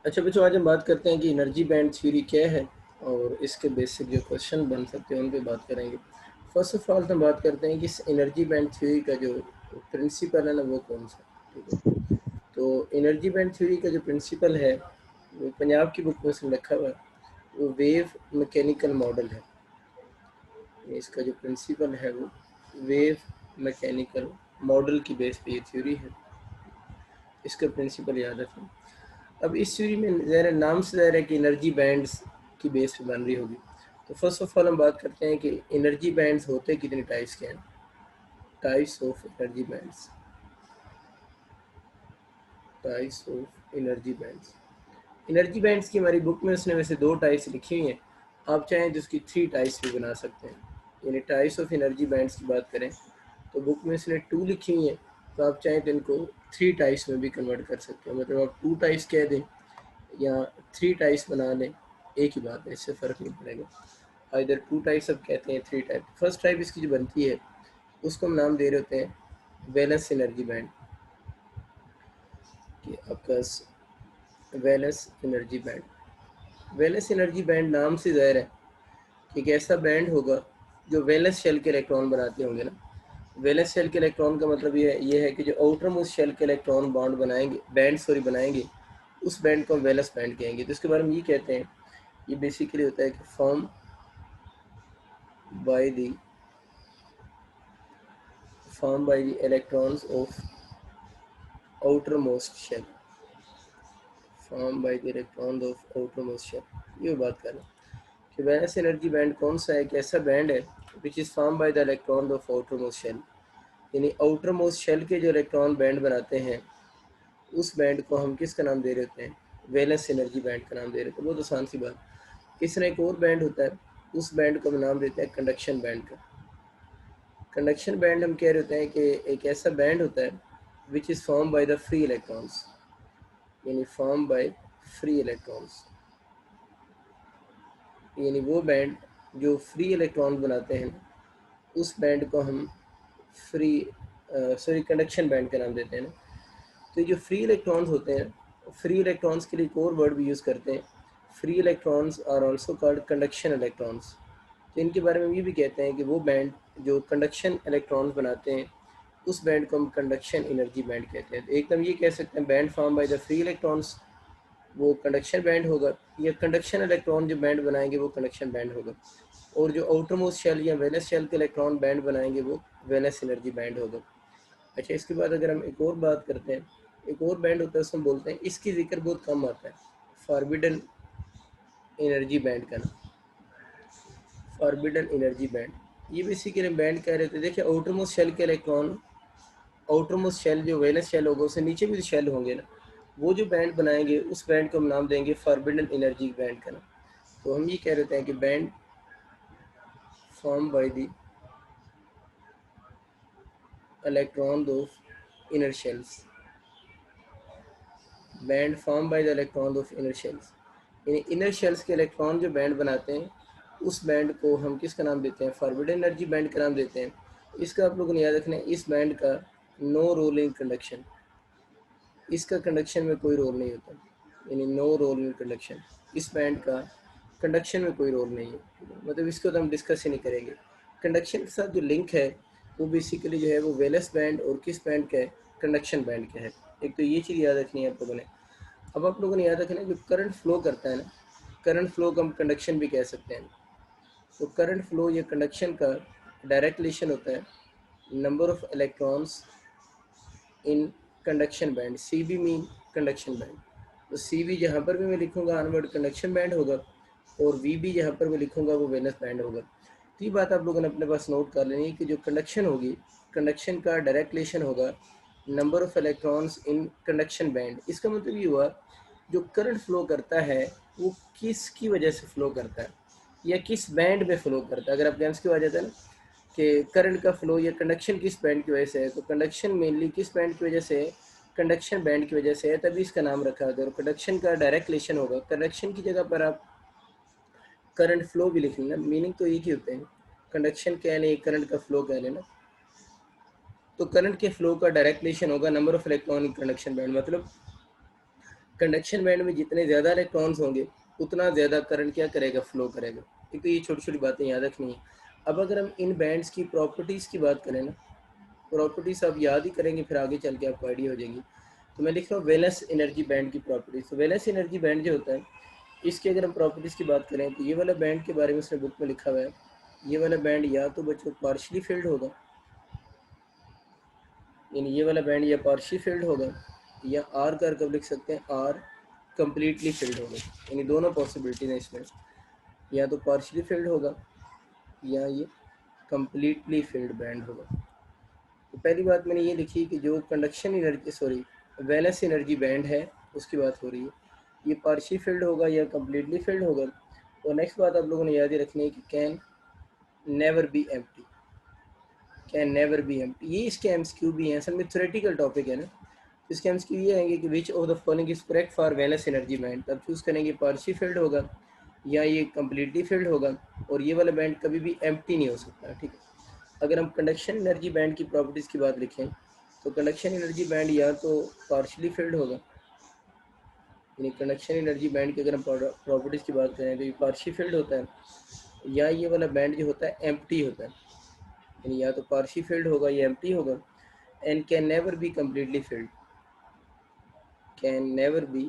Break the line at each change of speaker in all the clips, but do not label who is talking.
अच्छा बच्चों, आज हम बात करते हैं कि एनर्जी बैंड थ्योरी क्या है और इसके बेसिक जो क्वेश्चन बन सकते हैं उन पे बात करेंगे। फर्स्ट ऑफ ऑल हम बात करते हैं कि इस एनर्जी बैंड थ्योरी का जो प्रिंसिपल है ना वो कौन सा, ठीक है। तो एनर्जी बैंड थ्योरी का जो प्रिंसिपल है वो पंजाब की बुक में उसमें लिखा हुआ है, वो वेव मैकेनिकल मॉडल है। इसका जो प्रिंसिपल है वो वेव मैकेनिकल मॉडल की बेस पे ये थ्योरी है, इसका प्रिंसिपल याद रखें। अब इस थ्योरी में ज़ाहिर है नाम से ज़ाहिर है कि एनर्जी बैंड्स की बेस पे बन रही होगी। तो फर्स्ट ऑफ ऑल हम बात करते हैं कि एनर्जी बैंड्स होते कितने टाइप्स के हैं। Types of energy bands, types of energy bands. Energy bands की हमारी बुक में उसने वैसे 2 टाइप्स लिखी हुई हैं, आप चाहें तो उसकी 3 टाइप्स भी बना सकते हैं। यानी टाइप्स ऑफ एनर्जी बैंड्स की बात करें तो बुक में उसने 2 लिखी हुई हैं, तो आप चाहें तो इनको 3 टाइप्स में भी कन्वर्ट कर सकते हैं। मतलब आप 2 टाइप्स कह दें या 3 टाइप्स बना लें, एक ही बात है, इससे फ़र्क नहीं पड़ेगा। इधर 2 टाइप्स अब कहते हैं 3 टाइप। फर्स्ट टाइप इसकी जो बनती है उसको हम नाम दे रहे होते हैं वैलेंस एनर्जी बैंड, कि आपका valence energy band. Valence energy band नाम से ज़ाहिर है कि एक ऐसा बैंड होगा जो वैलेंस शेल के इलेक्ट्रॉन बनाते होंगे ना। वैलेंस शेल के इलेक्ट्रॉन का मतलब ये है कि जो आउटर मोस्ट शेल के इलेक्ट्रॉन बॉन्ड बनाएंगे, बनाएंगे, उस बैंड को हम वैलेंस बैंड कहेंगे। तो इसके बारे में ये कहते हैं, ये बेसिकली होता है कि by the formed by the electrons of outermost shell, formed by the electrons of outermost shell। ये बात करें कि वैलेंस एनर्जी बैंड कौन सा है, एक ऐसा बैंड है which is form by the electron of outermost shell. यानी आउटरमोस्ट शेल के जो इलेक्ट्रॉन बैंड बनाते हैं उस बैंड को हम किसका नाम दे रहे होते हैं, वैलेंस एनर्जी बैंड का नाम दे रहे थे। बहुत आसान सी बात। इस तरह एक और बैंड होता है, उस बैंड को हम नाम देते हैं कंडक्शन बैंड का। कंडक्शन बैंड हम कह रहे होते हैं कि एक ऐसा बैंड होता है which is form by the free electrons, यानी फॉर्म बाय फ्री इलेक्ट्रॉन्स। यानी वो बैंड जो फ्री इलेक्ट्रॉन बनाते हैं उस बैंड को हम फ्री कंडक्शन बैंड का नाम देते हैं ना। तो ये जो फ्री इलेक्ट्रॉन्स होते हैं, फ्री इलेक्ट्रॉन्स के लिए एक और वर्ड भी यूज़ करते हैं, free electrons are also called conduction electrons. तो इनके बारे में ये भी कहते हैं कि वो बैंड जो कंडक्शन इलेक्ट्रॉन्स बनाते हैं उस बैंड को हम कंडक्शन एनर्जी बैंड कहते हैं। तो एकदम ये कह सकते हैं band form by the free electrons वो कंडक्शन बैंड होगा, या कंडक्शन इलेक्ट्रॉन जो बैंड बनाएंगे वो कंडक्शन बैंड होगा, और जो आउटर मोस्ट शेल या वैलेंस शेल के इलेक्ट्रॉन बैंड बनाएंगे वो वैलेंस एनर्जी बैंड होगा। अच्छा, इसके बाद अगर हम एक और बात करते हैं, एक और बैंड होता है उसमें बोलते हैं, इसकी जिक्र बहुत कम आता है, फॉरबिडन एनर्जी बैंड का नाम, फॉरबिडन एनर्जी बैंड। ये बेसिकली बैंड कह रहे थे, देखिए आउटर मोस्ट शेल के इलेक्ट्रॉन, आउटर मोस्ट शेल जो वैलेंस शेल होगा उससे नीचे भी शेल होंगे ना, वो जो बैंड बनाएंगे उस बैंड को हम नाम देंगे फॉरबिडन एनर्जी बैंड का नाम। तो हम ये कह रहे हैं कि band form by the electron of inner shells, band form by the electron of inner shells. यानी इनर शेल्स के इलेक्ट्रॉन जो बैंड बनाते हैं उस बैंड को हम किसका नाम देते हैं, फॉरबिडन एनर्जी बैंड का नाम देते हैं। इसका आप लोगों ने याद रखना है, इस बैंड का नो रोल इन कंडक्शन, इसका कंडक्शन में कोई रोल नहीं होता, यानी नो रोल इन कंडक्शन। इस बैंड का कंडक्शन में कोई रोल नहीं है, मतलब इसको तो हम डिस्कस ही नहीं करेंगे। कंडक्शन के साथ जो लिंक है वो बेसिकली जो है वो वैलेंस बैंड और किस बैंड का है, कंडक्शन बैंड का है। एक तो ये चीज़ याद रखनी है आप लोगों ने। अब आप लोगों ने याद रखना है जो करंट फ्लो करता है ना, करंट फ्लो को हम कंडक्शन भी कह सकते हैं। तो करंट फ्लो या कंडक्शन का डायरेक्ट रिलेशन होता है number of electrons in conduction band, C B mean conduction band. तो सी बी जहाँ पर भी मैं लिखूँगा ऑनवर्ड कंडक्शन बैंड होगा, और वी बी जहाँ पर मैं लिखूँगा वो वैलेंस बैंड होगा। तो ये बात आप लोगों ने अपने पास नोट कर लेनी है कि जो कंडक्शन होगी, कंडक्शन का डायरेक्ट रिलेशन होगा number of electrons in conduction band. इसका मतलब ये हुआ जो करंट फ्लो करता है वो किसकी वजह से फ्लो करता है या किस बैंड में फ्लो करता है। अगर आप ध्यान से आ जाता है ना कि करंट का फ्लो या कंडक्शन किस बैंड की वजह से है, तो कंडक्शन मेनली किस बैंड की वजह से है, कंडक्शन बैंड की वजह से है, तभी इसका नाम रखा। अगर कंडक्शन का डायरेक्ट रिलेशन होगा, कंडक्शन की जगह पर आप करंट फ्लो भी लिख लेना, मीनिंग तो एक ही होते हैं, कंडक्शन कह लें करंट का फ्लो कह लेना। तो करंट के फ्लो का डायरेक्ट रिलेशन होगा number of electron in conduction band. मतलब कंडक्शन बैंड में जितने ज़्यादा इलेक्ट्रॉन्स होंगे उतना ज़्यादा करंट क्या करेगा, फ्लो करेगा। एक तो ये छोटी छोटी बातें याद रखनी है। अब अगर हम इन बैंड्स की प्रॉपर्टीज़ की बात करें ना, प्रॉपर्टीज़ आप याद ही करेंगे फिर आगे चल के आपको आइडिया हो जाएगी। तो मैं लिख रहा हूँ वैलेंस एनर्जी बैंड की प्रॉपर्टीज़। तो वैलेंस एनर्जी बैंड जो होता है, इसकी अगर हम प्रॉपर्टीज़ की बात करें तो ये वाला बैंड के बारे में उसने बुक में लिखा हुआ है। ये वाला बैंड या तो बच्चों पार्शली फिल्ड होगा, यानी ये वाला बैंड या पार्शली फिल्ड होगा, या आर कर कब लिख सकते हैं, आर कम्प्लीटली फिल्ड होगा। यानी दोनों पॉसिबिलिटीज हैं इसमें, या तो पार्शली फिल्ड होगा या ये कम्प्लीटली फिल्ड बैंड होगा। तो पहली बात मैंने ये लिखी कि जो conduction energy valence energy band है उसकी बात हो रही है, ये पार्शली फिल्ड होगा या कम्प्लीटली फिल्ड होगा। और नेक्स्ट बात आप लोगों ने याद ही रखनी है कि can never be empty, can never be empty. ये इसके एमसीक्यू भी हैं, असल में थ्योरेटिकल टॉपिक है ना। इसके एमसीक्यू ये आएंगे कि which of the following is correct for valence energy band. तब चूज़ करेंगे पार्शियल फिल्ड होगा या ये कम्प्लीटली फिल्ड होगा, और ये वाला बैंड कभी भी एम्प्टी नहीं हो सकता, ठीक है। अगर हम कंडक्शन एनर्जी बैंड की प्रॉपर्टीज़ की बात लिखें तो कंडक्शन एनर्जी बैंड या तो पार्शियली फिल्ड होगा, यानी कंडक्शन एनर्जी बैंड की अगर हम प्रॉपर्टीज़ की बात करें तो ये पार्शियल फिल्ड होता है, या ये वाला बैंड जो होता है एम्प्टी होता है, यानी या तो पार्शियल फिल्ड होगा या एम्प्टी होगा। And can never be completely field, can never be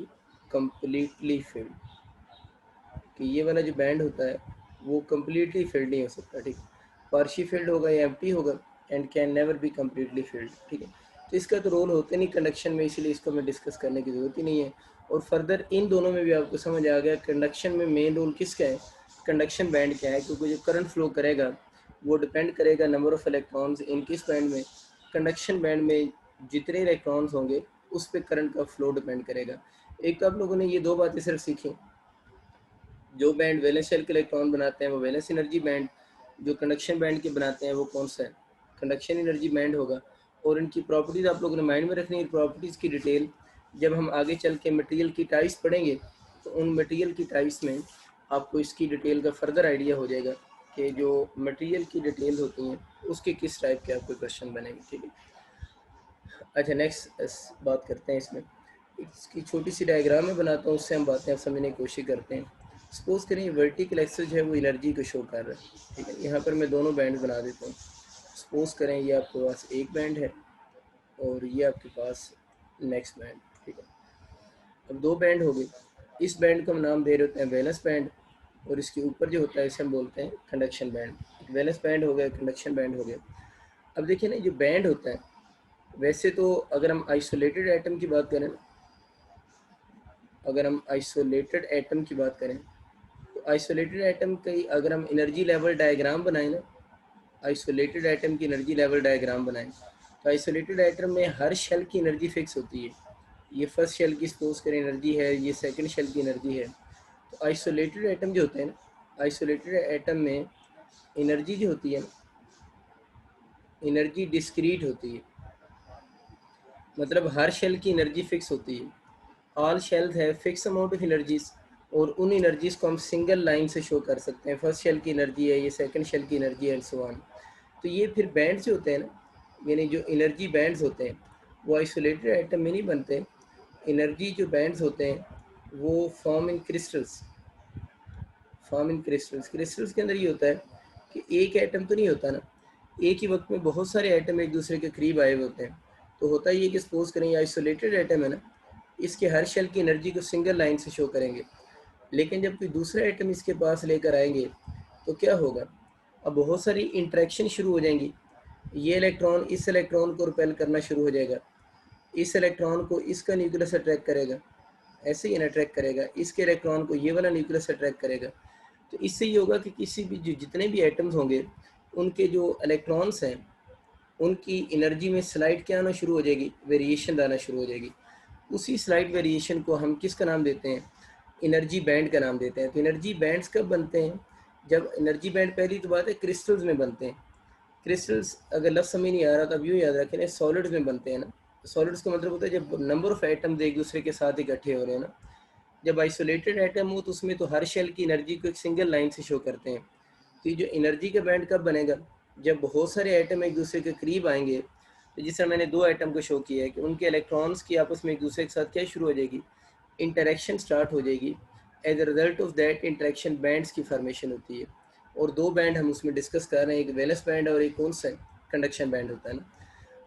completely field, कि ये वाला जो बैंड होता है वो कम्प्लीटली फिल्ड नहीं हो सकता, ठीक है। पार्शियल फिल्ड होगा या एम्प्टी होगा, and can never be completely field, ठीक है। तो इसका तो रोल होते नहीं कंडक्शन में, इसलिए इसको हमें डिस्कस करने की ज़रूरत ही नहीं है। और फर्दर इन दोनों में भी आपको समझ आ गया कंडक्शन में मेन रोल किसका है, कंडक्शन बैंड क्या है, क्योंकि जो करंट फ्लो करेगा वो डिपेंड करेगा नंबर ऑफ़ इलेक्ट्रॉन्स इन किस बैंड में, कंडक्शन बैंड में जितने इलेक्ट्रॉन्स होंगे उस पर करंट का फ्लो डिपेंड करेगा। एक तो आप लोगों ने ये दो बातें सिर्फ सीखी, जो बैंड वैलेंस शेल के इलेक्ट्रॉन बनाते हैं वो वैलेंस एनर्जी बैंड, जो कंडक्शन बैंड के बनाते हैं वो कौन सा है, कंडक्शन एनर्जी बैंड होगा। और इनकी प्रॉपर्टीज़ आप लोगों ने माइंड में रखनी है। प्रॉपर्टीज़ की डिटेल जब हम आगे चल के मटेरियल की टाइप्स पढ़ेंगे तो उन मटेरियल की टाइप्स में आपको इसकी डिटेल का फर्दर आइडिया हो जाएगा कि जो मटेरियल की डिटेल होती हैं उसके किस टाइप के आपको क्वेश्चन बनेंगे, ठीक है। अच्छा, नेक्स्ट बात करते हैं इसमें, इसकी छोटी सी डायग्राम में बनाता हूँ, उससे हम बातें अब समझने की कोशिश करते हैं। सपोज करें वर्टिकल एक्सिस जो है वो एनर्जी को शो कर रहा है, ठीक है। यहाँ पर मैं दोनों बैंड बना देता हूँ। सपोज करें ये आपके पास एक बैंड है और ये आपके पास नेक्स्ट बैंड, ठीक है। अब दो बैंड हो गए, इस बैंड को हम नाम दे रहे होते हैं वैलेंस बैंड, और इसके ऊपर जो होता है इसे हम बोलते हैं कंडक्शन बैंड। वैलेंस बैंड हो गया, कंडक्शन बैंड हो गया। अब देखिए ना, जो बैंड होता है, वैसे तो अगर हम आइसोलेटेड एटम की बात करें, अगर हम आइसोलेटेड एटम की बात करें तो आइसोलेटेड एटम की अगर हम एनर्जी लेवल डायग्राम बनाएं ना, आइसोलेटेड एटम की एनर्जी लेवल डायग्राम बनाएं तो आइसोलेटेड एटम में हर शेल की एनर्जी फिक्स होती है। ये फर्स्ट शेल की सपोज करें एनर्जी है, ये सेकंड शेल की एनर्जी है। तो आइसोलेटेड एटम जो होते हैं ना, आइसोलेटेड एटम में एनर्जी जो होती है, एनर्जी डिस्क्रीट होती है, मतलब हर शेल की एनर्जी फिक्स होती है। ऑल शेल्स है फिक्स अमाउंट ऑफ एनर्जीज, और उन एनर्जीज को हम सिंगल लाइन से शो कर सकते हैं। फर्स्ट शेल की एनर्जी है, ये सेकंड शेल की एनर्जी है, एंड सो ऑन। तो ये फिर बैंड्स जो होते हैं ना, यानी जो एनर्जी बैंड्स होते हैं वो आइसोलेटेड आइटम में नहीं बनते। एनर्जी जो बैंड्स होते हैं वो form in crystals, form in crystals. Crystals के अंदर ये होता है कि एक एटम तो नहीं होता ना, एक ही वक्त में बहुत सारे एटम एक दूसरे के करीब आए हुए होते हैं। तो होता ये कि सपोज करें ये आइसोलेटेड एटम है ना, इसके हर शेल की एनर्जी को सिंगल लाइन से शो करेंगे। लेकिन जब कोई दूसरा एटम इसके पास लेकर आएंगे तो क्या होगा, अब बहुत सारी इंटरेक्शन शुरू हो जाएंगी। ये इलेक्ट्रॉन इस इलेक्ट्रॉन को रिपेल करना शुरू हो जाएगा, इस इलेक्ट्रॉन को इसका न्यूक्लियस अट्रैक्ट करेगा, ऐसे ही अट्रैक्ट करेगा, इसके इलेक्ट्रॉन को ये वाला न्यूक्लियस अट्रैक्ट करेगा। तो इससे ये होगा कि किसी भी जितने भी एटम्स होंगे उनके जो इलेक्ट्रॉन्स हैं उनकी एनर्जी में स्लाइड क्या आना शुरू हो जाएगी, वेरिएशन आना शुरू हो जाएगी। उसी स्लाइड वेरिएशन को हम किसका नाम देते हैं, एनर्जी बैंड का नाम देते हैं। तो एनर्जी बैंड्स कब बनते हैं, जब एनर्जी बैंड पहली तो बात है क्रिस्टल्स में बनते हैं। क्रिस्टल्स अगर लफ्ज़ समझ नहीं आ रहा तो अब यूँ याद रखें, सॉलिड्स में बनते हैं ना। सॉलिड्स का मतलब होता है जब नंबर ऑफ एटम्स एक दूसरे के साथ इकट्ठे हो रहे हैं ना। जब आइसोलेटेड एटम हो तो उसमें तो हर शेल की एनर्जी को एक सिंगल लाइन से शो करते हैं। तो ये जो एनर्जी का बैंड कब बनेगा, जब बहुत सारे एटम एक दूसरे के करीब आएंगे। तो जिस तरह मैंने दो एटम को शो किया है कि उनके इलेक्ट्रॉन्स की आपस में एक दूसरे के साथ क्या शुरू हो जाएगी, इंटरेक्शन स्टार्ट हो जाएगी। As a result of that interaction bands की फॉर्मेशन होती है, और दो बैंड हम उसमें डिस्कस कर रहे हैं, एक वैलेंस बैंड और एक कौन सा कंडक्शन बैंड होता है ना।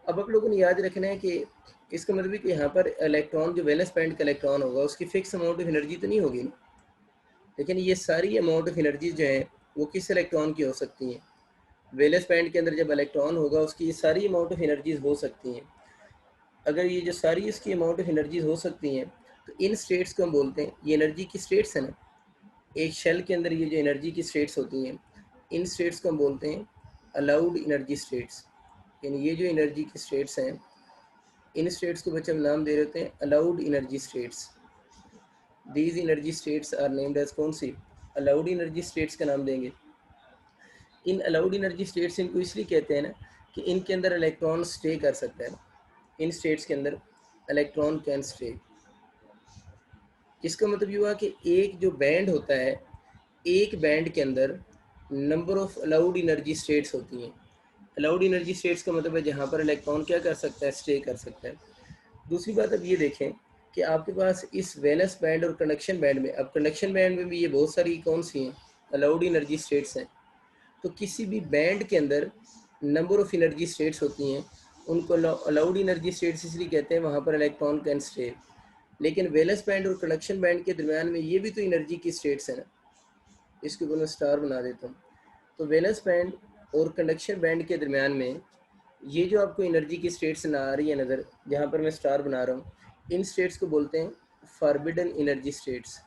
अब आप लोगों ने याद रखना है कि इसका मतलब है कि यहाँ पर इलेक्ट्रॉन जो वैलेंस बैंड का इलेक्ट्रॉन होगा उसकी फिक्स अमाउंट ऑफ एनर्जी तो नहीं होगी ना, लेकिन ये सारी अमाउंट ऑफ एनर्जी जो है वो किस इलेक्ट्रॉन की हो सकती हैं। वैलेंस बैंड के अंदर जब इलेक्ट्रॉन होगा उसकी ये सारी अमाउंट ऑफ एनर्जीज हो सकती हैं। अगर ये जो सारी इसकी अमाउंट ऑफ एनर्जीज हो सकती हैं तो इन स्टेट्स को हम बोलते हैं, ये एनर्जी की स्टेट्स है ना, एक शेल के अंदर ये जो एनर्जी की स्टेट्स होती हैं इन स्टेट्स को हम बोलते हैं अलाउड एनर्जी स्टेट्स। यानी ये जो एनर्जी की स्टेट्स हैं इन स्टेट्स को बच्चे हम नाम दे देते हैं allowed energy states. These energy states are named as कौन सी, अलाउड एनर्जी स्टेट्स का नाम देंगे। इन अलाउड एनर्जी स्टेट्स इनको इसलिए कहते हैं ना कि इनके अंदर इलेक्ट्रॉन स्टे कर सकता है। इन स्टेट्स के अंदर इलेक्ट्रॉन कैन स्टे। इसका मतलब ये हुआ कि एक जो बैंड होता है, एक बैंड के अंदर number of allowed energy states होती हैं। अलाउड एनर्जी स्टेट्स का मतलब है जहाँ पर इलेक्ट्रॉन क्या कर सकता है, स्टे कर सकता है। दूसरी बात अब ये देखें कि आपके पास इस वैलेंस बैंड और कंडक्शन बैंड में, अब कंडक्शन बैंड में भी ये बहुत सारी कौन सी हैं, अलाउड एनर्जी स्टेट्स हैं। तो किसी भी बैंड के अंदर नंबर ऑफ एनर्जी स्टेट्स होती हैं, उनको अलाउड एनर्जी स्टेट्स इसलिए कहते हैं, वहाँ पर इलेक्ट्रॉन कैन स्टे। लेकिन वैलेंस बैंड और कंडक्शन बैंड के दरमियान में ये भी तो एनर्जी की स्टेट्स है ना, इसके ऊपर मैं स्टार बना देता हूँ। तो वैलेंस बैंड और कंडक्शन बैंड के दरमियान में ये जो आपको एनर्जी की स्टेट्स ना आ रही है नज़र, जहाँ पर मैं स्टार बना रहा हूँ, इन स्टेट्स को बोलते हैं फॉरबिडन एनर्जी स्टेट्स।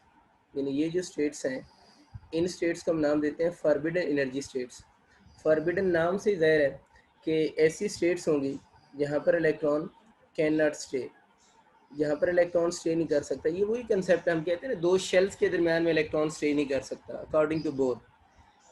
यानी ये जो स्टेट्स हैं इन स्टेट्स का हम नाम देते हैं फॉरबिडन एनर्जी स्टेट्स। फॉरबिडन नाम से ज़ाहिर है कि ऐसी स्टेट्स होंगी जहाँ पर इलेक्ट्रॉन कैन नॉट स्टे, जहाँ पर इलेक्ट्रॉन स्टे नहीं कर सकता। ये वही कंसेप्ट है, हम कहते हैं ना दो शेल्स के दरमियान में इलेक्ट्रॉन स्टे नहीं कर सकता अकॉर्डिंग टू बोर।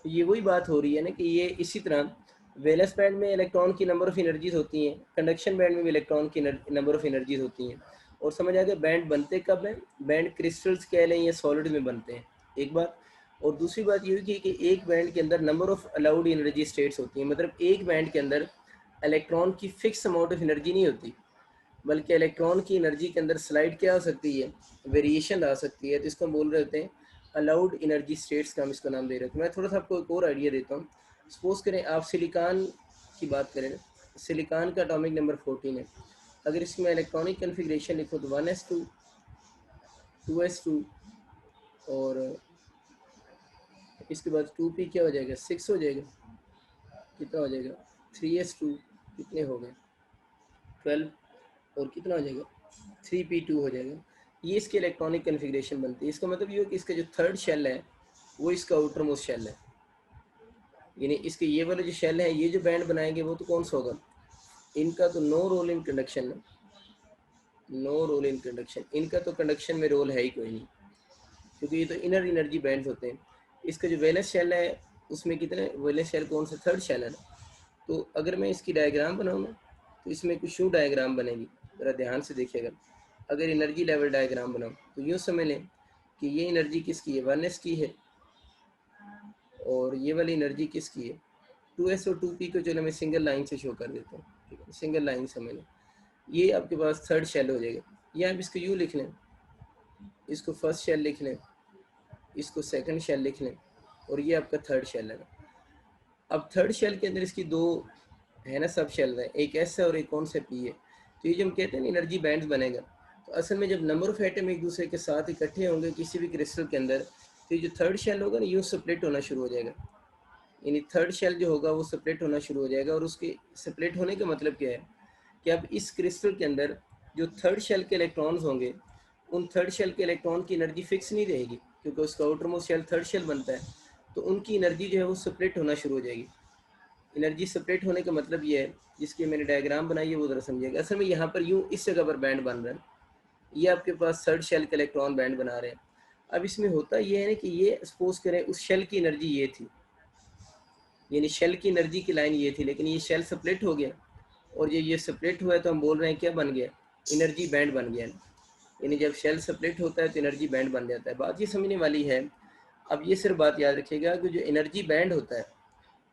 ये वही बात हो रही है ना कि ये इसी तरह वैलेंस बैंड में इलेक्ट्रॉन की नंबर ऑफ एनर्जीज होती हैं, कंडक्शन बैंड में भी इलेक्ट्रॉन की नंबर ऑफ एनर्जीज होती हैं। और समझ आ गया बैंड बनते कब हैं, बैंड क्रिस्टल्स कह लें या सॉलिड में बनते हैं, एक बात। और दूसरी बात ये हुई कि एक बैंड के अंदर number of allowed energy states होती हैं, मतलब एक बैंड के अंदर इलेक्ट्रॉन की फिक्स अमाउंट ऑफ एनर्जी नहीं होती, बल्कि इलेक्ट्रॉन की एनर्जी के अंदर स्लाइड क्या आ सकती है, वेरिएशन आ सकती है। तो इसको हम बोल रहे होते हैं अलाउड एनर्जी स्टेट्स का हम इसको नाम दे रहे थे। मैं थोड़ा सा आपको एक और आइडिया देता हूँ। सपोज करें आप सिलिकॉन की बात करें, सिलिकॉन का एटॉमिक नंबर 14 है। अगर इसमें इलेक्ट्रॉनिक कन्फिग्रेशन लिखो तो 1s2 2s2 और इसके बाद 2p क्या हो जाएगा, 6 हो जाएगा। कितना हो जाएगा, 3s2 कितने हो गए 12, और कितना हो जाएगा 3p2 हो जाएगा। ये इसकी इलेक्ट्रॉनिक कन्फिग्रेशन बनती है। इसका मतलब ये हो कि इसका जो थर्ड शेल है वो इसका आउटर मोस्ट शेल है। यानी इसके ये वाले जो शेल है, ये जो बैंड बनाएंगे वो तो कौन सा होगा, इनका तो नो रोल इन कंडक्शन है, नो रोल इन कंडक्शन। इनका तो कंडक्शन में रोल है ही कोई नहीं, क्योंकि ये तो इनर एनर्जी बैंड्स होते हैं। इसका जो वैलेंस शेल है उसमें कितने, वैलेंस शेल कौन सा, थर्ड शेल है ना। तो अगर मैं इसकी डायग्राम बनाऊँ ना तो इसमें कुछ यूँ डायग्राम बनेगी, ज़रा ध्यान से देखिएगा। अगर एनर्जी लेवल डायग्राम बनाऊँ तो यूँ समझ लें कि ये एनर्जी किसकी है, 1s की है, और ये वाली एनर्जी किसकी है, 2s और 2p को चलो मैं सिंगल लाइन से शो कर देता हूँ, ठीक है, सिंगल लाइन समझ लें। ये आपके पास थर्ड शेल हो जाएगा, या आप इसको यूँ लिख लें, इसको फर्स्ट शेल लिख लें, इसको सेकंड शेल लिख लें, और ये आपका थर्ड शेल है। अब थर्ड शेल के अंदर इसकी दो है ना सब शेल है, एक एस है और एक कौन सा पी है। तो ये जो हम कहते हैं ना एनर्जी बैंड्स बनेगा, तो असल में जब नंबर ऑफ एटम एक दूसरे के साथ इकट्ठे होंगे किसी भी क्रिस्टल के अंदर, तो ये जो थर्ड शेल होगा ना यूँ स्प्लिट होना शुरू हो जाएगा। यानी थर्ड शेल जो होगा वो स्प्लिट होना शुरू हो जाएगा। और उसके स्प्लिट होने का मतलब क्या है कि अब इस क्रिस्टल के अंदर जो थर्ड शेल के इलेक्ट्रॉन्स होंगे, उन थर्ड शेल के इलेक्ट्रॉन की एनर्जी फिक्स नहीं रहेगी, क्योंकि उसका outer most shell third shell बनता है। तो उनकी एनर्जी जो है वो स्प्लिट होना शुरू हो जाएगी। एनर्जी सेपरेट होने का मतलब ये है, जिसकी मैंने डायग्राम बनाई है वो ज़रा समझिएगा। असल में यहाँ पर यूँ इस जगह पर बैंड बन रहा है, ये आपके पास थर्ड शेल के इलेक्ट्रॉन बैंड बना रहे हैं। अब इसमें होता ये है ना कि ये सपोज करें उस शेल की एनर्जी ये थी, यानी शेल की एनर्जी की लाइन ये थी, लेकिन ये शेल सेपरेट हो गया, और ये सेपरेट हुआ है तो हम बोल रहे हैं क्या बन गया, एनर्जी बैंड बन गया। यानी जब शेल सेपरेट होता है तो एनर्जी बैंड बन जाता है। बात ये समझने वाली है। अब ये सिर्फ बात याद रखिएगा कि जो एनर्जी बैंड होता है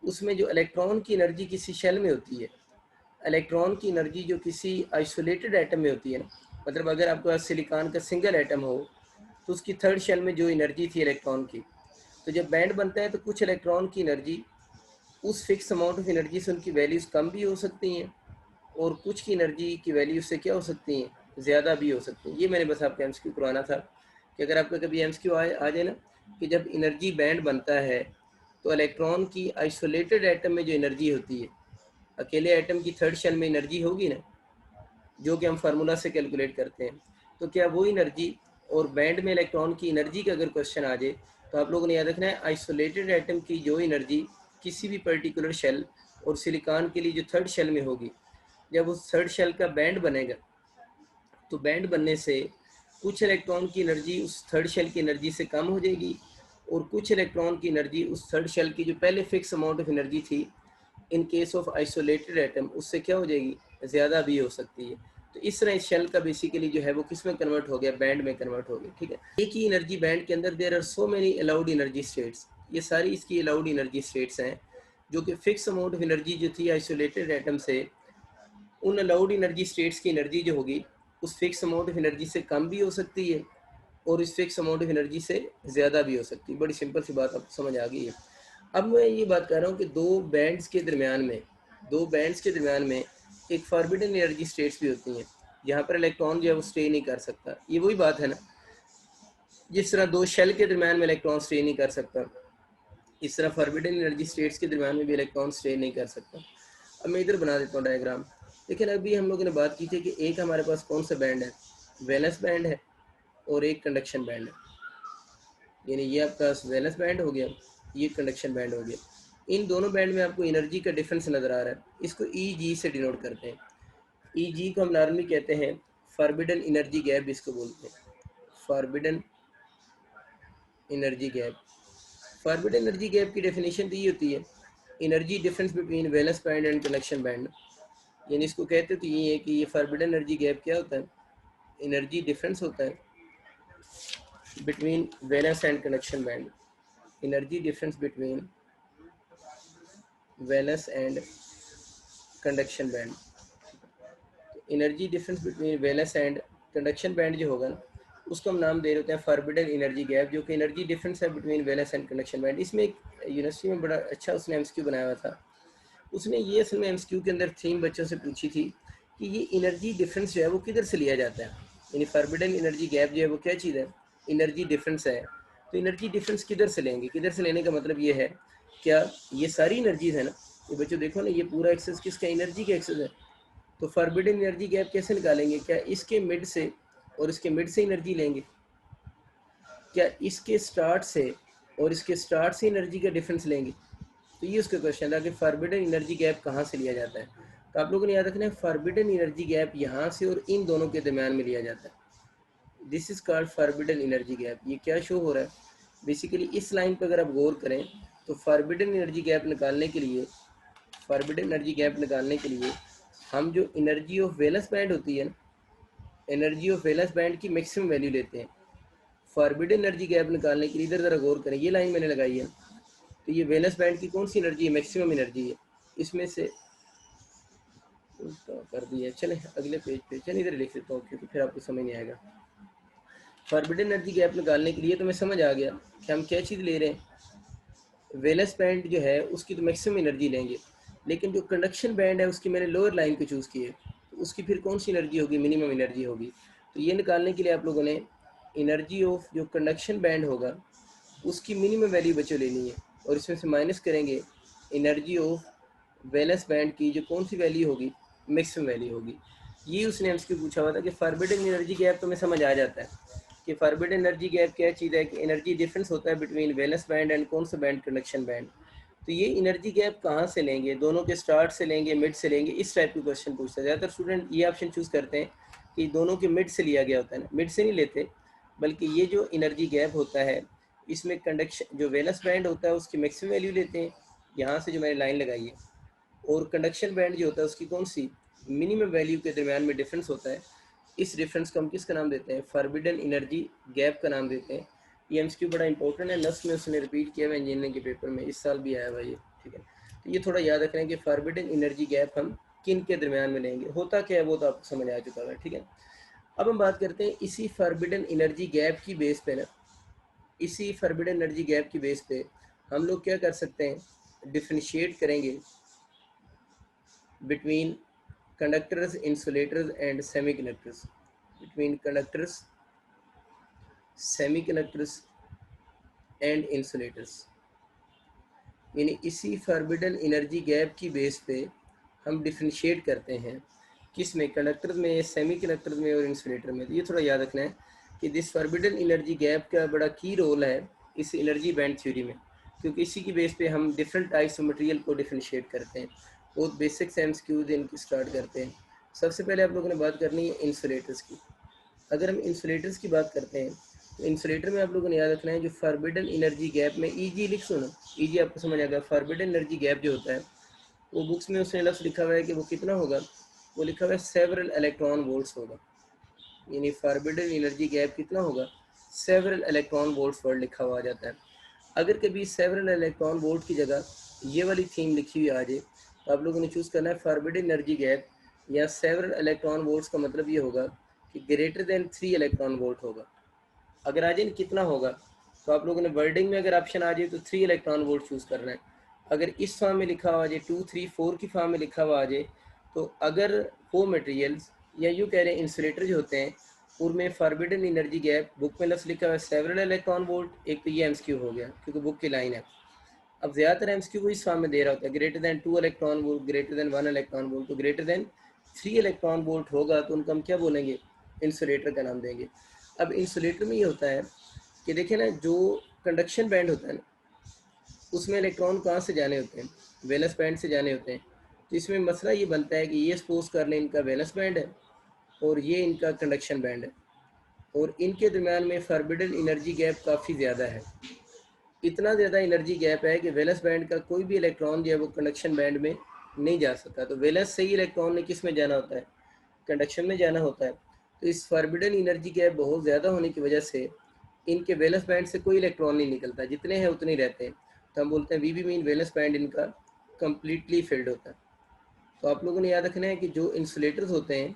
उसमें जो इलेक्ट्रॉन की एनर्जी किसी शेल में होती है, इलेक्ट्रॉन की एनर्जी जो किसी आइसोलेटेड एटम में होती है ना, मतलब अगर आपके पास सिलिकॉन का सिंगल एटम हो तो उसकी थर्ड शेल में जो एनर्जी थी इलेक्ट्रॉन की, तो जब बैंड बनता है तो कुछ इलेक्ट्रॉन की एनर्जी उस फिक्स अमाउंट ऑफ एनर्जी से उनकी वैल्यूज़ कम भी हो सकती हैं और कुछ की एनर्जी की वैल्यू से क्या हो सकती हैं, ज़्यादा भी हो सकती हैं। ये मैंने बस आपको एमसीक्यू करवाना था कि अगर आपका कभी एमसीक्यू आ जाए ना कि जब एनर्जी बैंड बनता है तो इलेक्ट्रॉन की आइसोलेटेड एटम में जो एनर्जी होती है, अकेले एटम की थर्ड शेल में एनर्जी होगी ना, जो कि हम फार्मूला से कैलकुलेट करते हैं, तो क्या वो एनर्जी और बैंड में इलेक्ट्रॉन की एनर्जी का अगर क्वेश्चन आ जाए तो आप लोगों ने याद रखना है आइसोलेटेड एटम की जो एनर्जी किसी भी पर्टिकुलर शेल और सिलिकॉन के लिए जो थर्ड शेल में होगी, जब उस थर्ड शेल का बैंड बनेगा तो बैंड बनने से कुछ इलेक्ट्रॉन की एनर्जी उस थर्ड शेल की एनर्जी से कम हो जाएगी और कुछ इलेक्ट्रॉन की एनर्जी उस थर्ड शेल की जो पहले फिक्स अमाउंट ऑफ एनर्जी थी in case of isolated atom उससे क्या हो जाएगी, ज़्यादा भी हो सकती है। तो इस तरह इस शेल का बेसिकली जो है वो किस में कन्वर्ट हो गया, बैंड में कन्वर्ट हो गया। ठीक है, एक ही एनर्जी बैंड के अंदर there are so many allowed energy states, ये सारी इसकी अलाउड एनर्जी स्टेट्स हैं जो कि फिक्स अमाउंट ऑफ एनर्जी जो थी आइसोलेटेड एटम से उन अलाउड एनर्जी स्टेट्स की एनर्जी जो होगी उस फिक्स अमाउंट ऑफ एनर्जी से कम भी हो सकती है और इस फिक्स अमाउंट ऑफ एनर्जी से ज़्यादा भी हो सकती है। बड़ी सिंपल सी बात आपको समझ आ गई है। अब मैं ये बात कर रहा हूँ कि दो बैंड्स के दरमियान में एक फॉरबिडन एनर्जी स्टेट्स भी होती हैं जहाँ पर इलेक्ट्रॉन जो है वो स्टे नहीं कर सकता। ये वही बात है ना, जिस तरह दो शेल के दरमियान में इलेक्ट्रॉन स्टे नहीं कर सकता, इस तरह फॉरबिडन एनर्जी स्टेट्स के दरमियान में भी इलेक्ट्रॉन स्टे नहीं कर सकता। अब मैं इधर बना देता हूँ डायग्राम। लेकिन अभी हम लोगों ने बात की थी कि एक हमारे पास कौन सा बैंड है, वैलेंस बैंड है और एक कंडक्शन बैंड है। यानी ये आपका वैलेंस बैंड हो गया, ये कंडक्शन बैंड हो गया। इन दोनों बैंड में आपको एनर्जी का डिफरेंस नज़र आ रहा है, इसको ई जी से डिनोट करते हैं। ई जी को हम नॉर्मली कहते हैं फॉरबिडन एनर्जी गैप, इसको बोलते हैं forbidden energy gap. Forbidden energy gap की डेफिनेशन तो ये होती है energy difference between valence band and conduction band. यानी इसको कहते तो ये है कि ये फॉरबिडन एनर्जी गैप क्या होता है, एनर्जी डिफरेंस होता है between valence and conduction band, energy difference between valence and conduction band. Energy difference between valence and conduction band जो होगा ना उसको हम नाम दे रहे होते हैं फॉरबिडन एनर्जी गैप, जो कि एनर्जी डिफरेंस है between valence and conduction band. इसमें एक यूनिवर्सिटी में बड़ा अच्छा उसने एमसीक्यू बनाया हुआ था। उसने ये असल में एमसीक्यू के अंदर थीम बच्चों से पूछी थी कि ये एनर्जी डिफरेंस जो है वो किधर से लिया जाता है। यानी फॉरबिडन एनर्जी गैप जो है वो क्या चीज़ है, एनर्जी डिफरेंस है। तो एनर्जी डिफरेंस किधर से लेंगे, किधर से लेने का मतलब ये है, क्या ये सारी एनर्जीज है ना, ये बच्चों देखो ना, ये पूरा एक्सेस किसका, एनर्जी का एक्सेस है। तो फॉरबिडन एनर्जी गैप कैसे निकालेंगे, क्या इसके मिड से और इसके मिड से एनर्जी लेंगे, क्या इसके स्टार्ट से और इसके स्टार्ट से एनर्जी का डिफरेंस लेंगे। तो ये उसका क्वेश्चन था कि फॉरबिडन एनर्जी गैप कहाँ से लिया जाता है। तो आप लोगों ने याद रखना है फॉरबिडन एनर्जी गैप यहाँ से और इन दोनों के दरम्यान में लिया जाता है। This is called forbidden energy gap. ये क्या शो हो रहा है, बेसिकली इस लाइन पर अगर आप गौर करें तो फॉरबिडन एनर्जी गैप निकालने के लिए, फॉरबिडन एनर्जी गैप निकालने के लिए हम जो एनर्जी ऑफ वैलेंस बैंड होती है ना, एनर्जी ऑफ वैलेंस बैंड की मैक्सिमम वैल्यू लेते हैं। फॉरबिडन एनर्जी गैप निकालने के लिए इधर ज़रा गौर करें, ये लाइन मैंने लगाई है, तो ये वैलेंस बैंड की कौन सी एनर्जी है, मैक्सिमम एनर्जी है। इसमें से उल्टा कर दिया, चले अगले पेज पे, चलिए इधर लिख देता हूँ क्योंकि फिर आपको समझ नहीं आएगा। फॉरबिडन एनर्जी गैप निकालने के लिए तो मैं समझ आ गया कि हम क्या चीज़ ले रहे हैं, वैलेंस बैंड जो है उसकी तो मैक्सिमम एनर्जी लेंगे, लेकिन जो कंडक्शन बैंड है उसकी मैंने लोअर लाइन को चूज़ की है, तो उसकी फिर कौन सी एनर्जी होगी, मिनिमम एनर्जी होगी। तो ये निकालने के लिए आप लोगों ने एनर्जी ऑफ जो कंडक्शन बैंड होगा उसकी मिनिमम वैल्यू बच्चों लेनी है और इसमें से माइनस करेंगे एनर्जी ऑफ वैलेंस बैंड की जो कौन सी वैल्यू होगी, मैक्सिमम वैल्यू होगी। ये उसने हमसे पूछा हुआ था कि फॉरबिडन एनर्जी गैप तो में समझ आ जाता है कि फॉरबिडन एनर्जी गैप क्या चीज़ है, कि एनर्जी डिफरेंस होता है बिटवीन वैलेंस बैंड एंड कौन सा बैंड, कंडक्शन बैंड। तो ये एनर्जी गैप कहाँ से लेंगे, दोनों के स्टार्ट से लेंगे, मिड से लेंगे, इस टाइप के क्वेश्चन पूछता है। ज़्यादातर स्टूडेंट ये ऑप्शन चूज़ करते हैं कि दोनों के मिड से लिया गया होता है ना, मिड से नहीं लेते, बल्कि ये जो एनर्जी गैप होता है इसमें कंडक्शन जो वैलेंस बैंड होता है उसकी मैक्सिमम वैल्यू लेते हैं, यहाँ से जो मैंने लाइन लगाई है, और कंडक्शन बैंड जो होता है उसकी कौन सी, मिनिमम वैल्यू के दरमियान में डिफरेंस होता है। इस डिफरेंस को हम किसका नाम देते हैं, फॉरबिडन एनर्जी गैप का नाम देते हैं। ये एमसीक्यू बड़ा इंपॉर्टेंट है, नस्ट में उसने रिपीट किया हुआ इंजीनियरिंग के पेपर में, इस साल भी आया हुआ ये, ठीक है। तो ये थोड़ा याद रखें कि फॉरबिडन एनर्जी गैप हम किन के दरमियान में लेंगे, होता क्या है वो तो आपको समझ आ चुका है, ठीक है। अब हम बात करते हैं इसी फॉरबिडन एनर्जी गैप की बेस पे ना, इसी फॉरबिडन एनर्जी गैप की बेस पे हम लोग क्या कर सकते हैं, डिफरेंशिएट करेंगे between conductors, insulators and semiconductors, between conductors, semiconductors and insulators. यानी इसी फॉरबिडन एनर्जी गैप की बेस पे हम डिफरेंशिएट करते हैं, किस में, कंडक्टर में, सेमीकंडक्टर में और इंसुलेटर में। तो ये थोड़ा याद रखना है कि दिस फॉरबिडन एनर्जी गैप का बड़ा की रोल है इस एनर्जी बैंड थ्योरी में, क्योंकि इसी की बेस पे हम डिफरेंट टाइप्स ऑफ मटेरियल को डिफरेंशिएट करते हैं। बहुत बेसिक एमसीक्यूज इनकी स्टार्ट करते हैं। सबसे पहले आप लोगों ने बात करनी है इंसुलेटर्स की। अगर हम इंसुलेटर्स की बात करते हैं तो इंसुलेटर में आप लोगों ने याद रखना है जो फॉरबिडन एनर्जी गैप में ईजी लिख सुनो, ईजी आपको समझ आ गया। फॉरबिडन एनर्जी गैप जो होता है वो बुक्स में उसने लफ्ज़ लिखा हुआ है कि वो कितना होगा, वो लिखा हुआ है सेवरल इलेक्ट्रॉन वोल्ट्स होगा। यानी फॉरबिडन एनर्जी गैप कितना होगा, सेवरल इलेक्ट्रॉन वोल्ट्स वर्ड लिखा हुआ आ जाता है। अगर कभी सेवरल इलेक्ट्रॉन वोल्ट की जगह ये वाली थीम लिखी हुई आ जाए तो आप लोगों ने चूज़ करना है फॉरबिडन एनर्जी गैप या सेवरल इलेक्ट्रॉन वोल्ट्स का मतलब ये होगा कि ग्रेटर देन 3 इलेक्ट्रॉन वोल्ट होगा। अगर आ जाए कितना होगा तो आप लोगों ने वर्डिंग में अगर ऑप्शन आ जाए तो 3 इलेक्ट्रॉन वोल्ट चूज़ करना है। अगर इस फॉर्म में लिखा हुआ आ जाए 2, 3, 4 की फॉर्म में लिखा हुआ आ जाए तो अगर वो मटेरियल्स या यूँ कह रहे हैं इंसुलेटर जो होते हैं उनमें फॉरबिडन एनर्जी गैप बुक में लफ्ज़ लिखा हुआ है सेवरल इलेक्ट्रॉन वोल्ट, एक तो ये एमसीक्यू हो गया क्योंकि बुक की लाइन है। अब ज़्यादातर एमसीक्यू को इस फॉर्म में दे रहा होता है greater than 2 electron volt, greater than 1 electron volt. तो ग्रेटर देन 3 इलेक्ट्रॉन वोल्ट होगा तो उनका हम क्या बोलेंगे, इंसुलेटर का नाम देंगे। अब इंसुलेटर में ये होता है कि देखिए ना, जो कंडक्शन बैंड होता है ना उसमें इलेक्ट्रॉन कहाँ से जाने होते हैं, वैलेंस बैंड से जाने होते हैं। तो इसमें मसला ये बनता है कि ये सपोज कर लें इनका वैलेंस बैंड है और ये इनका कंडक्शन बैंड है और इनके दरम्यान में फॉरबिडन एनर्जी गैप काफ़ी ज़्यादा है। इतना ज़्यादा एनर्जी गैप है कि वैलेंस बैंड का कोई भी इलेक्ट्रॉन जो है वो कंडक्शन बैंड में नहीं जा सकता। तो वैलेंस से ही इलेक्ट्रॉन ने किस में जाना होता है, कंडक्शन में जाना होता है। तो इस फॉरबिडन एनर्जी गैप बहुत ज़्यादा होने की वजह से इनके वैलेंस बैंड से कोई इलेक्ट्रॉन नहीं निकलता, जितने हैं उतने ही रहते हैं। तो हम बोलते हैं वी मीन वैलेंस बैंड इनका कम्प्लीटली फिल्ड होता है। तो आप लोगों ने याद रखना है कि जो इंसुलेटर्स होते हैं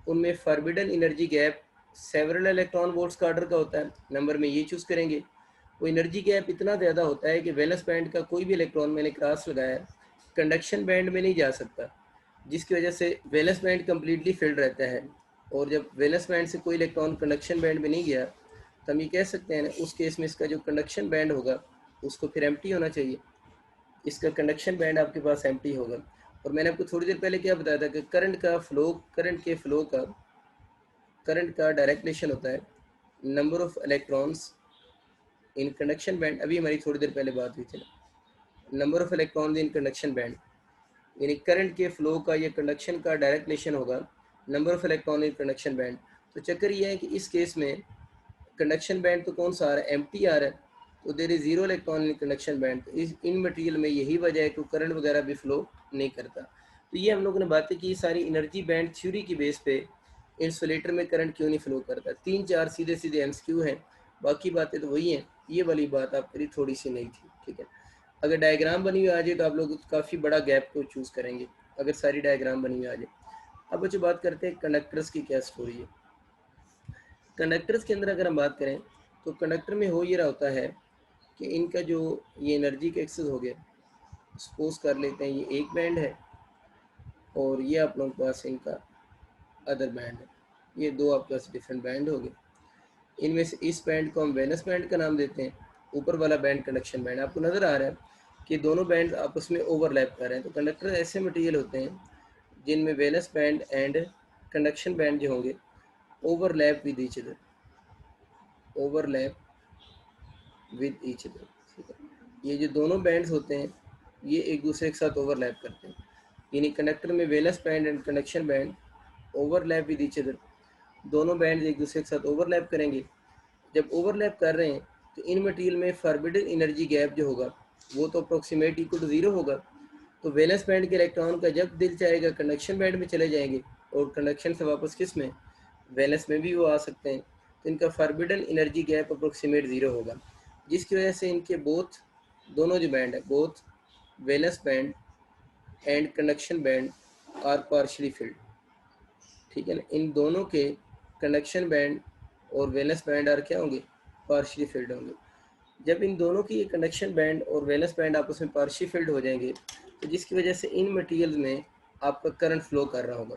उनमें forbidden energy gap several electron volts का ऑर्डर का होता है, नंबर में ये चूज़ करेंगे। वो एनर्जी गैप इतना ज़्यादा होता है कि वैलेंस बैंड का कोई भी इलेक्ट्रॉन, मैंने क्रॉस लगाया, कंडक्शन बैंड में नहीं जा सकता, जिसकी वजह से वैलेंस बैंड कम्प्लीटली फिल्ड रहता है। और जब वैलेंस बैंड से कोई इलेक्ट्रॉन कंडक्शन बैंड में नहीं गया तो हम ये कह सकते हैं ना, उस केस में इसका जो कंडक्शन बैंड होगा उसको फिर एम्प्टी होना चाहिए। इसका कंडक्शन बैंड आपके पास एम्प्टी होगा। और मैंने आपको थोड़ी देर पहले क्या बताया था कि करंट का डायरेक्ट रिलेशन होता है number of electrons in conduction band. अभी हमारी थोड़ी देर पहले बात हुई थी ना, number of electrons in conduction band, यानी करंट के फ्लो का या कंडक्शन का डायरेक्ट रिलेशन होगा number of electron in conduction band. तो चक्कर ये है कि इस केस में कंडक्शन बैंड तो कौन सा आ रहा है, एम्प्टी आ रहा है, तो there is zero electron in conduction band. तो इस इन मटेरियल में यही वजह है कि करंट वगैरह भी फ्लो नहीं करता। तो ये हम लोगों ने बातें की सारी एनर्जी बैंड थ्योरी की बेस पे इंसुलेटर में करंट क्यों नहीं फ्लो करता। 3-4 सीधे सीधे एमसीक्यू हैं, बाकी बातें तो वही हैं। ये वाली बात आप करी थोड़ी सी नहीं थी, ठीक है। अगर डायग्राम बनी हुई आ जाए तो आप लोग काफ़ी बड़ा गैप को चूज़ करेंगे अगर सारी डायग्राम बनी हुई आ जाए। अब बच्चों बात करते हैं कंडक्टर्स की क्या स्टोरी है। कंडक्टर्स के अंदर अगर हम बात करें तो कंडक्टर में हो ये रहा होता है कि इनका जो ये एनर्जी का एक्सेस हो गया, सपोज कर लेते हैं ये एक बैंड है और ये आप लोगों के पास इनका अदर बैंड है। ये दो आपके पास डिफरेंट बैंड हो गए। इनमें से इस बैंड को हम वैलेंस बैंड का नाम देते हैं, ऊपर वाला बैंड कंडक्शन बैंड। आपको नज़र आ रहा है कि दोनों बैंड आपस में ओवरलैप कर रहे हैं। तो कंडक्टर ऐसे मटेरियल होते हैं जिनमें valence band and conduction band जो होंगे overlap with each other, overlap with each other, ठीक है। ये जो दोनों बैंड्स होते हैं ये एक दूसरे के साथ ओवरलैप करते हैं, यानी कंडक्टर में valence band and conduction band overlap with each other, दोनों बैंड एक दूसरे के साथ ओवरलैप करेंगे। जब ओवरलैप कर रहे हैं तो इन मटेरियल में फॉरबिडन एनर्जी गैप जो होगा वो तो अप्रोक्सीमेट इक्वल टू ज़ीरो होगा। तो वैलेंस बैंड के इलेक्ट्रॉन का जब दिल चाहेगा कंडक्शन बैंड में चले जाएंगे और कंडक्शन से वापस किस में, वैलेंस में भी वो आ सकते हैं। तो इनका forbidden energy gap approximate zero होगा, जिसकी वजह से इनके बोथ, दोनों जो बैंड है, both valence band and conduction band are partially filled, ठीक है ना। इन दोनों के कंडक्शन बैंड और वैलेंस बैंड आर क्या होंगे, पार्शियली फिल्ड होंगे। जब इन दोनों की कंडक्शन बैंड और वैलेंस बैंड आपस में पार्शियली फिल्ड हो जाएंगे तो जिसकी वजह से इन मटेरियल्स में आपका करंट फ्लो कर रहा होगा।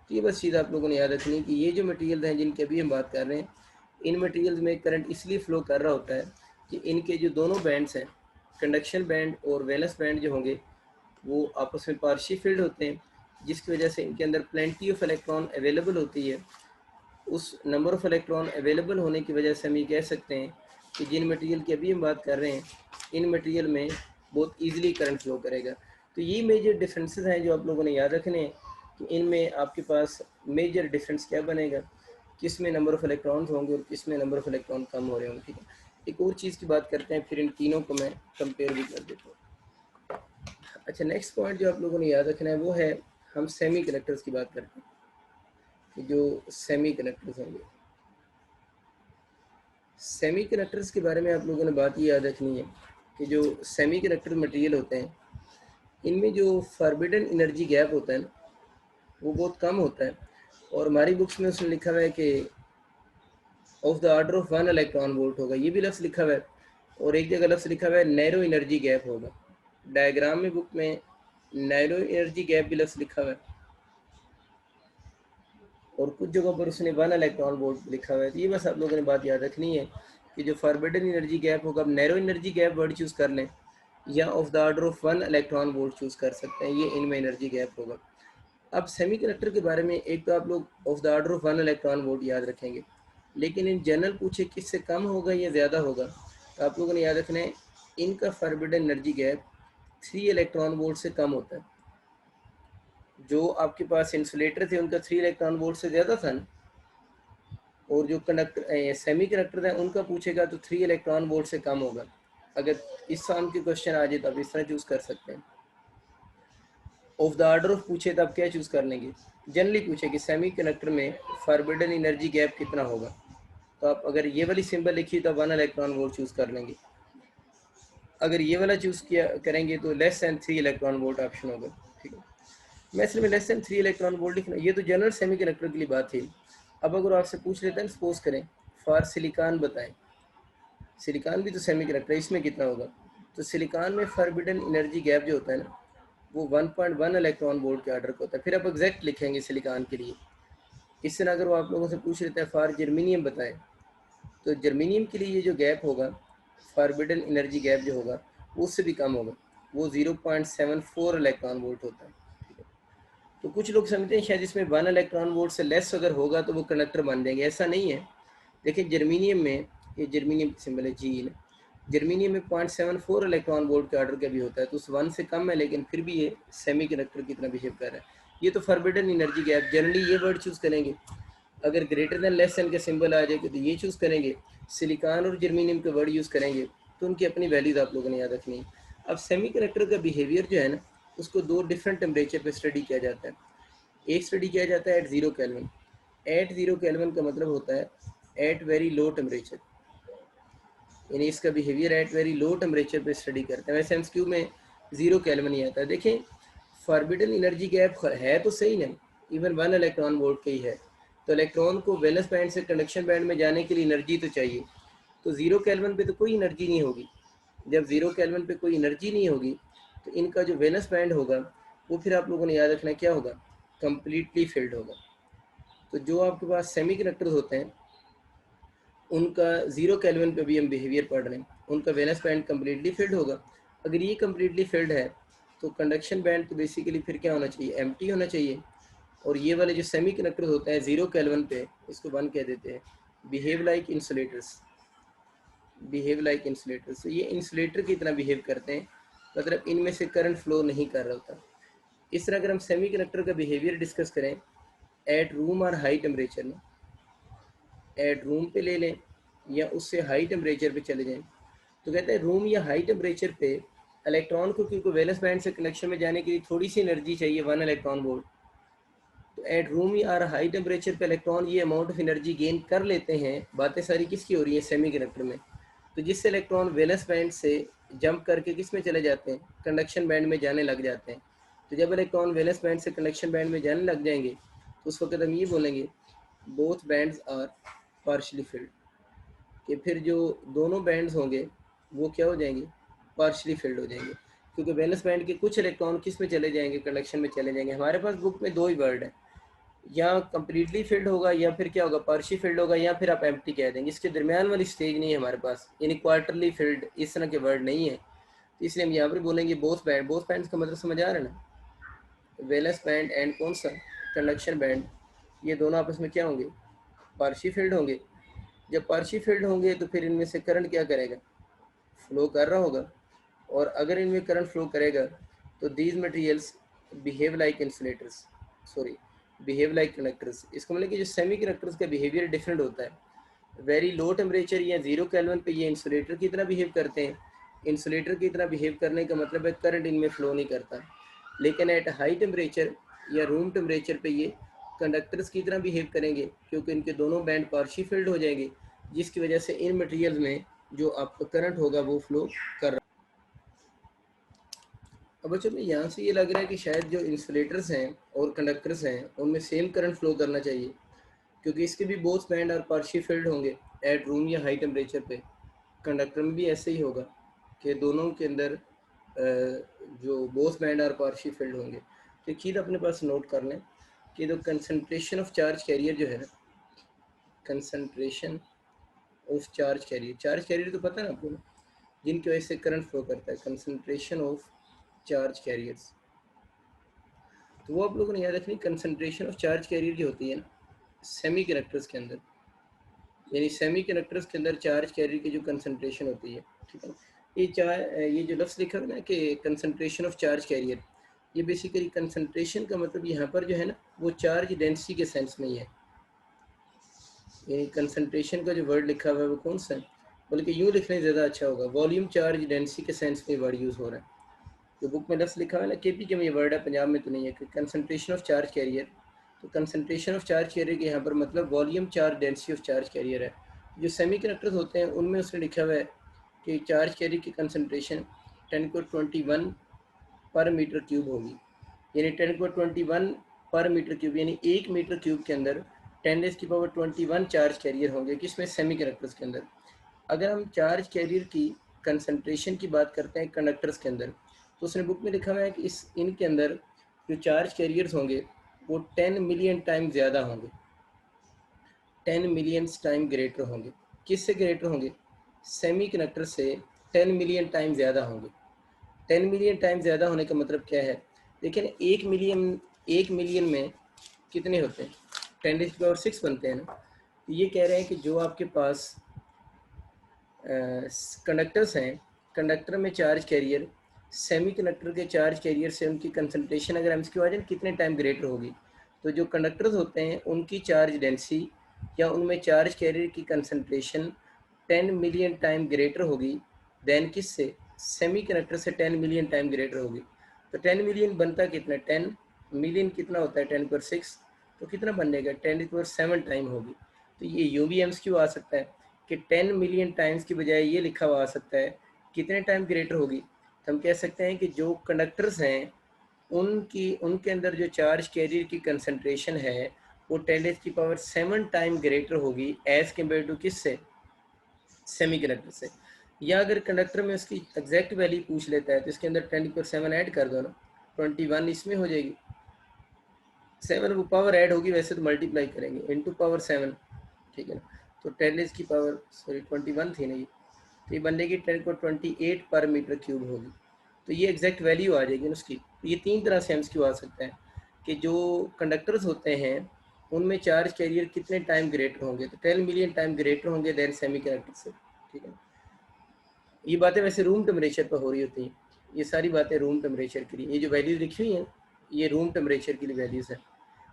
तो ये बस चीज़ आप लोगों ने याद रखनी है कि ये जो मटेरियल हैं जिनकी अभी हम बात कर रहे हैं, इन मटेरियल्स में करंट इसलिए फ्लो कर रहा होता है कि इनके जो दोनों बैंड्स हैं, कंडक्शन बैंड और वैलेंस बैंड जो होंगे वो आपस में पार्शियली फिल्ड होते हैं, जिसकी वजह से इनके अंदर प्लेंटी ऑफ इलेक्ट्रॉन अवेलेबल होती है। उस नंबर ऑफ़ इलेक्ट्रॉन अवेलेबल होने की वजह से हम ये कह सकते हैं कि जिन मटेरियल की अभी हम बात कर रहे हैं, इन मटेरियल में बहुत ईजिली करंट फ्लो करेगा। तो ये मेजर डिफरेंसेस हैं जो आप लोगों ने याद रखने हैं कि इनमें आपके पास मेजर डिफरेंस क्या बनेगा, किस में नंबर ऑफ़ इलेक्ट्रॉन्स होंगे और किस में नंबर ऑफ़ इलेक्ट्रॉन कम हो रहे होंगे। ठीक है, एक और चीज़ की बात करते हैं, फिर इन तीनों को मैं कंपेयर भी कर देता हूँ। अच्छा, नेक्स्ट पॉइंट जो आप लोगों ने याद रखना है वो है, हम सेमी कंडक्टर्स की बात करते हैं कि जो सेमी कंडक्टर्स होंगे। सेमी कंडक्टर्स के बारे में आप लोगों ने बात ये याद रखनी है कि जो सेमी कंडक्टर मटेरियल होते हैं इनमें जो फॉरबिडन एनर्जी गैप होता है ना, वो बहुत कम होता है। और हमारी बुक्स में उसने लिखा हुआ है कि of the order of 1 electron volt होगा, ये भी लफ्ज़ लिखा हुआ है। और एक जगह लफ्ज़ लिखा हुआ है नैरो एनर्जी गैप होगा, डायग्राम में बुक में नैरो एनर्जी गैप भी लफ्ज़ लिखा हुआ है और कुछ जगहों पर उसने 1 इलेक्ट्रॉन वोल्ट लिखा हुआ है। तो ये बस आप लोगों ने बात याद रखनी है कि जो फॉरबिडन एनर्जी गैप होगा, आप narrow energy gap word choose कर लें या of the order of 1 electron volt choose कर सकते हैं, ये इनमें एनर्जी गैप होगा। अब सेमीकंडक्टर के बारे में एक तो आप लोग of the order of 1 electron volt याद रखेंगे, लेकिन इन जनरल पूछे किससे कम होगा या ज़्यादा होगा, तो आप लोगों ने याद रखना है इनका forbidden energy gap 3 electron volt से कम होता है। जो आपके पास इंसुलेटर थे उनका 3 इलेक्ट्रॉन वोल्ट से ज़्यादा था ना, और जो कंडक्टर सेमी कंडक्टर है उनका पूछेगा तो 3 इलेक्ट्रॉन वोल्ट से कम होगा। अगर इस फॉर्म के क्वेश्चन आ जाए तो आप इस तरह चूज़ कर सकते हैं। ऑफ द ऑर्डर ऑफ पूछे तो आप क्या चूज़ कर लेंगे, जनरली पूछे कि सेमी कंडक्टर में फॉरबिडन एनर्जी गैप कितना होगा, तो आप अगर ये वाली सिंबल लिखी तो 1 इलेक्ट्रॉन वोल्ट चूज़ कर लेंगे। अगर ये वाला चूज़ किया करेंगे तो less than 3 electron volt option होगा। ठीक है, मैं इसलिए में लेस दैन 3 इलेक्ट्रॉन वोल्ट लिखना, ये तो जनरल सेमी कंडक्टर के लिए बात थी। अब अगर आपसे पूछ लेते हैं, सपोज करें फॉर सिलिकॉन बताएं, सिलिकॉन भी तो सेमी कंडक्टर है, इसमें कितना होगा, तो सिलिकॉन में फॉरबिडन एनर्जी गैप जो होता है ना वो 1.1 इलेक्ट्रॉन वोल्ट के ऑर्डर का होता है। फिर आप एग्जैक्ट लिखेंगे सिलिकॉन के लिए। इस तरह अगर वो आप लोगों से पूछ लेते हैं फॉर जर्मीनियम बताएं, तो जर्मीनियम के लिए ये जो गैप होगा, फॉरबिडन एनर्जी गैप जो होगा वो उससे भी कम होगा, वो 0.74 इलेक्ट्रॉन वोल्ट होता है। ठीक है, तो कुछ लोग समझते हैं शायद इसमें 1 इलेक्ट्रॉन वोल्ट से लेस अगर होगा तो वो कंडक्टर बन जाएंगे, ऐसा नहीं है। देखिए जर्मीनियम में, ये जर्मीनियम की सिंबल है जी ना, जर्मीनियम में 0.74 इलेक्ट्रॉन वोल्ट के ऑर्डर का भी होता है, तो उस 1 से कम है लेकिन फिर भी ये सेमी कंडक्टर की तरह बिहेव कर रहा है। ये तो फॉरबिडन एनर्जी गैप, जनरली ये वर्ड चूज़ करेंगे। अगर ग्रेटर देन लेस देन का सिंबल आ जाएगा तो ये चूज़ करेंगे, सिलिकॉन और जर्मीनियम के वर्ड यूज़ करेंगे, तो उनकी अपनी वैल्यूज़ आप लोगों ने याद रखनी है। अब सेमी कंडक्टर का बिहेवियर जो है ना, उसको 2 डिफरेंट टेम्परेचर पर स्टडी किया जाता है। एक स्टडी किया जाता है एट 0 केल्विन। एट 0 केल्विन का मतलब होता है एट वेरी लो टेम्परेचर, यानी इसका behaviour at very low temperature पे स्टडी करते हैं। वैसे एमसीक्यू में 0 केल्विन ही आता है। देखें फॉरबिडन एनर्जी गैप है तो सही ना, इवन 1 इलेक्ट्रॉन वोल्ट का ही है, तो इलेक्ट्रॉन को वैलेंस बैंड से कंडक्शन बैंड में जाने के लिए एनर्जी तो चाहिए, तो 0 केल्विन पे तो कोई एनर्जी नहीं होगी। जब 0 केल्विन पे कोई एनर्जी नहीं होगी तो इनका जो वैलेंस बैंड होगा वो फिर आप लोगों ने याद रखना क्या होगा, कम्प्लीटली फिल्ड होगा। तो जो आपके पास सेमी कंडक्टर्स होते हैं उनका 0 केल्विन पे भी हम बिहेवियर पढ़ रहे हैं, उनका वैलेंस बैंड कम्प्लीटली फिल्ड होगा। अगर ये कम्प्लीटली फिल्ड है तो कंडक्शन बैंड तो बेसिकली फिर क्या होना चाहिए, एम्प्टी होना चाहिए। और ये वाले जो सेमी कंडक्टर्स होते हैं 0 केल्विन पे, इसको 1 कह देते हैं, behave like insulators, behave like insulators. तो ये इंसुलेटर की तरह बिहेव करते हैं, मतलब इनमें से करंट फ्लो नहीं कर रहा होता। इस तरह अगर हम सेमी कंडक्टर का बिहेवियर डिस्कस करें एट रूम और हाई टेम्परेचर में, एट रूम पे ले लें या उससे हाई टेम्परेचर पे चले जाएं, तो कहते हैं रूम या हाई टेम्परेचर पे इलेक्ट्रॉन को क्योंकि वैलेंस बैंड से कनेक्शन में जाने के लिए थोड़ी सी एनर्जी चाहिए 1 इलेक्ट्रॉन वोल्ट, तो एट रूम या हाई टेम्परेचर पे इलेक्ट्रॉन ये अमाउंट ऑफ एनर्जी गेन कर लेते हैं। बातें सारी किसकी हो रही है, सेमी कंडक्टर में। तो जिससे इलेक्ट्रॉन वैलेंस बैंड से जंप करके किस में चले जाते हैं, कंडक्शन बैंड में जाने लग जाते हैं। तो जब इलेक्ट्रॉन वैलेंस बैंड से कंडक्शन बैंड में जाने लग जाएंगे तो उस वक्त हम ये बोलेंगे both bands are partially filled, कि फिर जो दोनों बैंड्स होंगे वो क्या हो जाएंगे, पार्शली फिल्ड हो जाएंगे, क्योंकि वैलेंस बैंड के कुछ इलेक्ट्रॉन किस में चले जाएंगे, कंडक्शन में चले जाएंगे। हमारे पास बुक में दो ही वर्ड है, या कंप्लीटली फिल्ड होगा या फिर क्या होगा, पार्शियल फिल्ड होगा, या फिर आप एम्प्टी कह देंगे। इसके दरमियान वाली स्टेज नहीं है हमारे पास, यानी क्वार्टरली फिल्ड इस तरह के वर्ड नहीं है, तो इसलिए हम यहाँ पर बोलेंगे बोथ बैंड। बोथ बैंड का मतलब समझ आ रहा है ना, वैलेंस बैंड एंड कौन सा, कंडक्शन बैंड, ये दोनों आपस में क्या होंगे, पार्शियल फील्ड होंगे। जब पार्शियल फील्ड होंगे तो फिर इनमें से करंट क्या करेगा, फ्लो कर रहा होगा, और अगर इनमें करंट फ्लो करेगा तो these materials behave like insulators, sorry behave like conductors. इसका मतलब कि जो सेमी कंडक्टर्स का बिहेवियर डिफरेंट होता है। वेरी लो टेम्परेचर या 0 केल्विन पे ये इंसुलेटर की तरह बिहेव करते हैं। इंसुलेटर की तरह बिहेव करने का मतलब है करंट इनमें फ्लो नहीं करता, लेकिन एट हाई टेम्परेचर या रूम टेम्परेचर पे ये कंडक्टर्स की तरह बिहेव करेंगे, क्योंकि इनके दोनों बैंड पार्शियल फिल्ड हो जाएंगे, जिसकी वजह से इन मटेरियल में जो आपका करंट होगा वो फ्लो कर रहा। अब बच्चों में यहाँ से ये लग रहा है कि शायद जो इंसुलेटर्स हैं और कंडक्टर्स हैं उनमें सेम करंट फ्लो करना चाहिए, क्योंकि इसके भी बोथ बैंड और पार्शियल फिल्ड होंगे एट रूम या हाई टेम्परेचर पे। कंडक्टर में भी ऐसे ही होगा कि दोनों के अंदर जो बोथ बैंड और पार्शियल फिल्ड होंगे। तो एक चीज़ अपने पास नोट कर लें कि जो कंसनट्रेशन ऑफ चार्ज कैरियर जो है ना, कंसनट्रेशन ऑफ चार्ज कैरियर तो पता है ना आपको, जिनकी वजह से करंट फ्लो करता है, कंसनट्रेशन ऑफ चार्ज कैरियर्स। तो वो आप लोगों ने याद रखनी, कंसनट्रेशन ऑफ चार्ज कैरियर जो होती है ना सेमी कंडक्टर्स के अंदर, यानी सेमी कंडक्टर्स के अंदर चार्ज कैरियर की जो कंसनट्रेशन होती है, ठीक है। ये जो लफ्ज़ लिखा है ना कि कंसनट्रेशन ऑफ चार्ज कैरियर, ये बेसिकली कंसनट्रेशन का मतलब यहाँ पर जो है ना वो चार्ज डेंसिटी के सेंस में ही है। यानी कंसनट्रेशन का जो वर्ड लिखा हुआ है वो कौन सा है, बल्कि यूँ लिखने ज़्यादा अच्छा होगा, वॉल्यूम चार्ज डेंसिटी के सेंस में वर्ड यूज़ हो रहा है। जो बुक में लफ्ज़ लिखा हुआ है ना, केपी के में ये वर्ड है, पंजाब में तो नहीं है, कि कंसनट्रेशन ऑफ चार्ज कैरियर। तो कंसनट्रेशन ऑफ चार्ज कैरियर के यहाँ पर मतलब volume charge density of charge carrier है। जो सेमी कंडक्टर्स होते हैं उनमें उसने लिखा हुआ है कि चार्ज कैरियर की कंसनट्रेशन 10⁻21 पर मीटर क्यूब होगी, यानी 10⁻21 पर मीटर क्यूब, यानी 1 मीटर क्यूब के अंदर 10⁻21 चार्ज कैरियर होंगे, किसमें, सेमी कंडक्टर्स के अंदर। अगर हम चार्ज कैरियर की कंसनट्रेशन की बात करते हैं कंडक्टर्स के अंदर, तो उसने बुक में लिखा हुआ है कि इनके अंदर जो चार्ज कैरियर्स होंगे वो 10 मिलियन टाइम ज़्यादा होंगे, 10 मिलियंस टाइम ग्रेटर होंगे। किससे ग्रेटर होंगे, सेमी कंडक्टर से 10 मिलियन टाइम ज़्यादा होंगे। 10 मिलियन टाइम ज़्यादा होने का मतलब क्या है, देखिए 1 मिलियन में कितने होते हैं, 10⁻6 बनते हैं ना। तो ये कह रहे हैं कि जो आपके पास कंडक्टर्स हैं, कंडक्टर में चार्ज कैरियर सेमी कंडक्टर के चार्ज कैरियर से उनकी कंसनट्रेशन अगर एम की वजह कितने टाइम ग्रेटर होगी, तो जो कंडक्टर्स होते हैं उनकी चार्ज डेंसिटी या उनमें चार्ज कैरियर की कंसनट्रेशन 10 मिलियन टाइम ग्रेटर होगी देन किससे, सेमी कंडक्टर से 10 मिलियन टाइम ग्रेटर होगी। तो 10 मिलियन बनता कितना, 10 मिलियन कितना होता है 10⁻6, तो कितना बनेगा 10⁻7 टाइम होगी। तो ये यूँ भी एमसीक्यू आ सकता है कि 10 मिलियन टाइम्स की बजाय ये लिखा हुआ आ सकता है कितने टाइम ग्रेटर होगी। तो हम कह सकते हैं कि जो कंडक्टर्स हैं उनके अंदर जो चार्ज कैरियर की कंसनट्रेशन है वो 10⁻7 टाइम ग्रेटर होगी एज़ कम्पेयर टू किससे, सेमी कंडक्टर से। या अगर कंडक्टर में उसकी एग्जैक्ट वैल्यू पूछ लेता है तो इसके अंदर 10⁻7 ऐड कर दो ना, 21 इसमें हो जाएगी, 7 वो पावर ऐड होगी, वैसे तो मल्टीप्लाई करेंगे इंटू पावर 7, ठीक है ना। तो 21 थी ना ये, तो ये बनेगी 10⁻28 पर मीटर क्यूब होगी। तो ये एग्जैक्ट वैल्यू आ जाएगी ना उसकी। तो ये तीन तरह से एमसीक्यू आ सकता है कि जो कंडक्टर्स होते हैं उनमें चार्ज कैरियर कितने टाइम ग्रेटर होंगे, तो 10 मिलियन टाइम ग्रेटर होंगे देन सेमी कंडक्टर से, ठीक है। ये बातें वैसे रूम टेम्परेचर पर हो रही होती हैं, ये सारी बातें रूम टेम्परेचर के लिए, ये जो वैल्यूज़ लिखी हुई हैं ये रूम टेम्परेचर के लिए वैल्यूज़ हैं।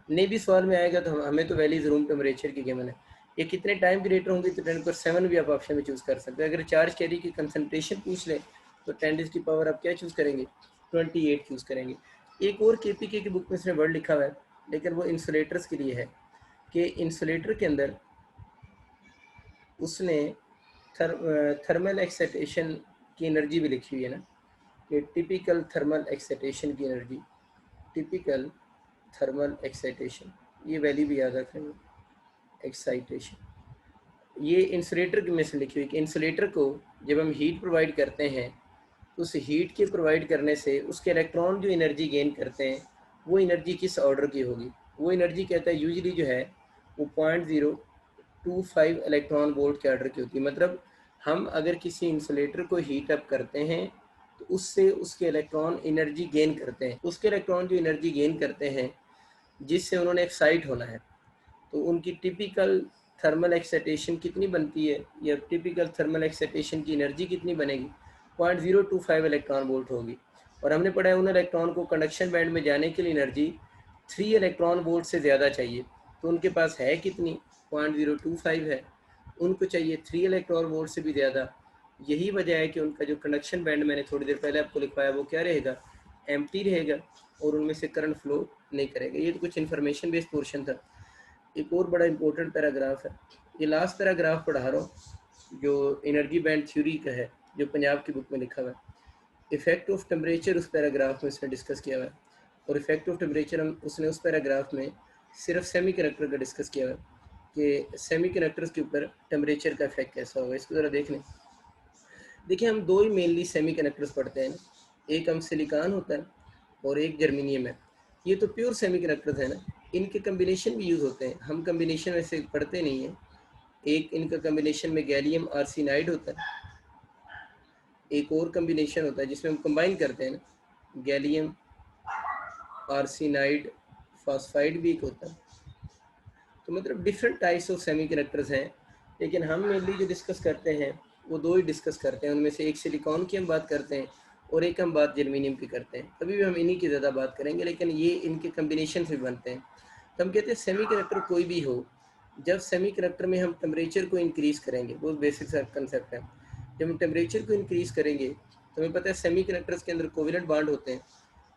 नहीं भी सवाल में आएगा तो हमें तो वैल्यूज़ रूम टेम्परेचर की गिवन है। ये कितने टाइम ग्रेटर होंगी, तो 10⁻7 भी आप ऑप्शन में चूज़ कर सकते हैं। अगर चार्ज कैरी की कंसनट्रेशन पूछ लें तो 10⁻⁻ आप क्या चूज़ करेंगे, 28 चूज़ करेंगे। एक और केपीके की बुक में इसने वर्ड लिखा हुआ है, लेकिन वो इंसुलेटर्स के लिए है, कि इंसुलेटर के अंदर उसने थर्मल एक्साइटेशन की एनर्जी भी लिखी हुई है ना, कि टिपिकल थर्मल एक्साइटेशन की एनर्जी, टिपिकल थर्मल एक्साइटेशन, ये वैल्यू भी याद रखेंगे। एक्साइटेशन। ये इंसुलेटर की में से लिखी हुई कि इंसुलेटर को जब हम हीट प्रोवाइड करते हैं तो उस हीट के प्रोवाइड करने से उसके इलेक्ट्रॉन जो एनर्जी गेन करते हैं वो एनर्जी किस ऑर्डर की होगी। वो एनर्जी कहता है यूजली जो है वो 0.025 इलेक्ट्रॉन वोल्ट के ऑर्डर की होती है। मतलब हम अगर किसी इंसुलेटर को हीट अप करते हैं तो उससे उसके इलेक्ट्रॉन एनर्जी गेन करते हैं। उसके इलेक्ट्रॉन जो एनर्जी गेन करते हैं जिससे उन्होंने एक्साइट होना है, तो उनकी टिपिकल थर्मल एक्साइटेशन कितनी बनती है या टिपिकल थर्मल एक्साइटेशन की एनर्जी कितनी बनेगी, 0.025 इलेक्ट्रॉन वोल्ट होगी। और हमने पढ़ा है उन इलेक्ट्रॉन को कंडक्शन बैंड में जाने के लिए एनर्जी 3 इलेक्ट्रॉन वोल्ट से ज़्यादा चाहिए। तो उनके पास है कितनी, 0.025 है, उनको चाहिए 3 इलेक्ट्रॉन वोल्ट से भी ज़्यादा। यही वजह है कि उनका जो कंडक्शन बैंड मैंने थोड़ी देर पहले आपको लिखवाया वो क्या रहेगा, एम्प्टी रहेगा और उनमें से करंट फ्लो नहीं करेगा। ये तो कुछ इन्फॉर्मेशन बेस्ड पोर्शन था। एक और बड़ा इंपॉर्टेंट पैराग्राफ है, ये लास्ट पैराग्राफ पढ़ा रहा हूँ जो एनर्जी बैंड थ्योरी का है, जो पंजाब की बुक में लिखा हुआ है। इफेक्ट ऑफ टेम्परेचर उस पैराग्राफ में उसने डिस्कस किया हुआ है, और इफेक्ट ऑफ टेम्परेचर उसने उस पैराग्राफ में सिर्फ सेमी कंडक्टर का डिस्कस किया हुआ है कि सेमी कंडक्टर्स के ऊपर टेम्परेचर का इफेक्ट कैसा होगा। इसको ज़रा देख लें। देखिए हम दो ही मेनली सेमी कंडक्टर्स पढ़ते हैं, एक हम सिलिकॉन होता है और एक जर्मीनियम है। ये तो प्योर सेमी कंडक्टर्स है ना, इनके कम्बिनेशन भी यूज़ होते हैं, हम कम्बिनेशन वैसे पढ़ते नहीं हैं। एक इनका कम्बिनेशन में गैलियम आर्सेनाइड होता है, एक और कम्बिनेशन होता है जिसमें हम कंबाइन करते हैं ना, गैलियम आर्सेनाइड फॉस्फाइड भी एक होता है। तो मतलब different types of semi conductors हैं, लेकिन हम मेनली जो डिस्कस करते हैं वो दो ही डिस्कस करते हैं। उनमें से एक सिलिकॉन की हम बात करते हैं और एक हम बात जर्मीनियम की करते हैं। अभी भी हम इन्हीं की ज़्यादा बात करेंगे, लेकिन ये इनके कम्बिनेशन से बनते हैं। तो हम कहते हैं सेमी कंडक्टर कोई भी हो, जब सेमी कंडक्टर में हम टेम्परेचर को इंक्रीज़ करेंगे, बहुत बेसिक सा कंसेप्ट है। जब हम टेम्परेचर को इंक्रीज़ करेंगे तो हमें पता है सेमी कंडक्टर्स के अंदर कोवेलेंट बॉन्ड होते हैं,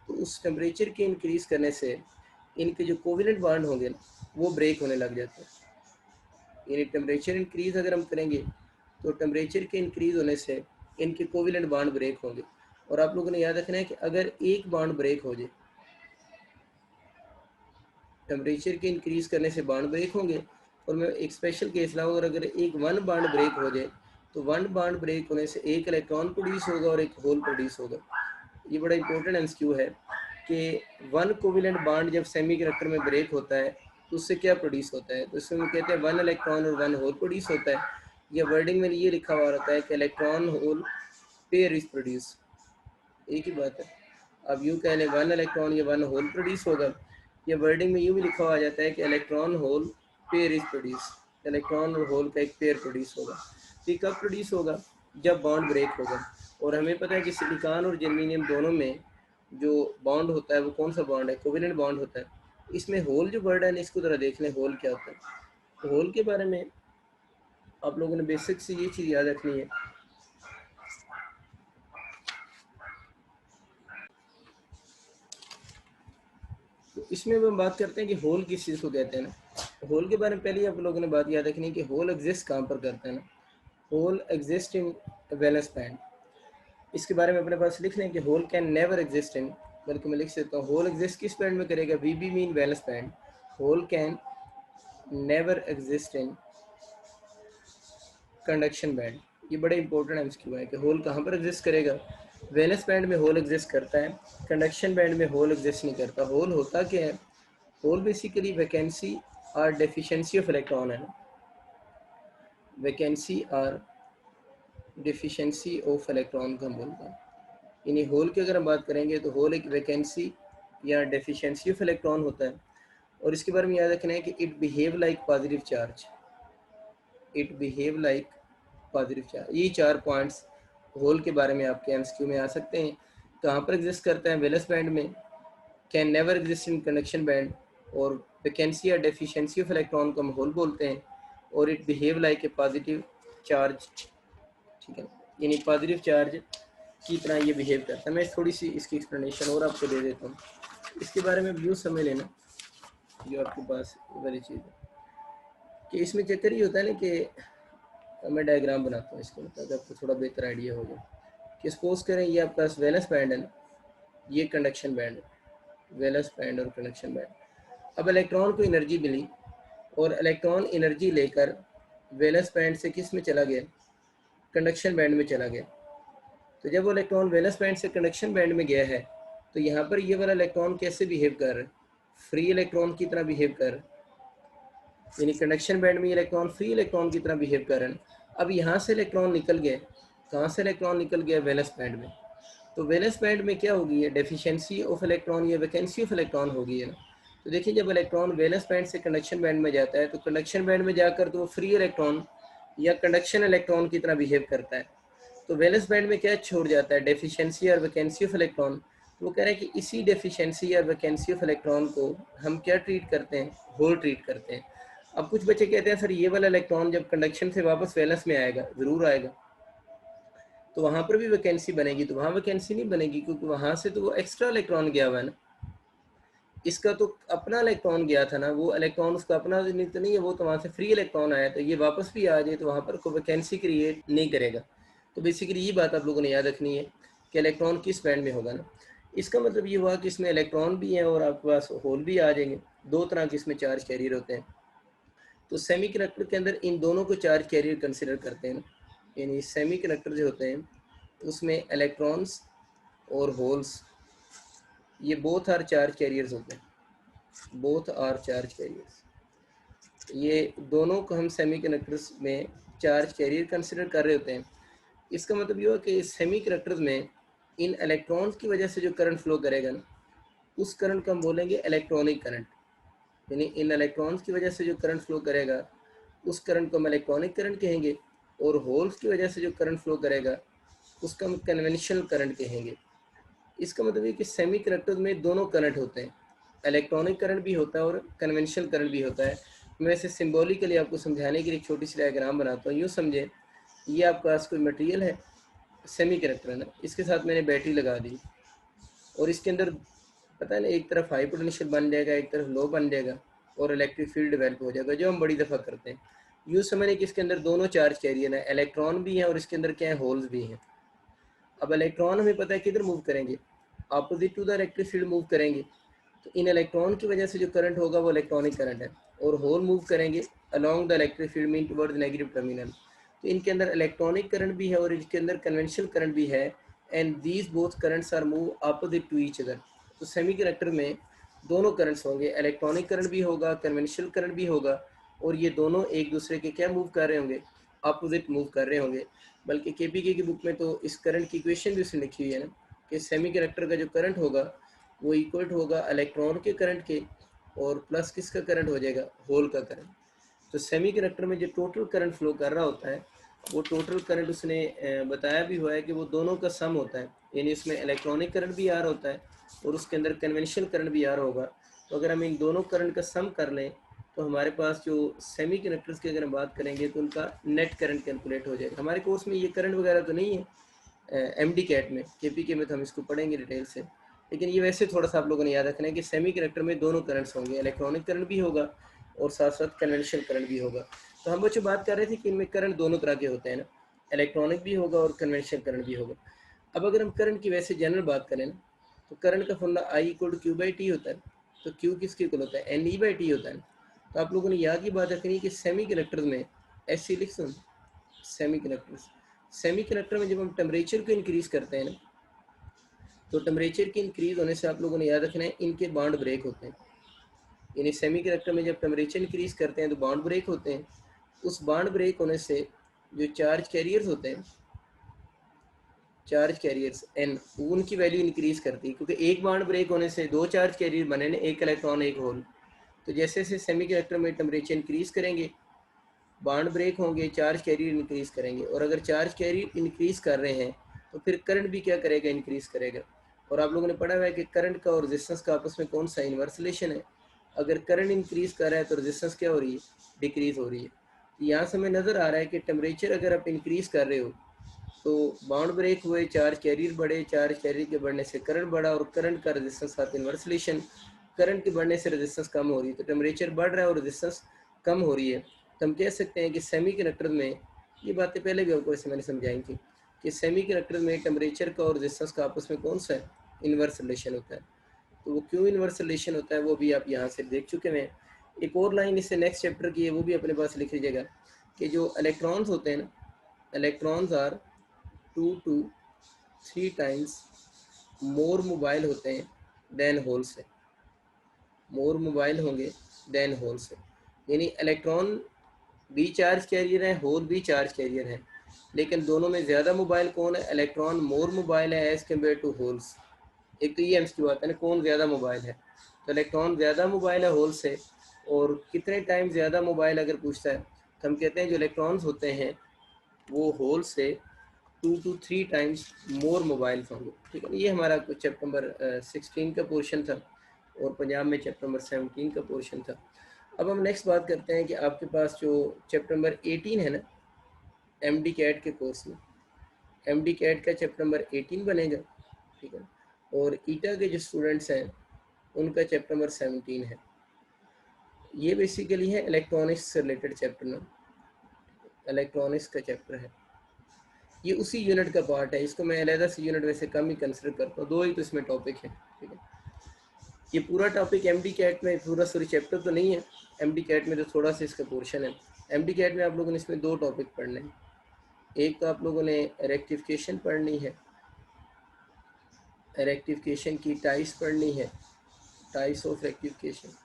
तो उस टेम्परेचर के इंक्रीज़ करने से इनके जो कोवेलेंट बॉन्ड होंगे ना वो ब्रेक होने लग जाते हैं। यानी टेम्परेचर इंक्रीज़ अगर हम करेंगे तो टेम्परेचर के इंक्रीज़ होने से इनके कोवेलेंट बॉन्ड ब्रेक होंगे। और आप लोगों ने याद रखना है कि अगर एक बॉन्ड ब्रेक हो जाए, टेम्परेचर के इंक्रीज़ करने से बॉन्ड ब्रेक होंगे। और मैं एक स्पेशल केस लाऊँ, और अगर एक वन बॉन्ड ब्रेक हो जाए तो वन बॉन्ड ब्रेक होने से एक इलेक्ट्रॉन प्रोड्यूस होगा और एक होल प्रोड्यूस होगा। ये बड़ा इंपॉर्टेंट एमसीक्यू है कि वन कोवेलेंट बॉन्ड जब सेमी कंडक्टर में ब्रेक होता है तो उससे क्या प्रोड्यूस होता है, तो इसमें हम कहते हैं वन इलेक्ट्रॉन और वन होल प्रोड्यूस होता है। या वर्डिंग में ये लिखा हुआ रहता है कि electron hole pair is produce, एक ही बात है। अब यूँ कह लें वन इलेक्ट्रॉन या वन होल प्रोड्यूस होगा, या वर्डिंग में यूँ भी लिखा हुआ जाता है कि electron hole pair is produce, electron और होल का एक पेयर प्रोड्यूस होगा। तो ये कब प्रोड्यूस होगा, जब बॉन्ड ब्रेक होगा। और हमें पता है कि सिलिकॉन और जर्मीनियम दोनों में जो बॉन्ड होता है वो कौन सा बॉन्ड है, कोवेलेंट बॉन्ड होता है। इसमें होल जो वर्ड है ना, इसको ज़रा देख लें, होल क्या होता है। तो होल के बारे में आप लोगों ने बेसिक से ये चीज़ याद रखनी है। तो इसमें हम बात करते हैं कि होल किस चीज़ को कहते हैं ना। होल के बारे में पहले आप लोगों ने बात याद रखनी है कि होल एग्जिस्ट कहाँ पर करता है ना, hole exist in valence band. इसके बारे में अपने पास लिख लें कि hole can never exist in, बल्कि मैं लिख सकता हूँ होल एग्जिस्ट किस बैंड में करेगा, V B mean valence band. Hole can never exist in conduction band. ये बड़े इंपॉर्टेंट एमसीक्यू है कि होल कहाँ पर एग्जिस्ट करेगा। वैलेंस बैंड में होल एग्जिस्ट करता है, कंडक्शन बैंड में होल एग्जिस्ट नहीं करता। होल होता क्या है, होल बेसिकली वैकेंसी और डेफिशिएंसी ऑफ इलेक्ट्रॉन है ना, वैकेंसी और डेफिशिएंसी ऑफ इलेक्ट्रॉन का हम बोलते हैं। यानी होल की अगर हम बात करेंगे तो होल एक वैकेंसी या डेफिशिएंसी ऑफ इलेक्ट्रॉन होता है। और इसके बारे में याद रखना है कि it behave like positive charge, it behave like positive charge. ये 4 पॉइंट्स होल के बारे में आपके एमसीक्यू में आ सकते हैं। कहाँ पर एग्जिस्ट करता है, वैलेंस बैंड में, can never exist in conduction band, और वैकेंसी या डेफिशिएंसी ऑफ इलेक्ट्रॉन को हम होल बोलते हैं, और it behave like a positive charge. ठीक है, यानी पॉजिटिव चार्ज की तरह ये बिहेव करता है। मैं थोड़ी सी इसकी एक्सप्लेनेशन और आपको दे देता हूँ। इसके बारे में यूँ समझ लेना, जो आपके पास वाली चीज़ है कि इसमें चक्कर ये होता है ना कि मैं डायग्राम बनाता हूँ इसको, ताकि आपको थोड़ा बेहतर आइडिया होगा। कि सपोज करें ये आपके पास वैलेंस बैंड है ना, ये कंडक्शन बैंड है, वैलेंस बैंड और कंडक्शन बैंड। अब इलेक्ट्रॉन को एनर्जी मिली और इलेक्ट्रॉन एनर्जी लेकर वैलेंस बैंड से किस में चला गया, कंडक्शन बैंड में चला गया। तो जब वो इलेक्ट्रॉन वैलेंस बैंड से कंडक्शन बैंड में गया है तो यहाँ पर ये वाला इलेक्ट्रॉन कैसे बिहेव कर रहा है, फ्री इलेक्ट्रॉन की तरह बिहेव कर रहा है, यानी कंडक्शन बैंड में इलेक्ट्रॉन फ्री इलेक्ट्रॉन की तरह बिहेव कर रहे हैं। अब यहाँ से इलेक्ट्रॉन निकल गए, कहाँ से इलेक्ट्रॉन निकल गया, वैलेंस बैंड में। तो वैलेंस बैंड में क्या होगी है, डेफिशिएंसी ऑफ इलेक्ट्रॉन या वैकेंसी ऑफ इलेक्ट्रॉन होगी है ना। तो देखिए जब इलेक्ट्रॉन वैलेंस बैंड से कंडक्शन बैंड में जाता है तो कंडक्शन बैंड में जाकर तो वो फ्री इलेक्ट्रॉन या कंडक्शन इलेक्ट्रॉन की तरह बिहेव करता है। तो वैलेंस बैंड में क्या छोड़ जाता है, डेफिशिएंसी और वैकेंसी ऑफ इलेक्ट्रॉन। तो वो कह रहे हैं कि इसी डेफिशिएंसी और वैकेंसी ऑफ इलेक्ट्रॉन को हम क्या ट्रीट करते हैं, होल ट्रीट करते हैं। अब कुछ बच्चे कहते हैं सर ये वाला इलेक्ट्रॉन जब कंडक्शन से वापस वैलेंस में आएगा, ज़रूर आएगा, तो वहाँ पर भी वैकेंसी बनेगी। तो वहाँ वैकेंसी नहीं बनेगी क्योंकि वहाँ से तो वो एक्स्ट्रा इलेक्ट्रॉन गया हुआ है ना, इसका तो अपना इलेक्ट्रॉन गया था ना, वो इलेक्ट्रॉन उसका अपना तो नहीं है, वो तो वहाँ से फ्री इलेक्ट्रॉन आया, तो ये वापस भी आ जाए तो वहाँ पर कोई वैकेंसी क्रिएट नहीं करेगा। तो बेसिकली ये बात आप लोगों ने याद रखनी है कि इलेक्ट्रॉन किस बैंड में होगा ना। इसका मतलब ये हुआ कि इसमें इलेक्ट्रॉन भी हैं और आपके पास होल भी आ जाएंगे। दो तरह के इसमें चार्ज कैरियर होते हैं। तो सेमीकंडक्टर के अंदर इन दोनों को चार्ज कैरियर कंसिडर करते हैं ना, यानी सेमीकंडक्टर जो होते हैं उसमें इलेक्ट्रॉन्स और होल्स ये बोथ आर चार्ज कैरियर्स होते हैं, बोथ आर चार्ज कैरियर्स। ये दोनों को हम सेमीकंडक्टर्स में चार्ज कैरियर कंसिडर कर रहे होते हैं। इसका मतलब ये हुआ कि सेमीकंडक्टर्स में इन इलेक्ट्रॉन्स की वजह से जो करंट फ्लो करेगा ना, उस करंट को हम बोलेंगे इलेक्ट्रॉनिक करंट। यानी इन इलेक्ट्रॉन्स की वजह से जो करंट फ्लो करेगा उस करंट को हम इलेक्ट्रॉनिक करंट कहेंगे, और होल्स की वजह से जो करंट फ्लो करेगा उसका हम कन्वेंशनल करंट कहेंगे। इसका मतलब ये कि सेमीकंडक्टर्स में दोनों करंट होते हैं, इलेक्ट्रॉनिक करंट भी होता है और कन्वेंशनल करंट भी होता है। मैं इसे सिम्बॉलिकली आपको समझाने के लिए एक छोटी सी डायग्राम बनाता हूँ। यूँ समझें, ये आपके पास कोई मटेरियल है, सेमीकंडक्टर है ना, इसके साथ मैंने बैटरी लगा दी और इसके अंदर पता है ना एक तरफ हाई पोटेंशियल बन जाएगा, एक तरफ लो बन जाएगा और इलेक्ट्रिक फील्ड डेवलप हो जाएगा, जो हम बड़ी दफ़ा करते हैं। यूँ समझने कि इसके अंदर दोनों चार्ज कैरियर हैं, इलेक्ट्रॉन भी हैं और इसके अंदर क्या है, होल्स भी हैं। अब इलेक्ट्रॉन हमें पता है किधर मूव करेंगे, opposite to the electric field move करेंगे। तो इन इलेक्ट्रॉन की वजह से जो करंट होगा वो इलेक्ट्रॉनिक करंट है, और होल मूव करेंगे along the electric field mean towards negative terminal. तो इनके अंदर इलेक्ट्रॉनिक करंट भी है और इनके अंदर कन्वेंशनल करंट भी है, and these both currents are move opposite to each other. तो सेमीकंडक्टर में दोनों करंट्स होंगे, इलेक्ट्रॉनिक करंट भी होगा, कन्वेंशनल करंट भी होगा, और ये दोनों एक दूसरे के क्या मूव कर रहे होंगे, अपोजिट मूव कर रहे होंगे। बल्कि केपीके की बुक में तो इस करंट की इक्वेशन भी उसने लिखी हुई है ना, कि सेमीकंडक्टर का जो करंट होगा वो इक्वल होगा इलेक्ट्रॉन के करंट के, और प्लस किसका करंट हो जाएगा, होल का करंट। तो सेमीकंडक्टर में जो टोटल करंट फ्लो कर रहा होता है वो टोटल करंट उसने बताया भी हुआ है कि वो दोनों का सम होता है, यानी उसमें इलेक्ट्रॉनिक करंट भी आ रहा होता है और उसके अंदर कन्वेंशनल करंट भी आ रहा होगा। तो अगर हम इन दोनों करंट का सम कर लें तो हमारे पास जो सेमीकंडक्टर्स की अगर हम बात करेंगे तो उनका नेट करंट कैलकुलेट हो जाएगा। हमारे कोर्स में ये करंट वगैरह तो नहीं है, एमडी कैट में, केपीके में तो हम इसको पढ़ेंगे डिटेल से, लेकिन ये वैसे थोड़ा सा आप लोगों ने याद रखना है कि सेमीकंडक्टर में दोनों करंट्स होंगे, इलेक्ट्रॉनिक करंट भी होगा और साथ साथ कन्वेंशनल करंट भी होगा। तो हम बच्चों बात कर रहे थे कि इनमें करंट दोनों तरह के होते हैं ना, इलेक्ट्रॉनिक भी होगा और कन्वेंशनल करंट भी होगा। अब अगर हम करंट की वैसे जनरल बात करें ना, तो करंट का formula I equal to Q by T होता है। तो क्यू किसके इक्वल होता है, एन ई बाई टी होता है। तो आप लोगों ने याद की बात रखनी है कि सेमीकंडक्टर्स में ऐसे लिख सुन, सेमीकंडक्टर में जब हम टेम्परेचर को इंक्रीज करते हैं ना, तो टेम्परेचर के इंक्रीज होने से आप लोगों ने याद रखना है इनके बॉन्ड ब्रेक होते हैं। यानी सेमीकंडक्टर में जब टेम्परेचर इंक्रीज करते हैं तो बॉन्ड ब्रेक होते हैं। उस बॉन्ड ब्रेक होने से जो चार्ज कैरियर्स होते हैं, चार्ज कैरियर्स एन, उनकी वैल्यू इंक्रीज करती है, क्योंकि एक बॉन्ड ब्रेक होने से दो चार्ज कैरियर बने ना, एक इलेक्ट्रॉन एक होल। तो जैसे जैसे सेमीकंडक्टर में टेम्परेचर इंक्रीज करेंगे, बॉन्ड ब्रेक होंगे, चार्ज कैरियर इंक्रीज करेंगे, और अगर चार्ज कैरियर इंक्रीज कर रहे हैं तो फिर करंट भी क्या करेगा, इंक्रीज करेगा। और आप लोगों ने पढ़ा हुआ है कि करंट का और रेजिस्टेंस का आपस में कौन सा इन्वर्स रिलेशन है। अगर करंट इंक्रीज कर रहा है तो रेजिस्टेंस क्या हो रही है, डिक्रीज हो रही है। तो यहाँ से हमें नज़र आ रहा है कि टेम्परेचर अगर आप इंक्रीज कर रहे हो तो बाउंड ब्रेक हुए, चार्ज कैरियर बढ़े, चार्ज कैरियर के बढ़ने से करंट बढ़ा, और करंट का रेजिस्टेंस साथ इन्वर्स रिलेशन, करंट के बढ़ने से रेजिस्टेंस कम हो रही है। तो टेम्परेचर बढ़ रहा है और रेजिस्टेंस कम हो रही है। तो हम कह सकते हैं कि सेमीकंडक्टर में, ये बातें पहले भी आपको वैसे मैंने समझाई थी, कि सेमीकंडक्टर में टेम्परेचर का और रेजिस्टेंस का आपस में कौन सा है, इन्वर्स रिलेशन होता है। तो वो क्यों इन्वर्स रिलेशन होता है वो भी आप यहाँ से देख चुके हैं। एक और लाइन इससे नेक्स्ट चैप्टर की है, वो भी अपने पास लिख लीजिएगा कि जो इलेक्ट्रॉन्स होते हैं ना, electrons are 2 to 3 times more mobile होते हैं देन होल से, मोर मोबाइल होंगे देन होल से। यानी इलेक्ट्रॉन भी चार्ज कैरियर है, होल भी चार्ज कैरियर है, लेकिन दोनों में ज़्यादा मोबाइल कौन है? इलेक्ट्रॉन मोर मोबाइल है एज़ कम्पेयर टू होल्स। एक तो ये एमसीक्यू आता है ना, कौन ज़्यादा मोबाइल है, तो इलेक्ट्रॉन ज़्यादा मोबाइल है होल से। और कितने टाइम ज़्यादा मोबाइल अगर पूछता है तो हम कहते हैं जो इलेक्ट्रॉन्स होते हैं वो होल से 2 to 3 टाइम्स मोर मोबाइल होंगे। ठीक है, ये हमारा चैप्टर नंबर 16 का पोर्शन था और पंजाब में चैप्टर नंबर 17 का पोर्शन था। अब हम नेक्स्ट बात करते हैं कि आपके पास जो चैप्टर नंबर 18 है ना एमडी कैट के कोर्स में, एमडी कैट का चैप्टर नंबर 18 बनेगा। ठीक है, और ईटा के जो स्टूडेंट्स हैं उनका चैप्टर नंबर 17 है। ये बेसिकली है इलेक्ट्रॉनिक्स से रिलेटेड चैप्टर ना, इलेक्ट्रॉनिक्स का चैप्टर है, ये उसी यूनिट का पार्ट है। इसको मैं अलग से यूनिट वैसे कम ही कंसिडर करता हूँ, 2 ही तो इसमें टॉपिक है। ठीक है, ये पूरा टॉपिक एमडी कैट में पूरा सॉरी चैप्टर तो नहीं है, एमडी कैट में तो थोड़ा सा इसका पोर्शन है। एमडी कैट में आप लोगों ने इसमें 2 टॉपिक पढ़ने हैं। एक तो आप लोगों ने रेक्टिफिकेशन पढ़नी है, रेक्टिफिकेशन की टाइप्स पढ़नी है, टाइप्स ऑफ रेक्टिफिकेशन।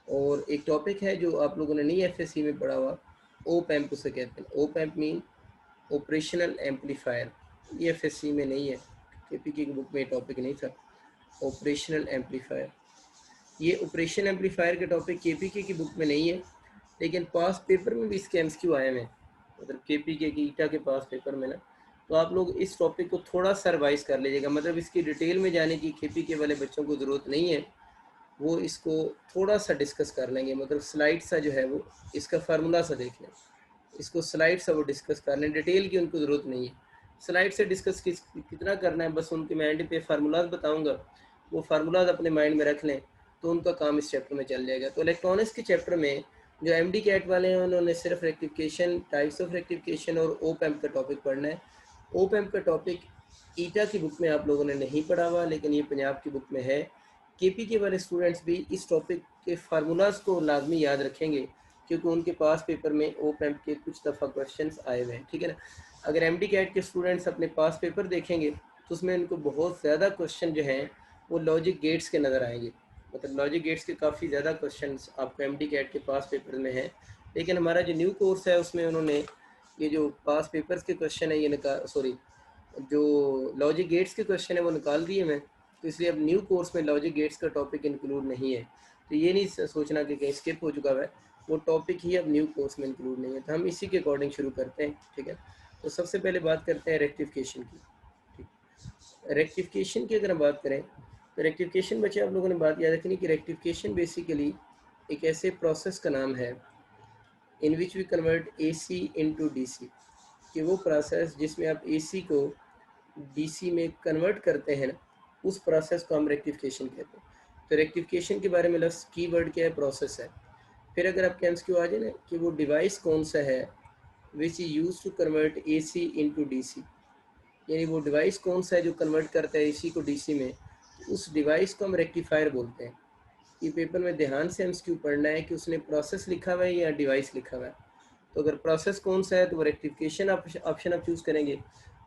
और एक टॉपिक है जो आप लोगों ने नहीं एफएससी में पढ़ा हुआ, ओप एम्प उसे कहते हैं। Op amp mean operational amplifier, ये एफएससी में नहीं है, केपीके की बुक में टॉपिक नहीं था ऑपरेशनल एम्पलीफायर। ये ऑपरेशन एम्पलीफायर के टॉपिक केपीके की बुक में नहीं है, लेकिन पास पेपर में भी इसके एमसीक्यू आए हैं, मतलब केपीके की ईटा के पास पेपर में ना। तो आप लोग इस टॉपिक को थोड़ा सा रिवाइज कर लीजिएगा, मतलब इसकी डिटेल में जाने की केपीके वाले बच्चों को ज़रूरत नहीं है, वो इसको थोड़ा सा डिस्कस कर लेंगे, मतलब स्लाइड सा जो है वो इसका फार्मूला सा देख लें, इसको स्लाइड सा वो डिस्कस कर लें, डिटेल की उनको ज़रूरत नहीं है। स्लाइड से डिस्कस कितना करना है, बस उनके मैं एंड पे फार्मूलाज बताऊंगा, वो फार्मूलाज अपने माइंड में रख लें तो उनका काम इस चैप्टर में चल जाएगा। तो इलेक्ट्रॉनिक्स के चैप्टर में जो एमडी कैट वाले हैं उन्होंने सिर्फ रेक्टिफिकेशन, टाइप्स ऑफ रेक्टिफिकेशन और ओप एम्प का टॉपिक पढ़ना है। ओप एम्प का टॉपिक ईटा की बुक में आप लोगों ने नहीं पढ़ा हुआ, लेकिन ये पंजाब की बुक में है। केपीके वाले स्टूडेंट्स भी इस टॉपिक के फार्मूलाज को लाजमी याद रखेंगे, क्योंकि उनके पास पेपर में ओप एम्प के कुछ दफ़ा क्वेश्चंस आए हुए हैं। ठीक है ना, अगर एमडी कैट के स्टूडेंट्स अपने पास पेपर देखेंगे तो उसमें उनको बहुत ज़्यादा क्वेश्चन जो हैं वो लॉजिक गेट्स के नज़र आएंगे, मतलब लॉजिक गेट्स के काफ़ी ज़्यादा क्वेश्चंस आपको एमडी कैट के पास पेपर में हैं। लेकिन हमारा जो न्यू कोर्स है उसमें उन्होंने ये जो पास पेपर्स के क्वेश्चन है ये निकाल, सॉरी जो लॉजिक गेट्स के क्वेश्चन है वो निकाल दिए मैं, तो इसलिए अब न्यू कोर्स में लॉजिक गेट्स का टॉपिक इंक्लूड नहीं है। तो ये नहीं सोचना कि कहीं स्किप हो चुका है, वो टॉपिक ही अब न्यू कोर्स में इंक्लूड नहीं है। तो हम इसी के अकॉर्डिंग शुरू करते हैं। ठीक है, तो सबसे पहले बात करते हैं रेक्टिफिकेशन की। ठीक, रेक्टिफिकेशन की अगर हम बात करें तो रेक्टिफिकेशन बच्चे आप लोगों ने बात याद रखनी कि रेक्टिफिकेशन बेसिकली एक ऐसे प्रोसेस का नाम है in which we convert AC into DC, कि वो प्रोसेस जिसमें आप एसी को डीसी में कन्वर्ट करते हैं ना, उस प्रोसेस को हम रेक्टिफिकेशन कहते हैं। तो रेक्टिफिकेशन के बारे में लफ्ज़ की वर्ड क्या है? प्रोसेस है। फिर अगर आपके एमसीक्यू आ जाए ना कि वो डिवाइस कौन सा है which is use to convert AC into DC, यानी वो डिवाइस कौन सा है जो कन्वर्ट करता है एसी को डीसी में, तो उस डिवाइस को हम रेक्टिफायर बोलते हैं। ये पेपर में ध्यान से एमसीक्यू पढ़ना है कि उसने प्रोसेस लिखा हुआ है या डिवाइस लिखा हुआ है। तो अगर प्रोसेस कौन सा है तो वो रेक्टिफिकेशन ऑप्शन आप चूज़ करेंगे।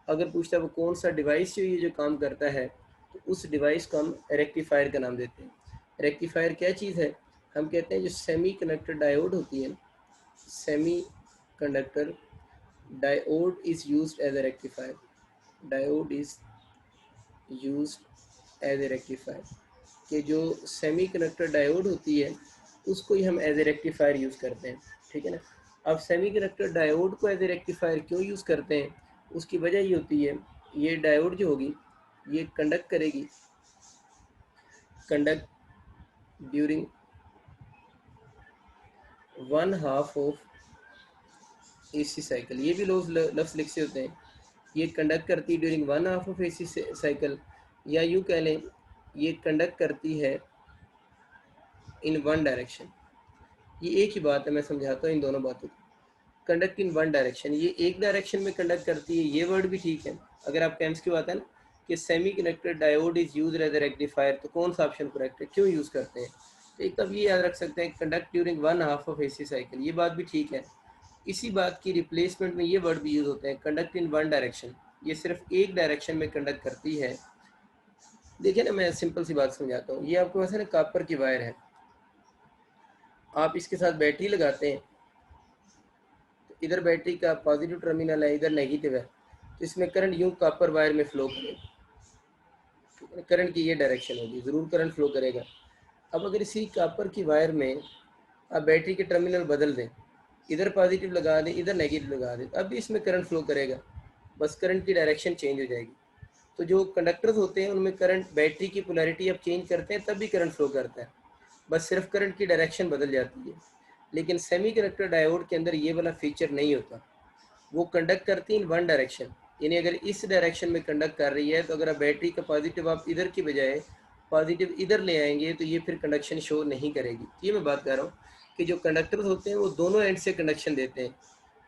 अगर पूछता है वो कौन सा डिवाइस जो ये जो काम करता है, तो उस डिवाइस को हम रेक्टिफायर का नाम देते हैं। रेक्टिफायर क्या चीज़ है? हम कहते हैं जो सेमी कंडक्टर डायोड होती है, semi conductor diode is used as a rectifier, diode is used as a rectifier, कि जो सेमी कंडक्टर डायोड होती है उसको ही हम एज ए रेक्टिफायर यूज़ करते हैं। ठीक है ना, अब सेमी कंडक्टर डायोड को एज ए रेक्टिफायर क्यों यूज़ करते हैं? उसकी वजह ये होती है, ये डायोड जो होगी ये कंडक्ट करेगी, conduct during 1/2 of AC cycle. ये भी लोग लफ्ज़ लिख से होते हैं, ये कंडक्ट करती है ड्यूरिंग 1/2 ऑफ एसी साइकिल, या यूँ कह लें ये कंडक्ट करती है इन वन डायरेक्शन। ये एक ही बात है, मैं समझाता हूँ इन दोनों बातों को। कंडक्ट इन वन डायरेक्शन, ये एक डायरेक्शन में कंडक्ट करती है, ये वर्ड भी ठीक है। अगर आपका एमसीक्यू आता है ना कि semi conductor diode is use as a rectifier, तो कौन सा ऑप्शन करेक्ट है, क्यों यूज़ करते हैं? एक अब ये याद रख सकते हैं conduct during one half of AC cycle, ये बात भी ठीक है। इसी बात की रिप्लेसमेंट में ये वर्ड भी यूज़ होते हैं कंडक्ट इन वन डायरेक्शन, ये सिर्फ एक डायरेक्शन में कंडक्ट करती है। देखिए ना, मैं सिंपल सी बात समझाता हूँ। ये आपके पास है ना कॉपर की वायर है, आप इसके साथ बैटरी लगाते हैं, तो इधर बैटरी का पॉजिटिव टर्मिनल है, इधर नेगेटिव है, तो इसमें करंट यूँ कॉपर वायर में फ्लो करेगा। करंट की ये डायरेक्शन होगी, ज़रूर करंट फ्लो करेगा। अब अगर इसी कॉपर की वायर में आप बैटरी के टर्मिनल बदल दें, इधर पॉजिटिव लगा दें, इधर नेगेटिव लगा दें, अब भी इसमें करंट फ्लो करेगा, बस करंट की डायरेक्शन चेंज हो जाएगी। तो जो कंडक्टर्स होते हैं उनमें करंट, बैटरी की पोलैरिटी आप चेंज करते हैं तब भी करंट फ्लो करता है, बस सिर्फ करंट की डायरेक्शन बदल जाती है। लेकिन सेमीकंडक्टर डायोड के अंदर ये वाला फीचर नहीं होता, वो कंडक्ट करती है इन वन डायरेक्शन, यानी अगर इस डायरेक्शन में कंडक्ट कर रही है तो अगर आप बैटरी का पॉजिटिव आप इधर की बजाय पॉजिटिव इधर ले आएंगे तो ये फिर कंडक्शन शो नहीं करेगी। ये मैं बात कर रहा हूँ कि जो कंडक्टर्स होते हैं वो दोनों एंड से कंडक्शन देते हैं,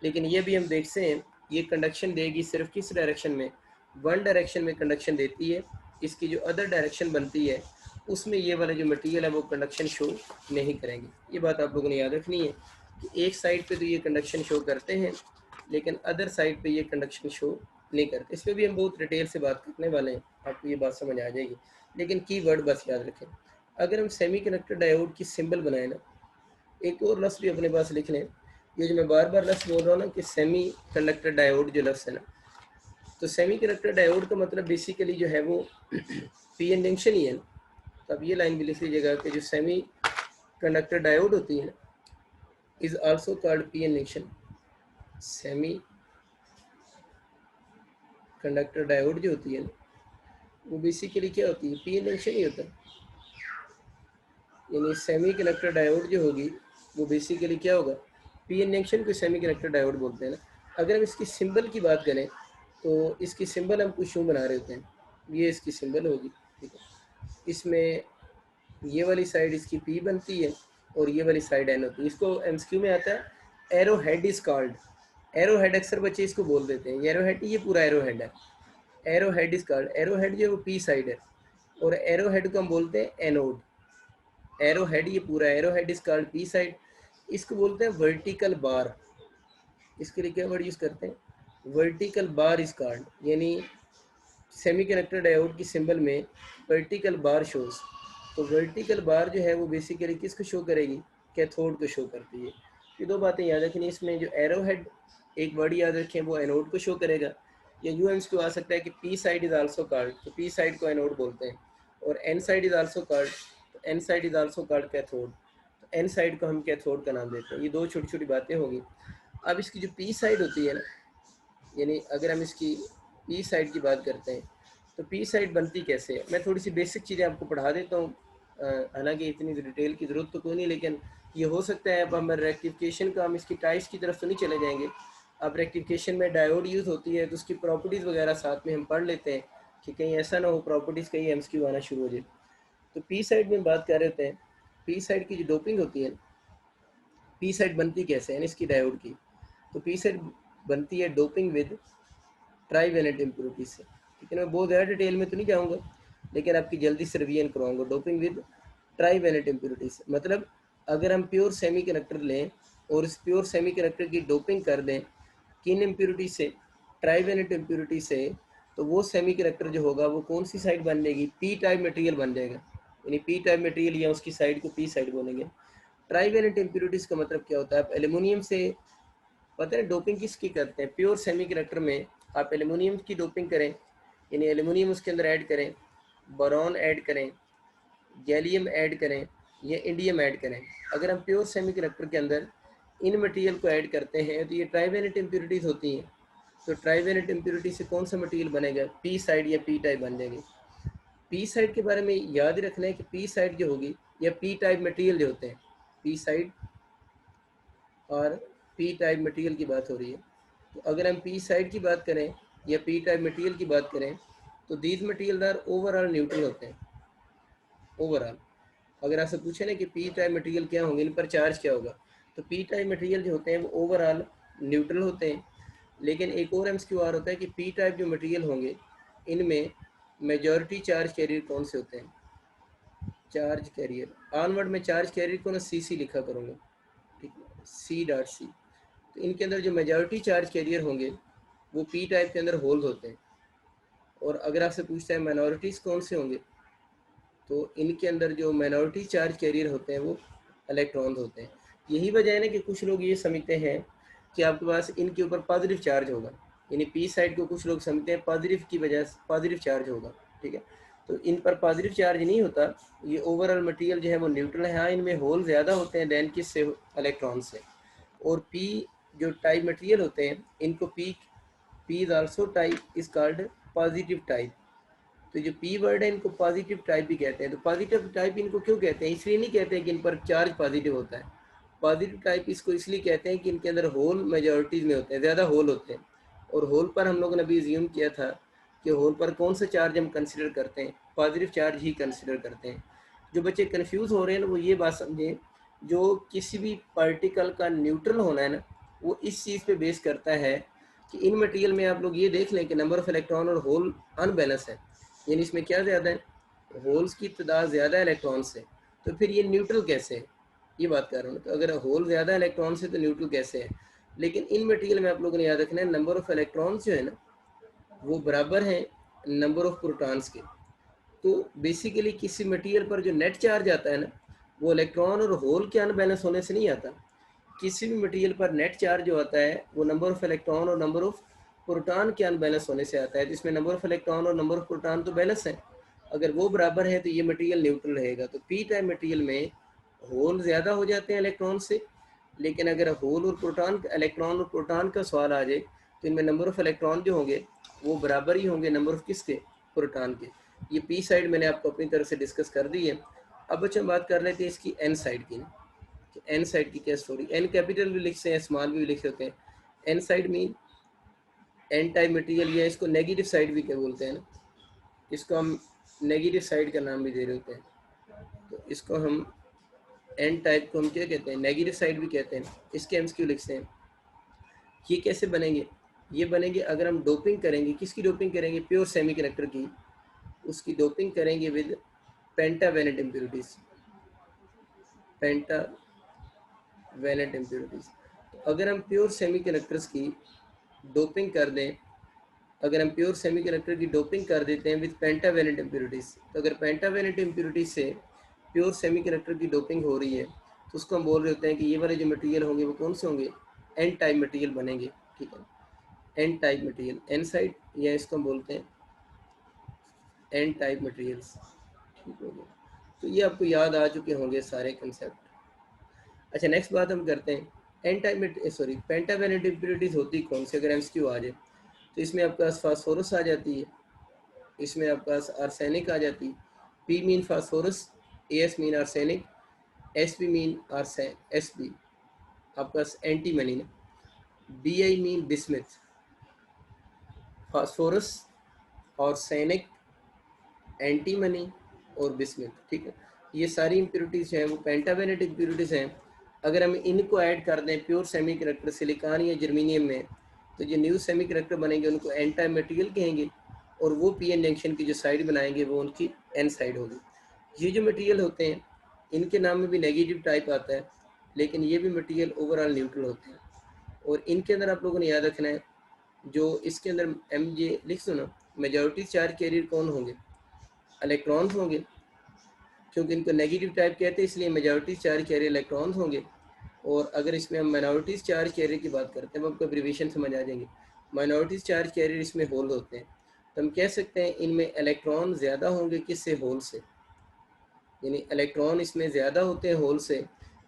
लेकिन ये भी हम देखते हैं ये कंडक्शन देगी सिर्फ किस डायरेक्शन में, वन डायरेक्शन में कंडक्शन देती है। इसकी जो अदर डायरेक्शन बनती है उसमें ये वाला जो मटेरियल है वो कंडक्शन शो नहीं करेंगे। ये बात आप लोगों ने याद रखनी है कि एक साइड पे तो ये कंडक्शन शो करते हैं लेकिन अदर साइड पे ये कंडक्शन शो नहीं करते। इस पर भी हम बहुत डिटेल से बात करने वाले हैं, आपको ये बात समझ आ जाएगी, लेकिन की वर्ड बस याद रखें। अगर हम सेमीकंडक्टर डायोड की सिंबल बनाए ना, एक और लफ्ज़ भी अपने पास लिख लें, ये जो मैं बार बार लफ्ज़ बोल रहा हूँ ना कि सेमी कंडक्टर डायोड जो लफ्ज़ है ना, तो सेमी कंडक्टर डायोड का मतलब बेसिकली जो है वो पी एन जंक्शन ही है ना। तो अब ये लाइन भी लिख लीजिएगा कि जो सेमी कंडक्टर डायोड होती है is also called P N junction. Semi conductor diode जो होती है ना वो बेसिकली क्या होती है, पी एन जंक्शन ही होता है। यानी सेमी कंडक्टर डायोड जो होगी वो बेसिकली क्या होगा, पी एन जंक्शन को सेमी कंडक्टर डायोड बोलते हैं ना। अगर हम इसकी सिंबल की बात करें तो इसकी सिंबल हम कुछ यूँ बना रहे होते हैं, ये इसकी सिंबल होगी, ठीक है। इसमें ये वाली साइड इसकी पी बनती है और ये वाली साइड एन होती है। इसको एमसीक्यू में आता है arrow head is called, arrow head अक्सर बच्चे इसको बोल देते हैं, एरो हेड, ये पूरा एरो हेड है। Arrow head is called, arrow head जो है वो पी साइड है और एरो हेड को हम बोलते हैं एनोड। एरो हेड ये पूरा arrow head is called P side. इसको बोलते हैं वर्टिकल बार, इसके लिए क्या वर्ड यूज़ करते हैं, वर्टिकल बार इज कॉल्ड। यानी सेमीकंडक्टर डायोड की सिंबल में वर्टिकल बार शोज। तो वर्टिकल बार जो है वो बेसिकली किसको शो करेगी, कैथोड को शो करती है। ये दो बातें याद रखनी, इसमें जो एरो हेड एक वर्ड याद रखें वो एनोड को शो करेगा, या यू एम्स को आ सकता है कि P side is also called, तो पी साइड को एनोड बोलते हैं, और N side is also called, तो N side is also called cathode, तो एन साइड को हम कैथोड का नाम देते हैं। ये दो छोटी छोटी बातें होगी। अब इसकी जो पी साइड होती है ना, यानी अगर हम इसकी पी साइड की बात करते हैं तो पी साइड बनती कैसे है, मैं थोड़ी सी बेसिक चीज़ें आपको पढ़ा देता हूँ। हालांकि इतनी डिटेल की ज़रूरत तो कोई नहीं, लेकिन ये हो सकता है अब हम रेक्टिफिकेशन का हम इसकी टाइप्स की तरफ तो नहीं चले जाएंगे। अब रेक्टिफिकेशन में डायोड यूज़ होती है तो उसकी प्रॉपर्टीज़ वगैरह साथ में हम पढ़ लेते हैं कि कहीं ऐसा ना हो प्रॉपर्टीज़ कहीं एमसीक्यू आना शुरू हो जाए। तो पी साइड में बात कर रहे होते हैं, पी साइड की जो डोपिंग होती है, पी साइड बनती कैसे है इसकी डायोड की, तो पी साइड बनती है डोपिंग विद ट्राईवेलेंट इम्प्योरिटी से। ठीक है ना, मैं बहुत ज़्यादा डिटेल में तो नहीं जाऊँगा लेकिन आपकी जल्दी से रिवीजन करवाऊँगा। डोपिंग विद ट्राईवेलेंट इम्प्योरिटी से मतलब अगर हम प्योर सेमीकंडक्टर लें और इस प्योर सेमीकंडक्टर की डोपिंग कर दें किन इम्प्योरिटी से, ट्राईवेलेंट इम्प्योरिटी से, तो वो सेमीकंडक्टर जो होगा वो कौन सी साइड बन जाएगी, पी टाइप मटेरियल बन जाएगा। यानी पी टाइप मटेरियल या उसकी साइड को पी साइड बोलेंगे। ट्राईवेलेंट इम्प्योरिटीज़ का मतलब क्या होता है, आप एल्यूमिनियम से, पता है डोपिंग किसकी करते हैं, प्योर सेमीकंडक्टर में आप एल्यूमिनियम की डोपिंग करें, यानी एल्यूमिनियम उसके अंदर ऐड करें, बोरॉन ऐड करें, गैलियम ऐड करें या इंडियम ऐड करें। अगर हम प्योर सेमीकंडक्टर के अंदर इन मटेरियल को ऐड करते हैं तो ये ट्राईवेलेंट इम्प्योरिटीज़ होती हैं। तो ट्राईवेलेंट इम्प्योरिटी से कौन सा मटेरियल बनेगा, पी साइड या पी टाइप बन जाएगी। पी साइड के बारे में याद रखना है कि पी साइड जो होगी या पी टाइप मटेरियल जो होते हैं, पी साइड और पी टाइप मटेरियल की बात हो रही है। तो अगर हम पी साइड की बात करें या पी टाइप मटेरियल की बात करें तो these material are overall neutral होते हैं। ओवरऑल अगर आपसे पूछे ना कि पी टाइप मटेरियल क्या होंगे, इन पर चार्ज क्या होगा, तो पी टाइप मटेरियल जो होते हैं वो ओवरऑल न्यूट्रल होते हैं। लेकिन एक और एमसीक्यू होता है कि पी टाइप जो मटेरियल होंगे इनमें मेजॉरिटी चार्ज कैरियर कौन से होते हैं, चार्ज कैरियर, ऑनवर्ड में चार्ज कैरियर को ना सी सी लिखा करूँगा, ठीक है, सी डॉट सी। तो इनके अंदर जो मेजॉरिटी चार्ज कैरियर होंगे वो पी टाइप के अंदर होल्ड होते हैं, और अगर आपसे पूछता है माइनॉरिटीज़ कौन से होंगे, तो इनके अंदर जो माइनॉरिटी चार्ज कैरियर होते हैं वो इलेक्ट्रॉन्स होते हैं। यही वजह है ना कि कुछ लोग ये समझते हैं कि आपके पास इनके ऊपर पॉजिटिव चार्ज होगा, यानी पी साइड को कुछ लोग समझते हैं पॉजिटिव की वजह से पॉजिटिव चार्ज होगा, ठीक है। तो इन पर पॉजिटिव चार्ज नहीं होता, ये ओवरऑल मटेरियल जो है वो न्यूट्रल है। हाँ, इनमें होल ज़्यादा होते हैं दैन किस से, इलेक्ट्रॉन से। और पी जो टाइप मटेरियल होते हैं इनको P is also type is called positive type. तो जो पी वर्ड है इनको पॉजिटिव टाइप भी कहते हैं। तो पॉजिटिव टाइप इनको क्यों कहते हैं, इसलिए नहीं कहते हैं कि इन पर चार्ज पॉजिटिव होता है। पॉजिटिव टाइप इसको इसलिए कहते हैं कि इनके अंदर होल मेजॉरिटीज़ में होते हैं, ज़्यादा होल होते हैं। और होल पर हम लोगों ने अभी ज्यूम किया था कि होल पर कौन सा चार्ज हम कंसिडर करते हैं, पॉजिटिव चार्ज ही कंसिडर करते हैं। जो बच्चे कन्फ्यूज़ हो रहे हैं ना वो ये बात समझें, जो किसी भी पार्टिकल का न्यूट्रल होना है ना वो इस चीज़ पे बेस करता है कि इन मटेरियल में आप लोग ये देख लें कि नंबर ऑफ़ इलेक्ट्रॉन और होल अनबैलेंस है, यानी इसमें क्या ज़्यादा है, होल्स की तादाद ज़्यादा है इलेक्ट्रॉन से। तो फिर ये न्यूट्रल कैसे है, ये बात कर रहा हूँ। तो अगर होल ज़्यादा इलेक्ट्रॉन से तो न्यूट्रल कैसे है। लेकिन इन मटेरियल में आप लोगों ने याद रखना है नंबर ऑफ़ इलेक्ट्रॉन्स जो है ना वो बराबर हैं नंबर ऑफ़ प्रोटॉन्स के। तो बेसिकली किसी मटेरियल पर जो नेट चार्ज आता है ना वो इलेक्ट्रॉन और होल के अनबैलेंस होने से नहीं आता। किसी भी मटेरियल पर नेट चार्ज जो आता है वो नंबर ऑफ़ इलेक्ट्रॉन और नंबर ऑफ़ प्रोटॉन के अनबैलेंस होने से आता है। तो इसमें नंबर ऑफ़ इलेक्ट्रॉन और नंबर ऑफ़ प्रोटॉन तो बैलेंस है, अगर वो बराबर है तो ये मटेरियल न्यूट्रल रहेगा। तो पी टाइप मटेरियल में होल ज़्यादा हो जाते हैं इलेक्ट्रॉन से, लेकिन अगर होल और प्रोटॉन, इलेक्ट्रॉन और प्रोटॉन का सवाल आ जाए तो इनमें नंबर ऑफ़ इलेक्ट्रॉन जो होंगे वो बराबर ही होंगे नंबर ऑफ़ किसके, प्रोटॉन के। ये पी साइड मैंने आपको अपनी तरफ से डिस्कस कर दी है। अब बच्चे हम बात कर लेते हैं इसकी एन साइड की। एन साइड की क्या स्टोरी, एन कैपिटल भी लिखते हैं स्मॉल भी लिखे होते हैं। N side mean N type material, या इसको नेगेटिव साइड भी क्या बोलते हैं ना, इसको हम नेगेटिव साइड का नाम भी दे रहे होते हैं। तो इसको हम एन टाइप को हम क्या कहते हैं, नेगेटिव साइड भी कहते हैं। इसके एमसीक्यू लिखते हैं। ये कैसे बनेंगे, ये बनेंगे अगर हम डोपिंग करेंगे। किसकी डोपिंग करेंगे, प्योर सेमीकंडक्टर की, उसकी डोपिंग करेंगे with pentavalent impurities, pentavalent impurities. तो अगर हम प्योर सेमीकंडक्टर्स की डोपिंग कर दें, अगर हम प्योर सेमीकंडक्टर की डोपिंग कर देते हैं विद पेंटावेलेंट इम्प्योरिटीज, तो अगर पेंटावेलेंट इम्प्योरिटीज से प्योर सेमीकंडक्टर की डोपिंग हो रही है तो उसको हम बोल रहे होते हैं कि ये वाले जो मटेरियल होंगे वो कौन से होंगे, एन टाइप मटेरियल बनेंगे, ठीक है। N type material, N side, या इसको हम बोलते हैं एन टाइप मटेरियल्स, ठीक हो गया। तो ये आपको याद आ चुके होंगे सारे कंसेप्ट। अच्छा, नेक्स्ट बात हम करते हैं N type sorry pentavalent impurities होती कौन सी, अगर एमसीक्यू आ जाए तो इसमें आपके पास फास्फोरस आ जाती है, इसमें आपके पास आर्सेनिक आ जाती है। P mean phosphorus, A S mean arsenic, S P mean S P आपके पास एंटीमनी ना, B I mean bismuth, phosphorus और सैनिक, एंटीमनी और बिस्मिथ, ठीक है। ये सारी इम्प्योरिटीज़ हैं वो पेंटावेलेंट इम्प्योरिटीज़ हैं। अगर हम इनको ऐड कर दें प्योर सेमीकंडक्टर सिलिकॉन या जर्मेनियम में, तो जो न्यू सेमीकंडक्टर बनेंगे उनको एन टाइप मटेरियल कहेंगे, और वो पी एन जंक्शन की जो साइड बनाएंगे वो उनकी एन साइड होगी। ये जो मटेरियल होते हैं इनके नाम में भी नेगेटिव टाइप आता है, लेकिन ये भी मटेरियल ओवरऑल न्यूट्रल होते हैं। और इनके अंदर आप लोगों ने याद रखना है, जो इसके अंदर एम जे लिख दो ना, मेजॉरिटी चार्ज कैरियर कौन होंगे, इलेक्ट्रॉन्स होंगे, क्योंकि इनको नेगेटिव टाइप कहते हैं इसलिए मेजॉरिटी चार्ज कैरियर इलेक्ट्रॉन्स होंगे। और अगर इसमें हम माइनॉरिटीज़ चार्ज कैरियर की बात करते हैं, हम आपको एब्रीविएशन समझ आ जाएंगे। माइनॉरिटीज़ चार्ज कैरियर इसमें होल होते हैं, तो हम कह सकते हैं इनमें इलेक्ट्रॉन ज़्यादा होंगे किससे, होल से, यानी इलेक्ट्रॉन इसमें ज़्यादा होते हैं होल से।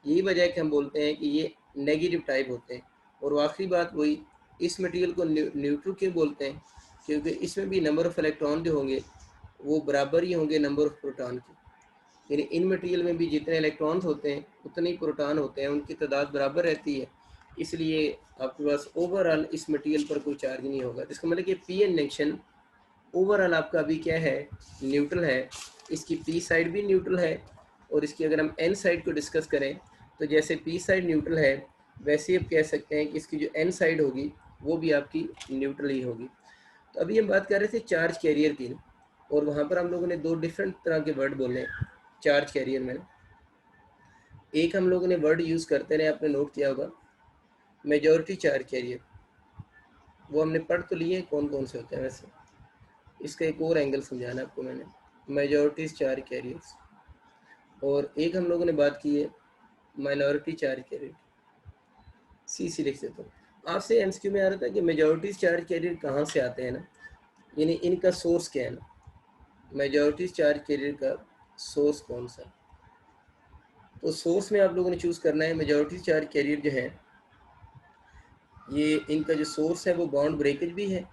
यही वजह है कि हम बोलते हैं कि ये नेगेटिव टाइप होते हैं। और आखिरी बात वही, इस मटेरियल को न्यूट्रल क्यों बोलते हैं, क्योंकि इसमें भी नंबर ऑफ़ इलेक्ट्रॉन जो होंगे वो बराबर ही होंगे नंबर ऑफ़ प्रोटॉन के, यानी इन मटेरियल में भी जितने इलेक्ट्रॉन्स होते हैं उतने ही प्रोटॉन होते हैं, उनकी तादाद बराबर रहती है। इसलिए आपके पास ओवरऑल इस मटेरियल पर कोई चार्ज नहीं होगा। इसका मतलब कि पी एन जंक्शन ओवरऑल आपका अभी क्या है, न्यूट्रल है। इसकी पी साइड भी न्यूट्रल है, और इसकी अगर हम एन साइड को डिस्कस करें तो जैसे पी साइड न्यूट्रल है वैसे ही आप कह सकते हैं कि इसकी जो एन साइड होगी वो भी आपकी न्यूट्रल ही होगी। तो अभी हम बात कर रहे थे चार्ज कैरियर की, और वहाँ पर हम लोगों ने दो डिफरेंट तरह के वर्ड बोले, चार्ज कैरियर में एक हम लोगों ने वर्ड यूज़ करते रहे, आपने नोट किया होगा, मेजॉरिटी चार्ज कैरियर। वो हमने पढ़ तो लिए कौन कौन से होते हैं, वैसे इसका एक और एंगल समझाना आपको मैंने, मेजॉरिटी चार्ज कैरियर्स। और एक हम लोगों ने बात की है माइनॉरिटी चार्ज कैरियर, सी लिख देता हूँ। आपसे एमसीक्यू में आ रहा था कि मेजॉरिटी चार्ज कैरियर कहाँ से आते हैं ना, यानी इनका सोर्स क्या है ना, मेजॉरिटी चार्ज कैरियर का सोर्स कौन सा। तो सोर्स में आप लोगों ने चूज़ करना है मेजॉरिटी चार्ज कैरियर जो है, ये इनका जो सोर्स है वो बाउंड ब्रेकेज भी है,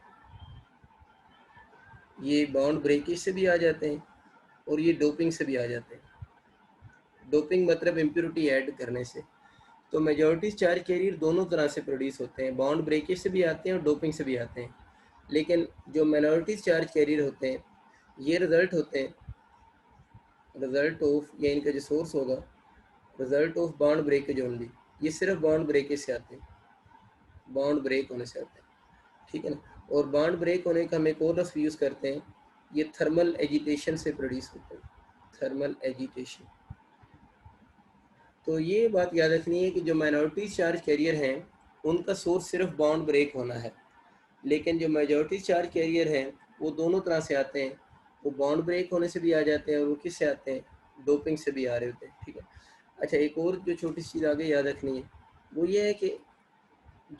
ये बाउंड ब्रेकेज से भी आ जाते हैं और ये डोपिंग से भी आ जाते हैं। डोपिंग मतलब इम्प्योरिटी ऐड करने से। तो मेजॉरिटी चार्ज कैरियर दोनों तरह से प्रोड्यूस होते हैं, बाउंड ब्रेकेज से भी आते हैं और डोपिंग से भी आते हैं। लेकिन जो माइनॉरिटी चार्ज कैरियर होते हैं ये रिजल्ट होते हैं, रिजल्ट ऑफ, या इनका जो सोर्स होगा result of bound breakage only. ये सिर्फ बाउंड ब्रेकेज से आते हैं, बाउंड ब्रेक होने से आते हैं, ठीक है ना। और बाउंड ब्रेक होने का हम एक और लफ्ज़ यूज़ करते हैं, ये थर्मल एजिटेशन से प्रोड्यूस होते हैं, थर्मल एजिटेशन। तो ये बात याद रखनी है कि जो माइनॉरिटी चार्ज कैरियर हैं उनका सोर्स सिर्फ बाउंड ब्रेक होना है, लेकिन जो मेजॉरिटी चार्ज कैरियर हैं वो दोनों तरह से आते हैं, वो बाउंड ब्रेक होने से भी आ जाते हैं और वो किससे आते हैं, डोपिंग से भी आ रहे होते हैं, ठीक है। अच्छा, एक और जो छोटी सी चीज़ आगे याद रखनी है वो ये है कि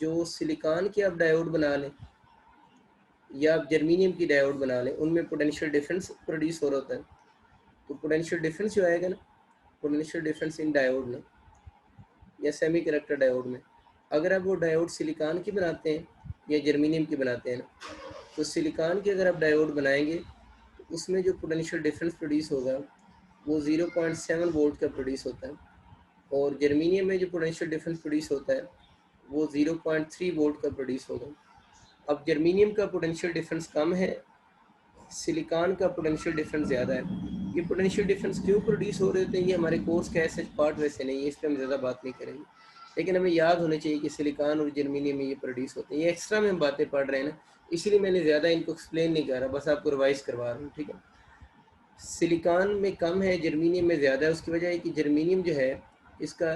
जो सिलिकॉन के आप डायोड बना लें या आप जर्मीनियम की डायोड बना लें, उनमें पोटेंशियल डिफरेंस प्रोड्यूस हो रहा होता है। तो पोटेंशियल डिफरेंस जो आएगा ना, पोटेंशियल डिफरेंस इन डायोड में या सेमी कंडक्टर डायोड में, अगर आप वो डायोड सिलिकॉन की बनाते हैं या जर्मीनियम की बनाते हैं ना, तो सिलिकॉन की अगर आप डायोड बनाएंगे तो उसमें जो पोटेंशियल डिफरेंस प्रोड्यूस होगा वो 0.7 वोल्ट का प्रोड्यूस होता है, और जर्मीनियम में जो पोटेंशियल डिफरेंस प्रोड्यूस होता है वो 0.3 वोल्ट का प्रोड्यूस होगा। अब जर्मीनियम का पोटेंशियल डिफरेंस कम है, सिलिकॉन का पोटेंशियल डिफरेंस ज़्यादा है। ये पोटेंशियल डिफरेंस क्यों प्रोड्यूस हो रहे होते हैं ये हमारे कोर्स का ऐसे पार्ट वैसे नहीं है, इस पर हम ज़्यादा बात नहीं करेंगे, लेकिन हमें याद होना चाहिए कि सिलिकॉन और जर्मीनियम में ये प्रोड्यूस होते हैं। ये एक्स्ट्रा में हम बातें पढ़ रहे हैं ना, इसलिए मैंने ज़्यादा इनको एक्सप्लेन नहीं कर रहा, बस आपको रिवाइज करवा रहा हूँ, ठीक है। सिलिकॉन में कम है, जर्मीनियम में ज़्यादा है। उसकी वजह है कि जर्मीनियम जो है इसका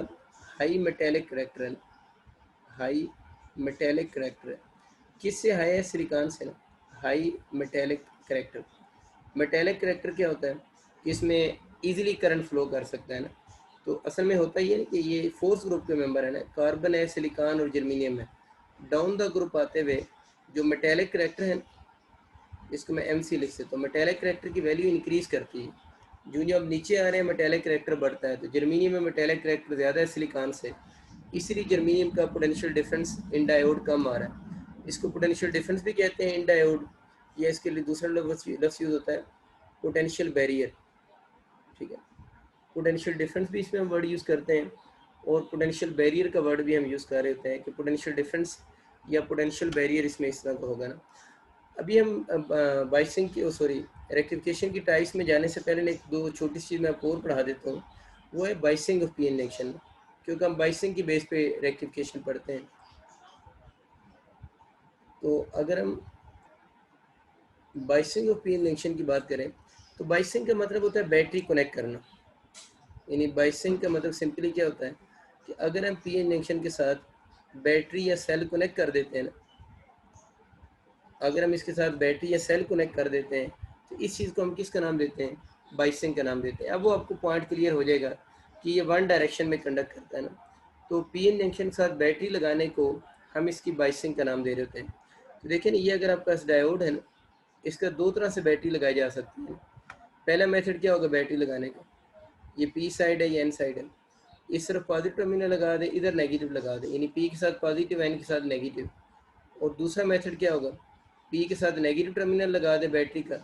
हाई मेटेलिक करेक्टर है, हाई मेटेलिक करेक्टर है। किससे हाई है, सिलिकॉन से ना, high metallic character. Metallic character क्या होता है कि इसमें इजीली करंट फ्लो कर सकता है ना, तो असल में होता ये है कि ये फोर्स ग्रुप के मेंबर है ना, कार्बन है, सिलिकॉन और जर्मीनियम है। डाउन द ग्रुप आते हुए जो मेटेलिक करेक्टर है, इसको मैं MC लिख सकता हूँ, मेटेलिक करेक्टर की वैल्यू इंक्रीज करती है। जो जो अब नीचे आ रहे हैं मेटेलिक करेक्टर बढ़ता है, तो जर्मीनियम में मेटेलिक करेक्टर ज़्यादा है सिलिकॉन से, इसलिए जर्मीनियम का पोटेंशियल डिफरेंस इन डायोड कम आ रहा है। इसको पोटेंशियल डिफरेंस भी कहते हैं इन डायोड, या इसके लिए दूसरा लफ्ज़ यूज़ होता है पोटेंशियल बैरियर, ठीक है। पोटेंशियल डिफरेंस भी इसमें हम वर्ड यूज़ करते हैं, और पोटेंशियल बैरियर का वर्ड भी हम यूज़ कर रहे होते हैं कि पोटेंशियल डिफरेंस या पोटेंशियल बैरियर इसमें इस तरह का होगा ना। अभी हम बाइसिंग की सॉरी रेक्टिफिकेशन की टाइप्स में जाने से पहले एक दो छोटी सी चीज़ मैं आपको और पढ़ा देता हूँ, वो है biasing of P N junction, क्योंकि हम बाइसिंग की बेस पे रेक्टिफिकेशन पढ़ते हैं। तो अगर हम biasing of P N junction की बात करें तो बाइसिंग का मतलब होता है बैटरी कनेक्ट करना, यानी बाइसिंग का मतलब सिंपली क्या होता है कि अगर हम पी एन जंक्शन के साथ बैटरी या सेल कनेक्ट कर देते हैं ना, अगर हम इसके साथ बैटरी या सेल कनेक्ट कर देते हैं तो इस चीज़ को हम किसका नाम देते हैं, बाइसिंग का नाम देते हैं। अब वो आपको पॉइंट क्लियर हो जाएगा कि ये वन डायरेक्शन में कंडक्ट करता है ना, तो पी एन जंक्शन के साथ बैटरी लगाने को हम इसकी बाइसिंग का नाम दे रहे होते हैं। तो देखिए ना, ये अगर आपका डायोड है ना, इसका दो तरह से बैटरी लगाई जा सकती है। पहला मेथड क्या होगा बैटरी लगाने का, ये पी साइड है, ये एन साइड है, इस तरफ पॉजिटिव टर्मिनल लगा दे, इधर नेगेटिव लगा दे, यानी पी के साथ पॉजिटिव, एन के साथ नेगेटिव। और दूसरा मेथड क्या होगा, पी के साथ नेगेटिव टर्मिनल लगा दे बैटरी का,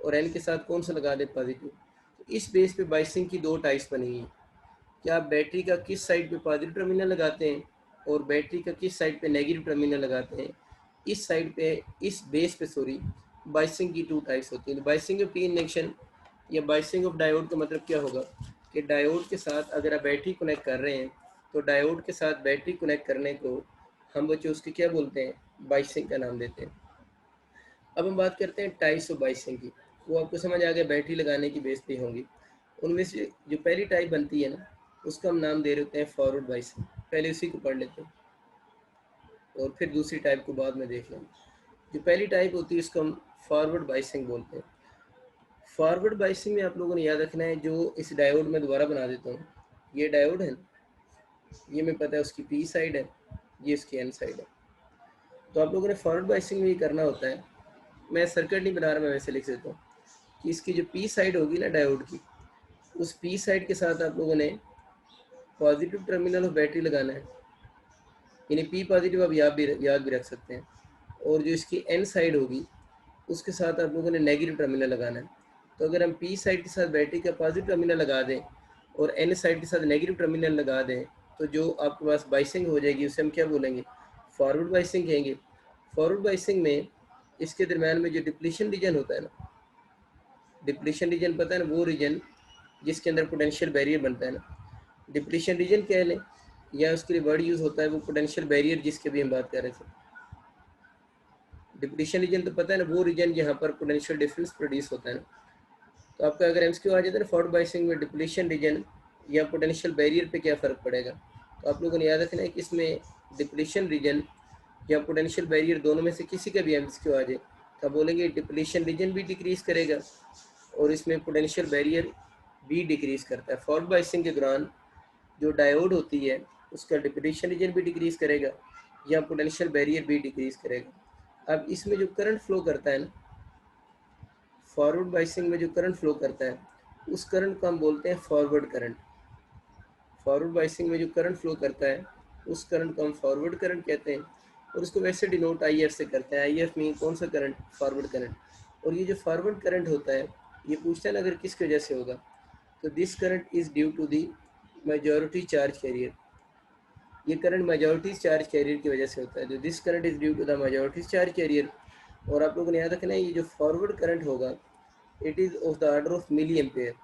और एन के साथ कौन सा लगा दे, पॉजिटिव। तो इस बेस पे बाइसिंग की दो टाइप्स बनी हुई हैं कि आप बैटरी का किस साइड पे पॉजिटिव टर्मिनल लगाते हैं और बैटरी का किस साइड पे नेगेटिव टर्मिनल लगाते हैं। इस साइड पे, इस बेस पे सॉरी, बाइसिंग की टू टाइप्स होती हैं। बाइसिंग ऑफ पी इंजेक्शन या बाइसिंग ऑफ डायोड का मतलब क्या होगा कि डायोड के साथ अगर आप बैटरी कनेक्ट कर रहे हैं तो डायोड के साथ बैटरी कनेक्ट करने को हम बच्चों उसके क्या बोलते हैं, बाइसिंग का नाम देते हैं। अब हम बात करते हैं टाइप्स ऑफ बाइसिंग की, वो आपको समझ आ गया बैटरी लगाने की बेस पे होंगी। उनमें से जो पहली टाइप बनती है ना, उसका हम नाम दे रहे होते हैं फॉरवर्ड बाइसिंग। पहले उसी को पढ़ लेते हैं और फिर दूसरी टाइप को बाद में देख लेंगे। जो पहली टाइप होती है उसको हम फॉरवर्ड बाइसिंग बोलते हैं। फॉरवर्ड बाइसिंग में आप लोगों ने याद रखना है, जो इस डायोड में दोबारा बना देता हूँ, ये डायोड है, ये मैं पता है उसकी पी साइड है, ये इसकी एन साइड है। तो आप लोगों ने फॉरवर्ड बाइसिंग में ये करना होता है, मैं सर्किट नहीं बना रहा, मैं वैसे लिख देता हूँ कि इसकी जो पी साइड होगी ना डायोड की, उस पी साइड के साथ आप लोगों ने पॉजिटिव टर्मिनल ऑफ बैटरी लगाना है, यानी पी पॉजिटिव आप याद भी रख सकते हैं। और जो इसकी एन साइड होगी उसके साथ आप लोगों ने नेगेटिव टर्मिनल लगाना है। तो अगर हम पी साइड के साथ बैटरी का पॉजिटिव टर्मिनल लगा दें और एन साइड के साथ नेगेटिव टर्मिनल लगा दें, तो जो आपके पास बाइसिंग हो जाएगी उसे हम क्या बोलेंगे, फॉरवर्ड बाइसिंग कहेंगे। फॉरवर्ड बाइसिंग में इसके दरम्यान में जो डिप्लीशन रीजन होता है ना, डिप्लीशन रीजन पता है ना, वो रीजन जिसके अंदर पोटेंशियल बैरियर बनता है ना, डिप्लीशन रीजन कह लें या उसके लिए वर्ड यूज़ होता है वो पोटेंशियल बैरियर, जिसके भी हम बात कर रहे थे। डिप्लीशन रीजन तो पता है ना, वो रीजन जहाँ पर पोटेंशियल डिफरेंस प्रोड्यूस होता है ना। तो आपका अगर एमसीक्यू आ जाता है ना फॉरवर्ड बाइसिंग में डिप्लीशन रीजन या पोटेंशियल बैरियर पे क्या फ़र्क पड़ेगा, तो आप लोगों ने याद रखना है कि इसमें डिप्लीशन रीजन या पोटेंशियल बैरियर दोनों में से किसी का भी एमसीक्यू आ जाए तो आप बोलेंगे डिप्लीशन रीजन भी डिक्रीज करेगा और इसमें पोटेंशियल बैरियर भी डिक्रीज करता है। फॉरवर्ड बाइसिंग के दौरान जो डायोड होती है उसका डिप्लीशन रीजन भी डिक्रीज करेगा या पोटेंशियल बैरियर भी डिक्रीज करेगा। अब इसमें जो करंट फ्लो करता है ना, फॉरवर्ड बाइसिंग में जो करंट फ्लो करता है उस करंट को हम बोलते हैं फॉरवर्ड करंट। फॉरवर्ड बाइसिंग में जो करंट फ्लो करता है उस करंट को हम फॉरवर्ड करंट कहते हैं और उसको वैसे डिनोट आई एफ से करते हैं। आई एफ मीन कौन सा करंट, फॉरवर्ड करंट। और ये जो फॉरवर्ड करंट होता है ये पूछता है ना अगर किसकी वजह से होगा, तो this current is due to the majority charge carrier. ये करंट मेजॉरिटी चार्ज कैरियर की वजह से होता है, जो this current is due to the majority charge carrier. और आप लोगों ने याद रखना है ये जो फॉरवर्ड करंट होगा it is of the order of milliampere.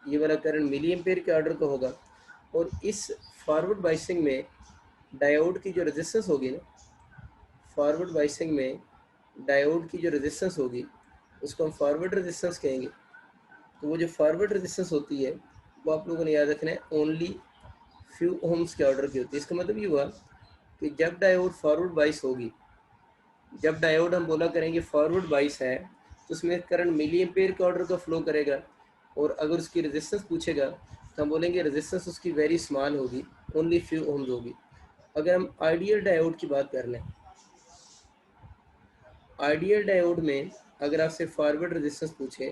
ये वाला करंट मिली एम्पेयर के ऑर्डर का होगा। और इस फॉरवर्ड बाइसिंग में डायोड की जो रेजिस्टेंस होगी ना, फॉरवर्ड बाइसिंग में डायोड की जो रेजिस्टेंस होगी उसको हम फॉरवर्ड रेजिस्टेंस कहेंगे। तो वो जो फॉरवर्ड रेजिस्टेंस होती है वो आप लोगों ने याद रखना है ओनली फ्यू ओम्स के ऑर्डर की होती है। इसका मतलब ये हुआ कि जब डायोड फॉरवर्ड बाइस होगी, जब डायोड हम बोला करेंगे फॉरवर्ड बाइस है तो उसमें करंट मिली एम्पेयर के ऑर्डर का फ्लो करेगा। और अगर उसकी रेजिस्टेंस पूछेगा तो हम बोलेंगे रेजिस्टेंस उसकी वेरी स्मॉल होगी, ओनली फ्यू ओम्स होगी। अगर हम आइडियल डायोड की बात कर लें, आइडियल डायोड में अगर आपसे फॉरवर्ड रेजिस्टेंस पूछे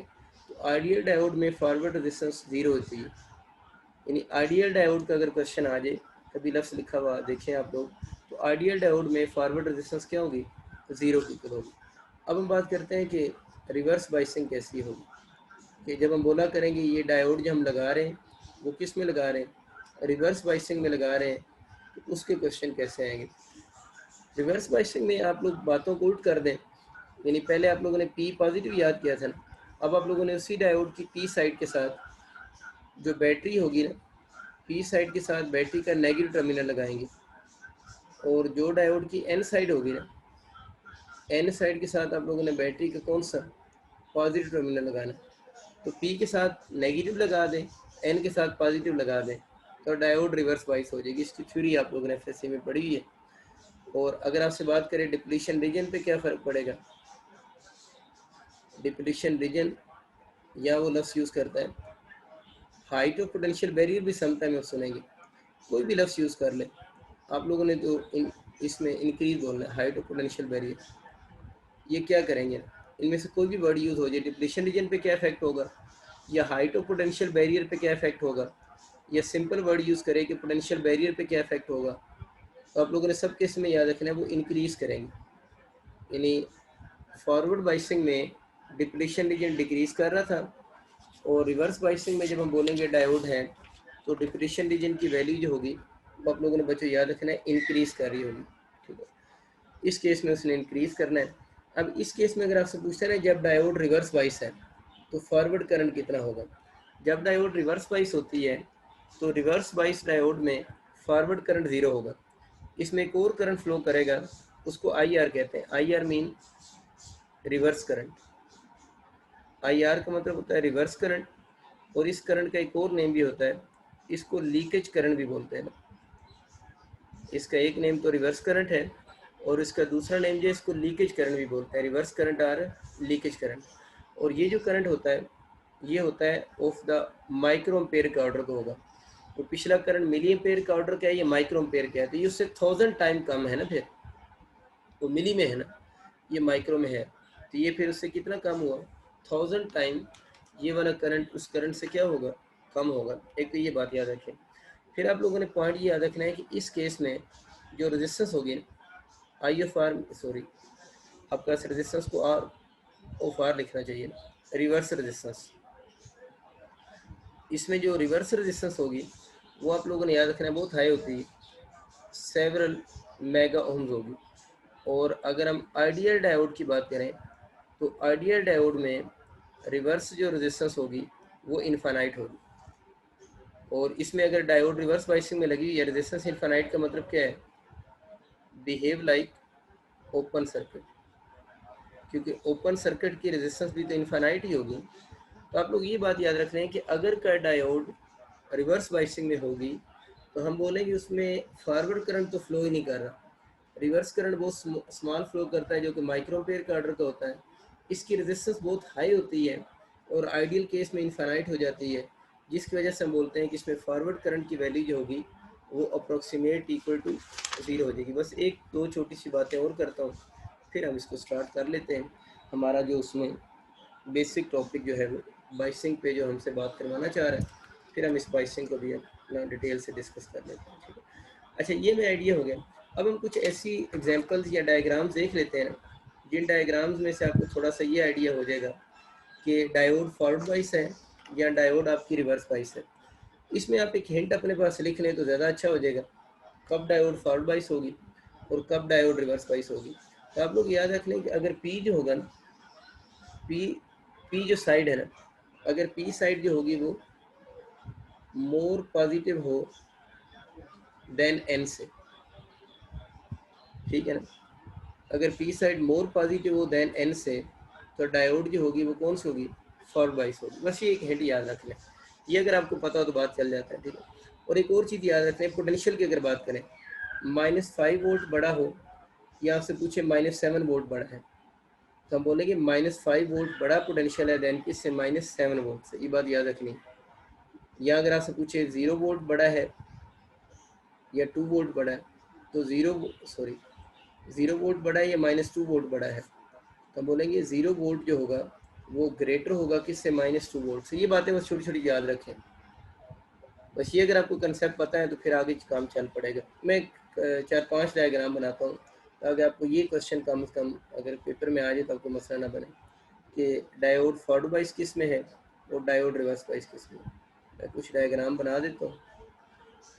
तो आइडियल डायोड में फॉरवर्ड रेजिस्टेंस ज़ीरो होती है। यानी आइडियल डायोड का अगर क्वेश्चन आ जाए, कभी लफ्ज़ लिखा हुआ देखें आप लोग, तो आइडियल डायोड में फॉरवर्ड रेजिस्टेंस क्या होगी, ज़ीरो की होगी। अब हम बात करते हैं कि रिवर्स बाइसिंग कैसी होगी, कि जब हम बोला करेंगे ये डायोड जो हम लगा रहे हैं वो किस में लगा रहे हैं, रिवर्स बाइसिंग में लगा रहे हैं, तो उसके क्वेश्चन कैसे आएंगे। रिवर्स बाइसिंग में आप लोग बातों को उल्ट कर दें, यानी पहले आप लोगों ने पी पॉजिटिव याद किया था ना, अब आप लोगों ने उसी डायोड की पी साइड के साथ जो बैटरी होगी ना, पी साइड के साथ बैटरी का नेगेटिव टर्मिनल लगाएंगे। और जो डायोड की एन साइड होगी ना, एन साइड के साथ आप लोगों ने बैटरी का कौन सा पॉजिटिव टर्मिनल लगाना। तो पी के साथ नेगेटिव लगा दें, एन के साथ पॉजिटिव लगा दें, तो डायोड रिवर्स बाइस हो जाएगी। इसकी थ्योरी आप लोगों ने एफएससी में पढ़ी हुई है। और अगर आपसे बात करें डिप्लीशन रीजन पे क्या फ़र्क पड़ेगा, डिप्लीशन रीजन या वो लफ्ज़ यूज़ करता है हाइट ऑफ पोटेंशियल बैरियर, भी समटाइम आप सुनेंगे, कोई भी लफ्ज़ यूज़ कर ले आप लोगों ने, तो इसमें इंक्रीज बोलना है, हाइट ऑफ पोटेंशियल बैरियर। ये क्या करेंगे, इनमें से कोई भी वर्ड यूज़ हो जाए, डिप्लीशन रीजन पे क्या इफेक्ट होगा या हाइट ऑफ पोटेंशियल बैरियर पे क्या इफेक्ट होगा, या सिंपल वर्ड यूज़ करें कि पोटेंशियल बैरियर पे क्या इफेक्ट होगा, तो आप लोगों ने सब केस में याद रखना है वो इंक्रीज़ करेंगे। यानी फॉरवर्ड बाइसिंग में डिप्लीशन रीजन डिक्रीज़ कर रहा था और रिवर्स बाइसिंग में जब हम बोलेंगे डायोड है तो डिप्लीशन रीजन की वैल्यू जो होगी वो आप लोगों ने बच्चों याद रखना है इंक्रीज़ कर रही होगी। ठीक है, इस केस में उसने इंक्रीज़ करना है। अब इस केस में अगर आपसे पूछते हैं ना जब डायोड रिवर्स बाइस है तो फॉरवर्ड करंट कितना होगा। जब डायोड रिवर्स बाइस होती है तो रिवर्स बाइस डायोड में फॉरवर्ड करंट ज़ीरो होगा। इसमें एक और करंट फ्लो करेगा, उसको आई आर कहते हैं। I R mean reverse current. I R का मतलब होता है रिवर्स करंट और इस करंट का एक और नेम भी होता है, इसको लीकेज करंट भी बोलते हैं ना। इसका एक नेम तो रिवर्स करंट है और इसका दूसरा नेम जो है इसको लीकेज करंट भी बोलते हैं, रिवर्स करंट और लीकेज करंट। और ये जो करंट होता है ये होता है ऑफ द माइक्रो एम्पेयर का ऑर्डर का होगा। तो पिछला करंट मिली एम्पेयर का ऑर्डर क्या है, ये माइक्रो एम्पेयर क्या है, तो ये उससे 1000 टाइम कम है ना, फिर वो मिली में है ना, ये माइक्रो में है, तो ये फिर उससे कितना कम हुआ, 1000 टाइम ये वाला करंट उस करंट से क्या होगा, कम होगा। एक तो ये बात याद रखें। फिर आप लोगों ने पॉइंट ये याद रखना है कि इस केस में जो रेजिस्टेंस होगी आई ऑफ आर, सॉरी आपका रेजिस्टेंस को आर ऑफ आर लिखना चाहिए, रिवर्स रेजिस्टेंस। इसमें जो रिवर्स रेजिस्टेंस होगी वो आप लोगों ने याद रखना है बहुत हाई होती है, सेवरल मेगा ओम्स होगी। और अगर हम आइडियल डायोड की बात करें तो आइडियल डायोड में रिवर्स जो रेजिस्टेंस होगी वो इनफाइनाइट होगी। और इसमें अगर डायोड रिवर्स बाइसिंग में लगी हुई है, रेजिस्टेंस इनफाइनाइट का मतलब क्या है, बिहेव लाइक ओपन सर्किट, क्योंकि ओपन सर्किट की रेजिस्टेंस भी तो इनफाइनाइट ही होगी। तो आप लोग ये बात याद रख रहे हैं कि अगर का डायोड रिवर्स बाइसिंग में होगी तो हम बोलेंगे उसमें फॉरवर्ड करंट तो फ्लो ही नहीं कर रहा, रिवर्स करंट बहुत स्मॉल फ्लो करता है जो कि माइक्रो एम्पेयर का ऑर्डर का होता है। इसकी रेजिस्टेंस बहुत हाई होती है और आइडियल केस में इनफाइनाइट हो जाती है, जिसकी वजह से हम बोलते हैं कि इसमें फॉरवर्ड करंट की वैल्यू जो होगी वो अप्रोक्सीमेट इक्वल टू 0 हो जाएगी। बस एक दो छोटी सी बातें और करता हूँ फिर हम इसको स्टार्ट कर लेते हैं। हमारा जो उसमें बेसिक टॉपिक जो है वो बाइसिंग पे जो हमसे बात करवाना चाह रहे हैं, फिर हम इस बाइसिंग को भी अपना डिटेल से डिस्कस कर लेते हैं, ठीक है। अच्छा, ये मैं आइडिया हो गया। अब हम कुछ ऐसी एग्जांपल्स या डायग्राम्स देख लेते हैं जिन डायग्राम्स में से आपको थोड़ा सा ये आइडिया हो जाएगा कि डायोड फॉरवर्ड बाइस है या डायोड आपकी रिवर्स बाइस है। इसमें आप एक हिंट अपने पास लिख लें तो ज़्यादा अच्छा हो जाएगा, कब डायोड फॉरवर्ड बाइस होगी और कब डायोड रिवर्स बाइस होगी। तो आप लोग याद रख लें कि अगर पी जो होगा ना, पी जो साइड है ना, अगर पी साइड जो होगी वो मोर पॉजिटिव हो देन एन से, ठीक है ना, अगर पी साइड मोर पॉजिटिव हो देन एन से तो डायोड जो होगी वो कौन सी होगी, फॉरवर्ड बाइस होगी। बस ये एक हिंट याद रख लें, ये अगर आपको पता हो तो बात चल जाता है, ठीक है। और एक और चीज़ याद रखते हैं, पोटेंशियल की अगर बात करें, -5 वोल्ट बड़ा हो या आपसे पूछे -7 वोल्ट बड़ा है तो हम बोलेंगे -5 वोल्ट बड़ा पोटेंशियल है देन किससे, -7 वोल्ट से, ये बात याद रखनी है। या अगर आपसे पूछे 0 वोल्ट बड़ा है या 2 वोल्ट बड़ा है तो 0 वोल्ट बड़ा है या -2 वोल्ट बड़ा है तो हम बोलेंगे 0 वोल्ट जो होगा वो ग्रेटर होगा किससे, -2 वोल्ट से। ये बातें बस छोटी छोटी याद रखें, बस ये अगर आपको कंसेप्ट पता है तो फिर आगे काम चल पड़ेगा। मैं 4-5 डायग्राम बनाता हूँ ताकि आपको ये क्वेश्चन कम से कम अगर पेपर में आ जाए तो आपको मसला ना बने कि डायोड फॉरवर्ड बाइस किस में है और डायोड रिवर्स बाइस किस में है। मैं कुछ डायग्राम बना देता हूँ,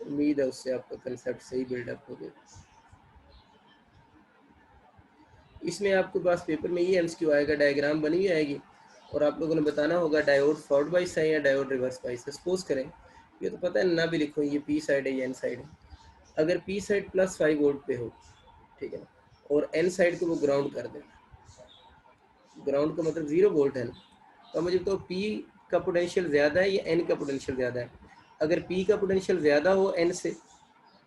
उम्मीद है उससे आपका कंसेप्ट सही बिल्डअप हो गया। इसमें आपके पास पेपर में ये एमसीक्यू आएगा, डायग्राम बनी हुई आएगी और आप लोगों ने बताना होगा डायोड फॉरवर्ड बाइस है या डायोड रिवर्स बाइस है। सपोज करें ये तो पता है ना भी लिखो, ये पी साइड है या एन साइड है। अगर पी साइड +5 वोल्ट पे हो, ठीक है ना, और एन साइड को वो ग्राउंड कर दें, ग्राउंड का मतलब 0 वोल्ट है ना, तो मुझे तो पी का पोटेंशियल ज़्यादा है या एन का पोटेंशियल ज़्यादा है। अगर पी का पोटेंशियल ज़्यादा हो एन से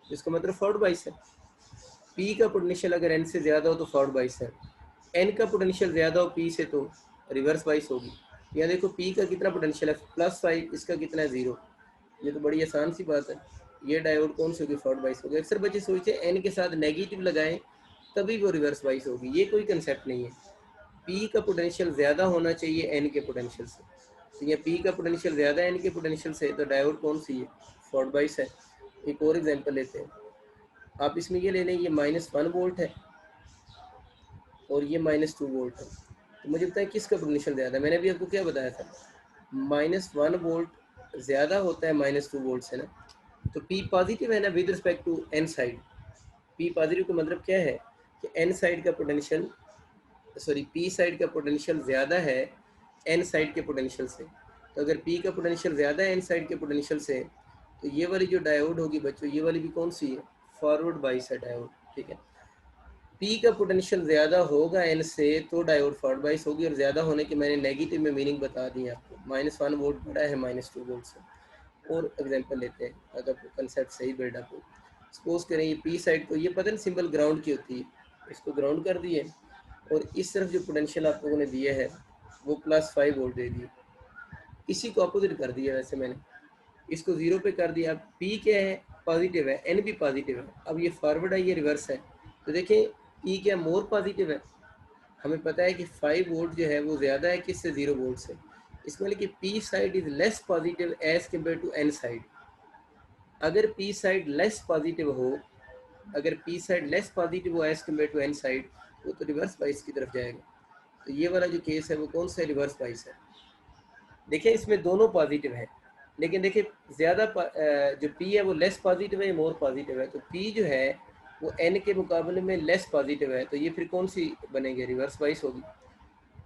इसका मतलब फॉरवर्ड बाइस है, पी का पोटेंशियल अगर एन से ज़्यादा हो तो फॉरवर्ड बाइस है, एन का पोटेंशियल ज़्यादा हो पी से तो रिवर्स बाइस होगी। यहाँ देखो पी का कितना पोटेंशियल है +5, इसका कितना है 0, ये तो बड़ी आसान सी बात है। ये डायोड कौन सी होगी, फॉरवर्ड बाइस होगी। अक्सर बच्चे सोचते हैं एन के साथ नेगेटिव लगाएं तभी वो रिवर्स बाइस होगी, ये कोई कंसेप्ट नहीं है। पी का पोटेंशियल ज़्यादा होना चाहिए एन के पोटेंशियल से, तो ये पी का पोटेंशियल ज़्यादा है एन के पोटेंशियल से तो डायोड कौन सी है, फॉरवर्ड बाइस है। एक और एग्जांपल लेते हैं, आप इसमें ये ले लें ये -1 वोल्ट है और ये -2 वोल्ट है, तो मुझे बताएं किसका पोटेंशियल ज़्यादा है। मैंने भी आपको क्या बताया था, -1 वोल्ट ज़्यादा होता है -2 वोल्ट से ना, तो पी पॉजिटिव है ना with respect to N side. P positive का मतलब क्या है कि एन साइड का पोटेंशियल, सॉरी पी साइड का पोटेंशियल ज़्यादा है एन साइड के पोटेंशियल से। तो अगर पी का पोटेंशियल ज़्यादा है एन साइड के पोटेंशियल से तो ये वाली जो डायोड होगी बच्चों, ये वाली भी कौन सी है, फॉरवर्ड बाइस है डायोड, ठीक है। पी का पोटेंशियल ज़्यादा होगा एन से तो डायोड फॉरवर्ड बाइस होगी, और ज़्यादा होने के मैंने नेगेटिव में मीनिंग बता दी आपको। -1 वोल्ट बड़ा है -2 वोल्ट से। और एग्जांपल लेते हैं, अगर कंसेप्ट सही बिल्डअप हो। सपोज करें ये पी साइड को, ये पता नहीं सिंबल ग्राउंड की होती है, इसको ग्राउंड कर दिए, और इस तरफ जो पोटेंशियल आप लोगों ने दिया है वो +5 वोल्ट दे दिए। इसी को अपोजिट कर दिया, वैसे मैंने इसको 0 पे कर दिया। पी क्या है, पॉजिटिव है, एन भी पॉजिटिव है। अब ये फॉरवर्ड है, ये रिवर्स है, तो देखें पी क्या मोर पॉजिटिव है। हमें पता है कि 5 वोल्ट जो है वो ज़्यादा है किससे, 0 वोल्ट से। इसमें कि P side is less positive as compare to N side. अगर पी साइड लेस पॉजिटिव हो, अगर पी साइड लेस पॉजिटिव हो as compare to N side, वो तो रिवर्स बाइस की तरफ जाएगा। तो ये वाला जो केस है वो कौन सा है, रिवर्स बाइस है। देखिए इसमें दोनों पॉजिटिव है, लेकिन देखिए ज़्यादा जो पी है वो लेस पॉजिटिव है या मोर पॉजिटिव है। तो पी जो है वो एन के मुकाबले में लेस पॉजिटिव है, तो ये फिर कौन सी बनेगी, रिवर्स बाइस होगी।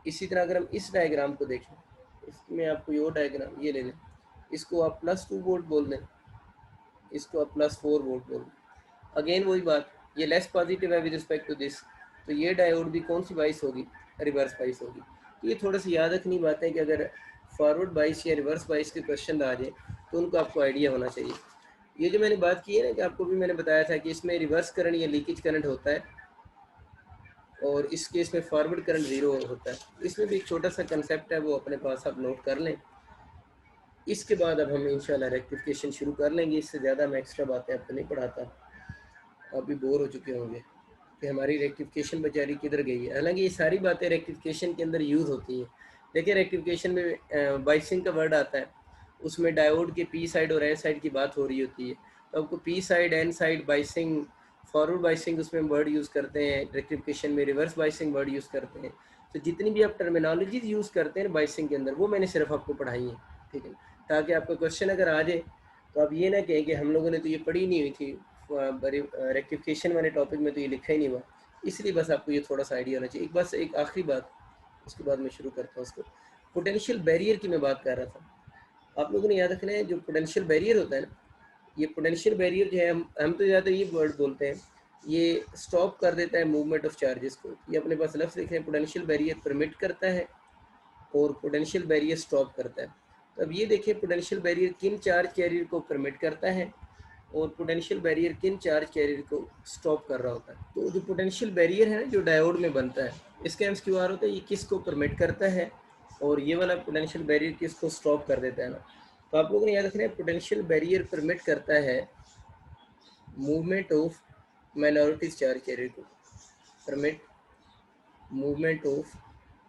इसी तरह अगर हम इस डायग्राम को देखें, इसमें आप कोई और डायग्राम ये ले लें, इसको आप +2 वोल्ट बोल दें, इसको आप +4 वोल्ट बोल दें। अगेन वही बात, ये लेस पॉजिटिव है विद रिस्पेक्ट टू दिस, तो ये डायोड भी कौन सी बाइस होगी, रिवर्स बाइस होगी। तो ये थोड़ा सा याद रखनी बात है कि अगर फॉरवर्ड बाइस या रिवर्स बाइस के क्वेश्चन आ जाए तो उनको आपको आइडिया होना चाहिए। ये जो मैंने बात की है ना, कि आपको भी मैंने बताया था कि इसमें रिवर्स करंट या लीकेज करंट होता है, और इस केस में फॉरवर्ड करंट 0 होता है। इसमें भी एक छोटा सा कंसेप्ट है, वो अपने पास आप नोट कर लें। इसके बाद अब हम इंशाल्लाह रेक्टिफिकेशन शुरू कर लेंगे। इससे ज़्यादा मैं एक्स्ट्रा बातें आपको नहीं पढ़ाता, आप भी बोर हो चुके होंगे कि हमारी रेक्टिफिकेशन बेचारी किधर गई है। हालांकि ये सारी बातें रेक्टिफिकेशन के अंदर यूज़ होती हैं। देखिए रेक्टिफिकेशन में बाइसिंग का वर्ड आता है, उसमें डायोड के पी साइड और एन साइड की बात हो रही होती है। तो आपको P side, N side, biasing, forward biasing उसमें वर्ड यूज़ करते हैं, रेक्टिफिकेशन में रिवर्स बाइसिंग वर्ड यूज़ करते हैं। तो जितनी भी आप टर्मिनोलॉजीज यूज़ करते हैं बाइसिंग के अंदर, वो मैंने सिर्फ आपको पढ़ाई है, ठीक है, ताकि आपका क्वेश्चन अगर आ जाए तो आप ये ना कहें कि हम लोगों ने तो ये पढ़ी नहीं हुई थी, रेक्टिफिकेशन वाले टॉपिक में तो ये लिखा ही नहीं हुआ। इसलिए बस आपको ये थोड़ा सा आइडिया होना चाहिए। एक बस एक आखिरी बात, उसके बाद मैं शुरू करता हूँ उसको। पोटेंशियल बैरियर की मैं बात कर रहा था। आप लोगों ने याद रखना है, जो पोटेंशियल बैरियर होता है ना, ये पोटेंशियल बैरियर जो है, हम तो ज़्यादातर ये वर्ड बोलते हैं, ये स्टॉप कर देता है मूवमेंट ऑफ चार्जेस को। ये अपने पास लफ्ज़ लिखे हैं, पोटेंशियल बैरियर परमिट करता है और पोटेंशियल बैरियर स्टॉप करता है। तो अब ये देखिए पोटेंशियल बैरियर किन चार्ज कैरियर को परमिट करता है और पोटेंशियल बैरियर किन चार्ज कैरियर को स्टॉप कर रहा होता है। तो जो पोटेंशियल बैरियर है ना, जो डायोड में बनता है, इसका MCQ होता है, ये किसको परमिट करता है और ये वाला पोटेंशियल बैरियर किसको स्टॉप कर देता है ना। तो आप लोगों ने याद रखना है, पोटेंशियल बैरियर परमिट करता है movement of minorities charge carrier को, permit movement of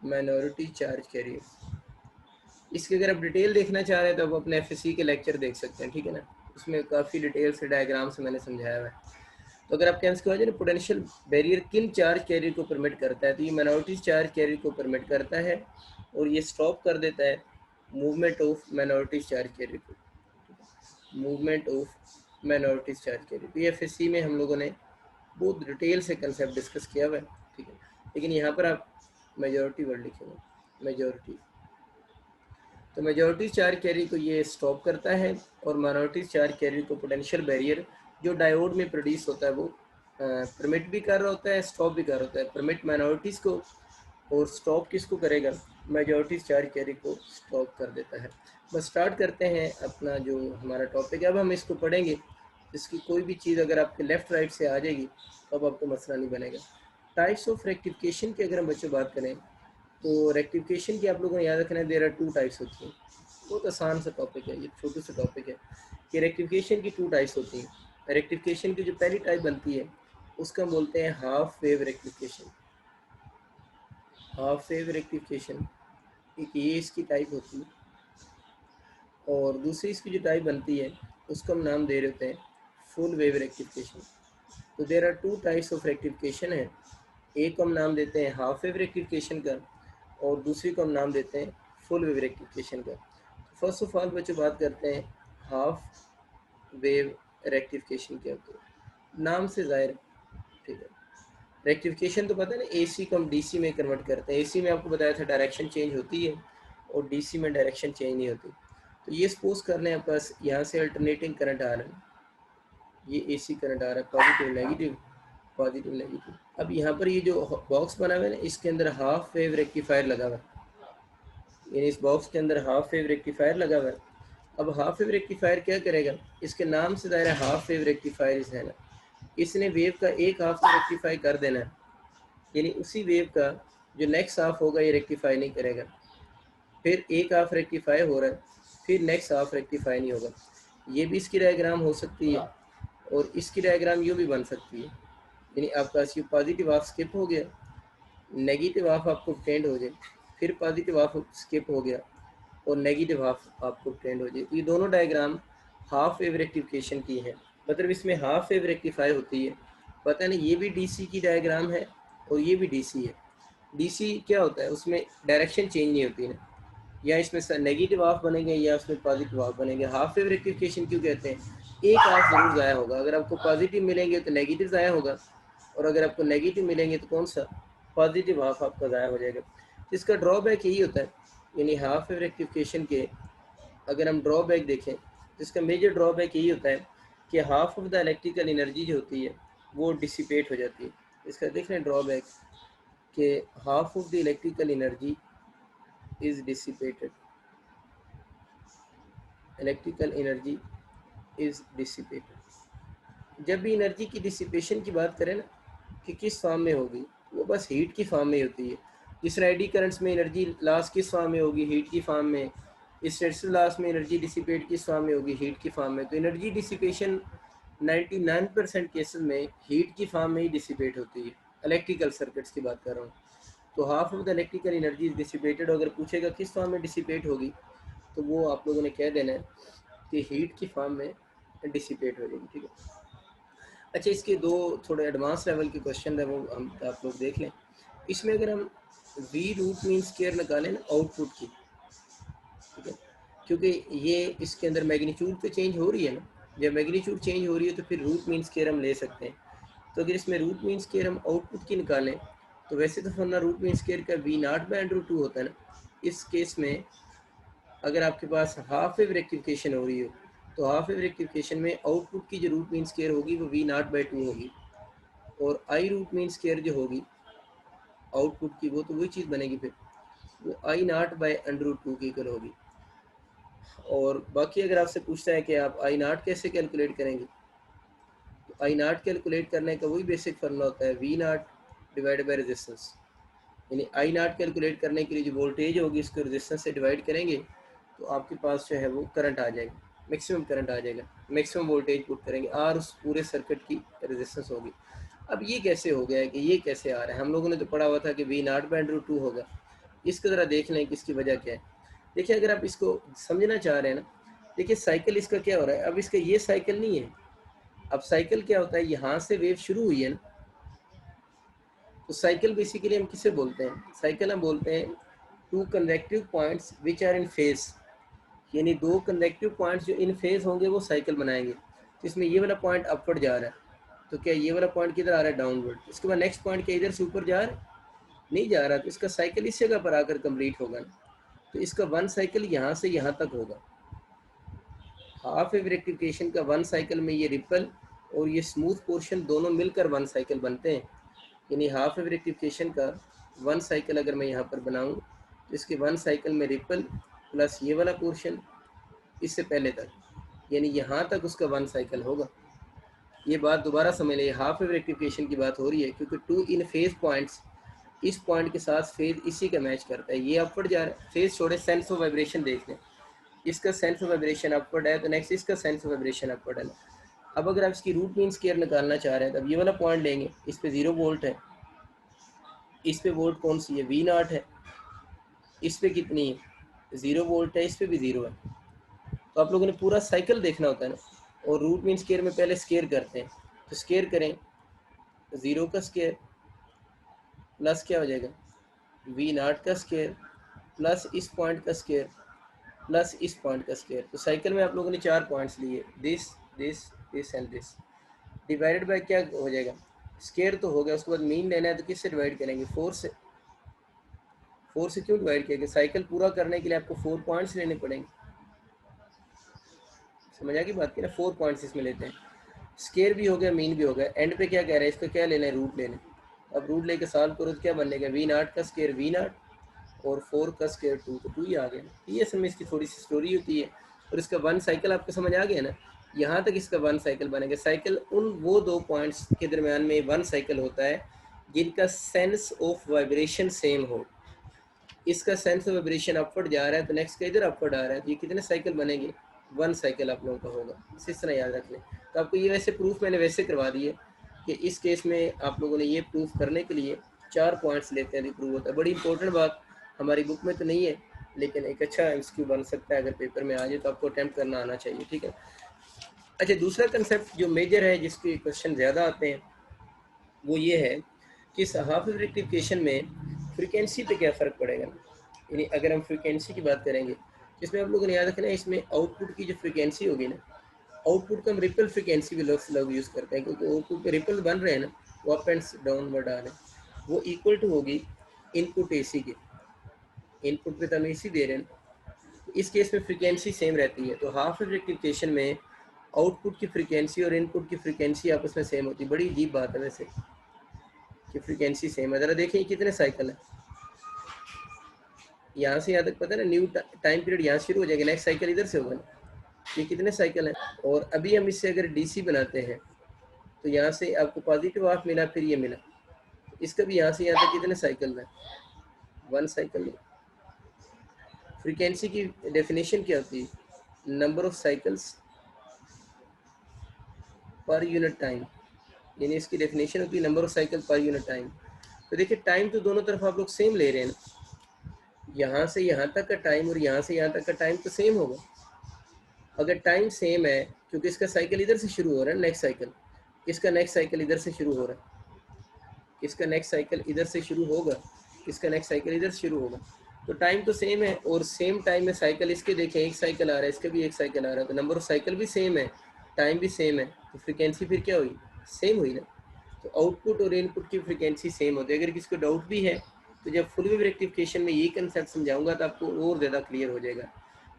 minority charge carrier. इसकी अगर आप डिटेल देखना चाह रहे हैं तो आप अपने FSC के लेक्चर देख सकते हैं, ठीक है ना, उसमें काफ़ी डिटेल से डायग्राम से मैंने समझाया हुआ है। तो अगर आप कैंसिल हो जाए ना, पोटेंशियल बैरियर किन चार्ज कैरियर को परमिट करता है, तो ये माइनॉरिटी चार्ज कैरियर को परमिट करता है और ये स्टॉप कर देता है movement of minority charge carrier को, movement of minority charge carrier. तो ये FSC में हम लोगों ने बहुत डिटेल से कंसेप्ट डिस्कस किया हुआ है, ठीक है। लेकिन यहाँ पर आप मेजॉरिटी वर्ड लिखेंगे, मेजॉरिटी। तो मेजॉरिटी चार्ज कैरियर को ये स्टॉप करता है और माइनॉरिटी चार्ज कैरियर को पोटेंशियल बैरियर जो डायोड में प्रोड्यूस होता है वो परमिट भी कर रहा होता है, स्टॉप भी कर रहा होता है। परमिट माइनॉरिटीज़ को और स्टॉप किसको करेगा, मेजॉरिटी चार्ज कैरियर को स्टॉप कर देता है। बस स्टार्ट करते हैं अपना जो हमारा टॉपिक है। अब हम इसको पढ़ेंगे, इसकी कोई भी चीज़ अगर आपके लेफ़्ट राइट से आ जाएगी तो अब आपको मसला नहीं बनेगा। टाइप्स ऑफ रेक्टिफिकेशन की अगर हम बच्चों बात करें तो रेक्टिफिकेशन की आप लोगों को याद रखना है, देयर आर 2 टाइप्स होती हैं। बहुत आसान सा टॉपिक है, ये छोटे से टॉपिक है कि रेक्टिफिकेशन की 2 टाइप्स होती हैं। रेक्टिफिकेशन की जो पहली टाइप बनती है उसका हम बोलते हैं half wave rectification. Half wave rectification एक ये इसकी टाइप होती है, और दूसरी इसकी जो टाइप बनती है उसका हम नाम दे रहे होते हैं फुल वेव रेक्टिफिकेशन। तो there are 2 types of rectification है। एक को हम नाम देते हैं हाफ वेव रेक्टिफिकेशन का और दूसरी को हम नाम देते हैं फुल वेव रेक्टिफिकेशन का। फर्स्ट ऑफ ऑल बच्चों बात करते हैं हाफ वेव रेक्टिफिकेशन क्या होता है। नाम से ज़ाहिर, ठीक है, रेक्टिफिकेशन तो पता है ना, AC को हम DC में कन्वर्ट करते हैं। AC में आपको बताया था डायरेक्शन चेंज होती है और DC में डायरेक्शन चेंज नहीं होती। तो ये सपोज कर लें आपके पास यहाँ से अल्टरनेटिंग करंट आ रहा है, ये AC करंट आ रहा है पॉजिटिव नेगेटिव, पॉजिटिव नेगेटिव। अब यहाँ पर ये जो बॉक्स बना हुआ है ना, इसके अंदर हाफ वेव रेक्टिफायर लगा हुआ है, यानी इस बॉक्स के अंदर हाफ वेव रेक्टिफायर लगा हुआ है। अब हाफ वेव रेक्टिफायर क्या करेगा, इसके नाम से दायरा हाफ वेव रेक्टिफायर है ना, इसने वेव का एक हाफ तो रेक्टिफाई कर देना है, यानी उसी वेव का जो नेक्स्ट हाफ होगा ये रेक्टिफाई नहीं करेगा, फिर एक हाफ रेक्टिफाई हो रहा है, फिर नेक्स्ट हाफ रेक्टिफाई नहीं होगा। ये भी इसकी डायग्राम हो सकती है और इसकी डायग्राम यूँ भी बन सकती है, यानी आपका ये पॉजिटिव हाफ स्किप हो गया, नेगेटिव हाफ आपको ऑब्टेंड हो जाए, फिर पॉजिटिव हाफ स्किप हो गया और नेगेटिव हाफ आपको ऑब्टेंड हो जाए। तो ये दोनों डायग्राम हाफ वेव रेक्टिफिकेशन की है, मतलब इसमें हाफ वेव रेक्टिफाई होती है। पता नहीं ये भी डीसी की डायग्राम है और ये भी डीसी है। डीसी क्या होता है, उसमें डायरेक्शन चेंज नहीं होती है, या इसमें नेगेटिव हाफ बनेंगे या उसमें पॉजिटिव हाफ बनेंगे। हाफ वेव रेक्टिफिकेशन क्यों कहते हैं, एक हाफ जरूर ज़ाया होगा, अगर आपको पॉजिटिव मिलेंगे तो नेगेटिव ज़ाया होगा, और अगर आपको नेगेटिव मिलेंगे तो कौन सा, पॉजिटिव हाफ आपका ज़ाया हो जाएगा। इसका ड्रॉबैक यही होता है, यानी हाफ वेव रेक्टिफिकेशन के अगर हम ड्रॉबैक देखें तो इसका मेजर ड्रॉबैक यही होता है कि half of the electrical energy जो होती है वो डिसिपेट हो जाती है। इसका देख रहे हैं ड्रॉबैक कि half of the electrical energy is dissipated, electrical energy is dissipated. जब भी एनर्जी की डिसिपेशन की बात करें ना कि किस फॉर्म में होगी, वो बस हीट की फॉर्म में होती है। जिस एडी करंट्स में एनर्जी लॉस किस फॉर्म में होगी, हीट की फॉर्म में। स्टेटिक लॉस में एनर्जी डिसिपेट किस फॉर्म में होगी, हीट की फॉर्म में। तो एनर्जी डिसिपेशन 99% केसेस में हीट की फॉर्म में ही डिसिपेट होती है। इलेक्ट्रिकल सर्किट्स की बात कर रहा हूँ। तो half of the electrical energy is dissipated. अगर पूछेगा किस फॉर्म में डिसिपेट होगी, तो वो आप लोगों ने कह देना है कि हीट की फॉर्म में डिसिपेट हो जाएगी। ठीक है। अच्छा, इसके दो थोड़े एडवांस लेवल के क्वेश्चन है, वो हम आप लोग देख लें। इसमें अगर हम वी रूट मीन स्क्वायर निकालें ना आउटपुट की, ठीक है, क्योंकि ये इसके अंदर मैग्नीट्यूड तो चेंज हो रही है ना, जब मैग्नीट्यूड चेंज हो रही है तो फिर रूट मीन स्क्वायर हम ले सकते हैं। तो अगर इसमें रूट मीन स्क्वायर हम आउटपुट की निकालें तो वैसे तो वरना रूट मीन स्क्वायर का V naught by under root 2 होता है ना। इस केस में अगर आपके पास हाफ वेव रेक्टिफिकेशन हो रही हो तो हाफ वेव रेक्टिफिकेशन में आउटपुट की जो रूट मीन स्क्वायर होगी वो वी नॉट बाय 2 होगी, और आई रूट मीन स्क्वायर जो होगी आउटपुट की वो तो वही चीज़ बनेगी, फिर वो आई नॉट बाय अंडर रूट 2 की इक्वल होगी। और बाकी अगर आपसे पूछता है कि आप आई नॉट कैसे कैलकुलेट करेंगे, तो आई नॉट कैलकुलेट करने का वही बेसिक फार्मूला होता है V naught divide by resistance. यानी आई नॉट कैलकुलेट करने के लिए जो वोल्टेज होगी इसको रेजिस्टेंस से डिवाइड करेंगे तो आपके पास जो है वो करंट आ जाएगा, मैक्सिमम करंट आ जाएगा, मैक्सिमम वोल्टेज पुट करेंगे और उस पूरे सर्किट की रेजिस्टेंस होगी। अब ये कैसे हो गया है कि ये कैसे आ रहा है, हम लोगों ने तो पढ़ा हुआ था कि V naught by under root 2 होगा। इसको ज़रा देख लें कि इसकी वजह क्या है। देखिए, अगर आप इसको समझना चाह रहे हैं ना, देखिए साइकिल इसका क्या हो रहा है। अब इसका ये साइकिल नहीं है, अब साइकिल क्या होता है, यहाँ से वेव शुरू हुई है ना, तो साइकिल बेसिकली हम किसे बोलते हैं, साइकिल हम बोलते हैं two conductive points which are in phase, यानी दो कंडक्टिव पॉइंट्स जो इन फेज होंगे वो साइकिल बनाएंगे। तो इसमें ये वाला पॉइंट अपवर्ड जा रहा है, तो क्या ये वाला पॉइंट किधर आ रहा है, डाउनवर्ड। इसके बाद नेक्स्ट पॉइंट क्या इधर से ऊपर जा रहा है, नहीं जा रहा, तो इसका साइकिल इस जगह पर आकर कंप्लीट होगा ना। तो इसका वन साइकिल यहाँ से यहाँ तक होगा। हाफ वेव रेक्टिफिकेशन का वन साइकिल में ये रिपल और ये स्मूथ पोर्शन दोनों मिलकर वन साइकिल बनते हैं। यानी हाफ वेव रेक्टिफिकेशन का वन साइकिल अगर मैं यहाँ पर बनाऊँ तो इसके वन साइकिल में रिपल प्लस ये वाला पोर्शन इससे पहले तक, यानी यहाँ तक उसका वन साइकिल होगा। ये बात दोबारा समझ लें, हाफ वेव रेक्टिफिकेशन की बात हो रही है क्योंकि टू इन फेज पॉइंट्स, इस पॉइंट के साथ फेज इसी का मैच करता है। ये अपवर्ड जा रहा है, फेज छोड़े, सेंस ऑफ वाइब्रेशन देख लें, इसका सेंस ऑफ वाइब्रेशन अपवर्ड है तो नेक्स्ट इसका सेंस ऑफ वाइब्रेशन अपवर्ड है। अब अगर आप इसकी रूट मीन स्क्वायर निकालना चाह रहे हैं तो अब ये वाला पॉइंट लेंगे, इस पे 0 वोल्ट है, इस पे वोल्ट कौन सी है, वी नॉट है, इस पे कितनी है 0 वोल्ट है, इस पे भी 0 है। तो आप लोगों ने पूरा साइकिल देखना होता है ना, और रूट मीन स्क्वायर में पहले स्क्वायर करते हैं, तो स्क्वायर करें 0 का स्क्वायर प्लस क्या हो जाएगा वी नॉट का स्क्वायर प्लस इस पॉइंट का स्क्वायर प्लस इस पॉइंट का स्क्वायर। तो साइकिल में आप लोगों ने 4 पॉइंट्स लिए, this this this and this, divided by क्या हो जाएगा, स्क्वायर तो हो गया, उसके बाद मीन लेना है तो किससे डिवाइड करेंगे, 4 से। 4 से क्यों डिवाइड किया, साइकिल पूरा करने के लिए आपको 4 पॉइंट्स लेने पड़ेंगे। समझ आ गई बात की ना, 4 पॉइंट्स इसमें लेते हैं। स्केयर भी हो गया, मीन भी हो गया, एंड पे क्या कह रहे हैं, इसका क्या लेना है, रूट लेना है। अब रूट लेके सॉल्व करो तो क्या बनेगा, V0 का स्केयर V0 और 4 का स्केयर 2, तो 2 ही आ गया। ये असल में इसकी थोड़ी सी स्टोरी होती है। और इसका वन साइकिल आपको समझ आ गया ना, यहाँ तक इसका वन साइकिल बनेगा। साइकिल उन वो दो पॉइंट्स के दरमियान में वन साइकिल होता है जिनका सेंस ऑफ वाइब्रेशन सेम हो। इसका सेंस ऑफ वाइब्रेशन अपवर्ड जा रहा है तो नेक्स्ट का इधर अपवर्ड आ रहा है, तो ये कितने साइकिल बनेंगे, वन साइकिल आप लोगों का होगा। इस तरह याद रख लें। तो आपको ये वैसे प्रूफ मैंने वैसे करवा दिए कि इस केस में आप लोगों ने ये प्रूफ करने के लिए 4 पॉइंट्स लेते हैं, प्रूव होता है। बड़ी इंपॉर्टेंट बात हमारी बुक में तो नहीं है, लेकिन एक अच्छा एमसीक्यू बन सकता है। अगर पेपर में आ जाए तो आपको अटैम्प्ट करना आना चाहिए, ठीक है। अच्छा, दूसरा कंसेप्ट जो मेजर है, जिसके क्वेश्चन ज़्यादा आते हैं, वो ये है कि इस हाफ वेव रेक्टिफिकेशन में फ्रीक्वेंसी पे क्या फ़र्क पड़ेगा। यानी अगर हम फ्रीक्वेंसी की बात करेंगे, इसमें आप लोगों ने याद रखना है, इसमें आउटपुट की जो फ्रीक्वेंसी होगी ना, आउटपुट का हम रिपल फ्रीक्वेंसी भी लोग यूज़ करते हैं, क्योंकि आउटपुट पे रिपल बन रहे हैं ना, वो अप एंड डाउनवर्ड आ रहे हैं, वो इक्वल टू होगी इनपुट एसी के। इनपुट पे तो हम एसी दे रहे हैं, इस केस में फ्रीक्वेंसी सेम रहती है। तो हाफ वेव रेक्टिफिकेशन में आउटपुट की फ्रीक्वेंसी और इनपुट की फ्रीक्वेंसी आपस में सेम होती है। बड़ी अजीब बात है वैसे कि फ्रीक्वेंसी सेम है। ज़रा देखिए कितने साइकिल है, यहाँ से यहाँ तक पता है ना, न्यू टाइम पीरियड यहाँ शुरू हो जाएगा, नेक्स्ट साइकिल इधर से होगा ना। ये कितने साइकिल हैं। और अभी हम इससे अगर डीसी बनाते हैं तो यहाँ से आपको पॉजिटिव हाफ मिला, फिर ये मिला, इसका भी यहाँ से यहाँ तक कितने साइकिल है, वन साइकिल। फ्रीक्वेंसी की डेफिनेशन क्या होती है, number of cycles per unit time, यानी इसकी डेफिनेशन होती है number of cycle per unit time. तो देखिए टाइम तो दोनों तरफ आप लोग सेम ले रहे हैं ना, यहाँ से यहाँ तक का टाइम और यहाँ से यहाँ तक का टाइम तो सेम होगा। अगर टाइम सेम है, क्योंकि इसका साइकिल इधर से शुरू हो रहा है, नेक्स्ट साइकिल, इसका नेक्स्ट साइकिल इधर से शुरू हो रहा है, इसका नेक्स्ट साइकिल इधर से शुरू होगा, इसका नेक्स्ट साइकिल इधर से शुरू होगा, तो टाइम तो सेम है। और सेम टाइम में साइकिल इसके देखें, एक साइकिल आ रहा है, इसका भी एक साइकिल आ रहा है, तो नंबर ऑफ साइकिल भी सेम है, टाइम भी सेम है, तो फ्रीक्वेंसी फिर क्या हुई, सेम हुई ना। तो आउटपुट और इनपुट की फ्रीक्वेंसी सेम होती है। अगर किसी को डाउट भी है तो जब फुल वेव रेक्टिफिकेशन में ये कंसेप्ट समझाऊंगा तो आपको और ज़्यादा क्लियर हो जाएगा।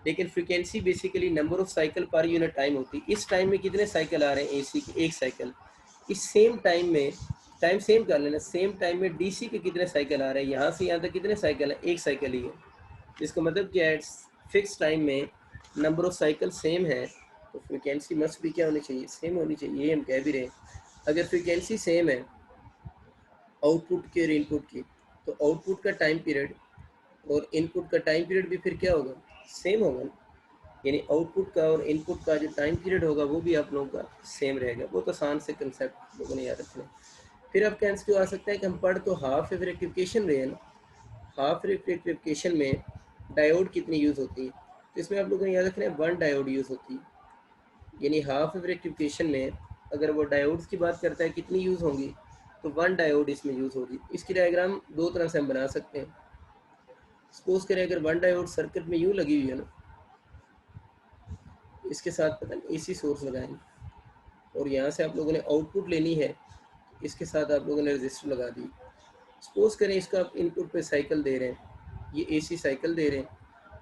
लेकिन frequency basically number of cycle per unit time होती है। इस टाइम में कितने साइकिल आ रहे हैं एसी के, एक साइकिल। इस सेम टाइम में, टाइम सेम कर लेना, सेम टाइम में डीसी के कितने साइकिल आ रहे हैं, यहाँ से यहाँ तक कितने साइकिल है, एक साइकिल ही है। इसका मतलब क्या है, फिक्स टाइम में नंबर ऑफ साइकिल सेम है, तो फ्रीक्वेंसी मस्ट भी क्या होनी चाहिए, सेम होनी चाहिए। ये हम कह भी रहे हैं। अगर फ्रीक्वेंसी सेम है आउटपुट की और इनपुट की, तो आउटपुट का टाइम पीरियड और इनपुट का टाइम पीरियड भी फिर क्या होगा, सेम होगा। यानी आउटपुट का और इनपुट का जो टाइम पीरियड होगा वो भी आप लोगों का सेम रहेगा। बहुत आसान से कंसेप्ट लोगों ने याद रखना। फिर आप कैंस क्यों आ सकता है कि हम पढ़ तो हाफ वेव रेक्टिफिकेशन रहे हैं ना, हाफ वेव रेक्टिफिकेशन में डायोड कितनी यूज़ होती है, तो इसमें आप लोगों ने याद रखना है 1 डायोड यूज़ होती है। यानी हाफ वेव रेक्टिफिकेशन में अगर वो डायोड्स की बात करता है कितनी यूज़ होंगी, तो 1 डायोड इसमें यूज़ होगी। इसकी डायग्राम दो तरह से हम बना सकते हैं। सपोज करें अगर 1 डायोड सर्किट में यूँ लगी हुई है ना, इसके साथ पता नहीं एसी सोर्स लगाएंगे और यहाँ से आप लोगों ने आउटपुट लेनी है, इसके साथ आप लोगों ने रजिस्टर लगा दी। सपोज करें इसका आप इनपुट पे साइकिल दे रहे हैं, ये एसी साइकिल दे रहे हैं,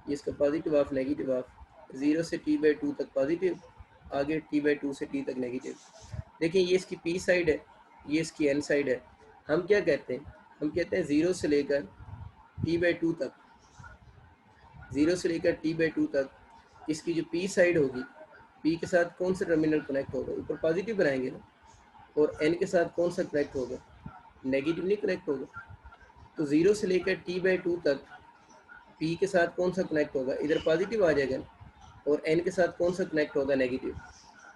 ये इसका पॉजिटिव हाफ नेगेटिव हाफ, 0 से T/2 तक पॉजिटिव, आगे T/2 से T तक नेगेटिव। देखिए ये इसकी P साइड है, ये इसकी N साइड है। हम क्या कहते हैं, हम कहते हैं 0 से लेकर T/2 तक, 0 से लेकर T/2 तक इसकी जो P साइड होगी, P के साथ कौन सा टर्मिनल कनेक्ट होगा, ऊपर पॉजिटिव बनाएंगे ना, और N के साथ कौन सा कनेक्ट होगा, नेगेटिव नहीं कनेक्ट होगा। तो 0 से लेकर T/2 तक P के साथ कौन सा कनेक्ट होगा, इधर पॉजिटिव आ जाएगा, और N के साथ कौन सा कनेक्ट होगा, नेगेटिव।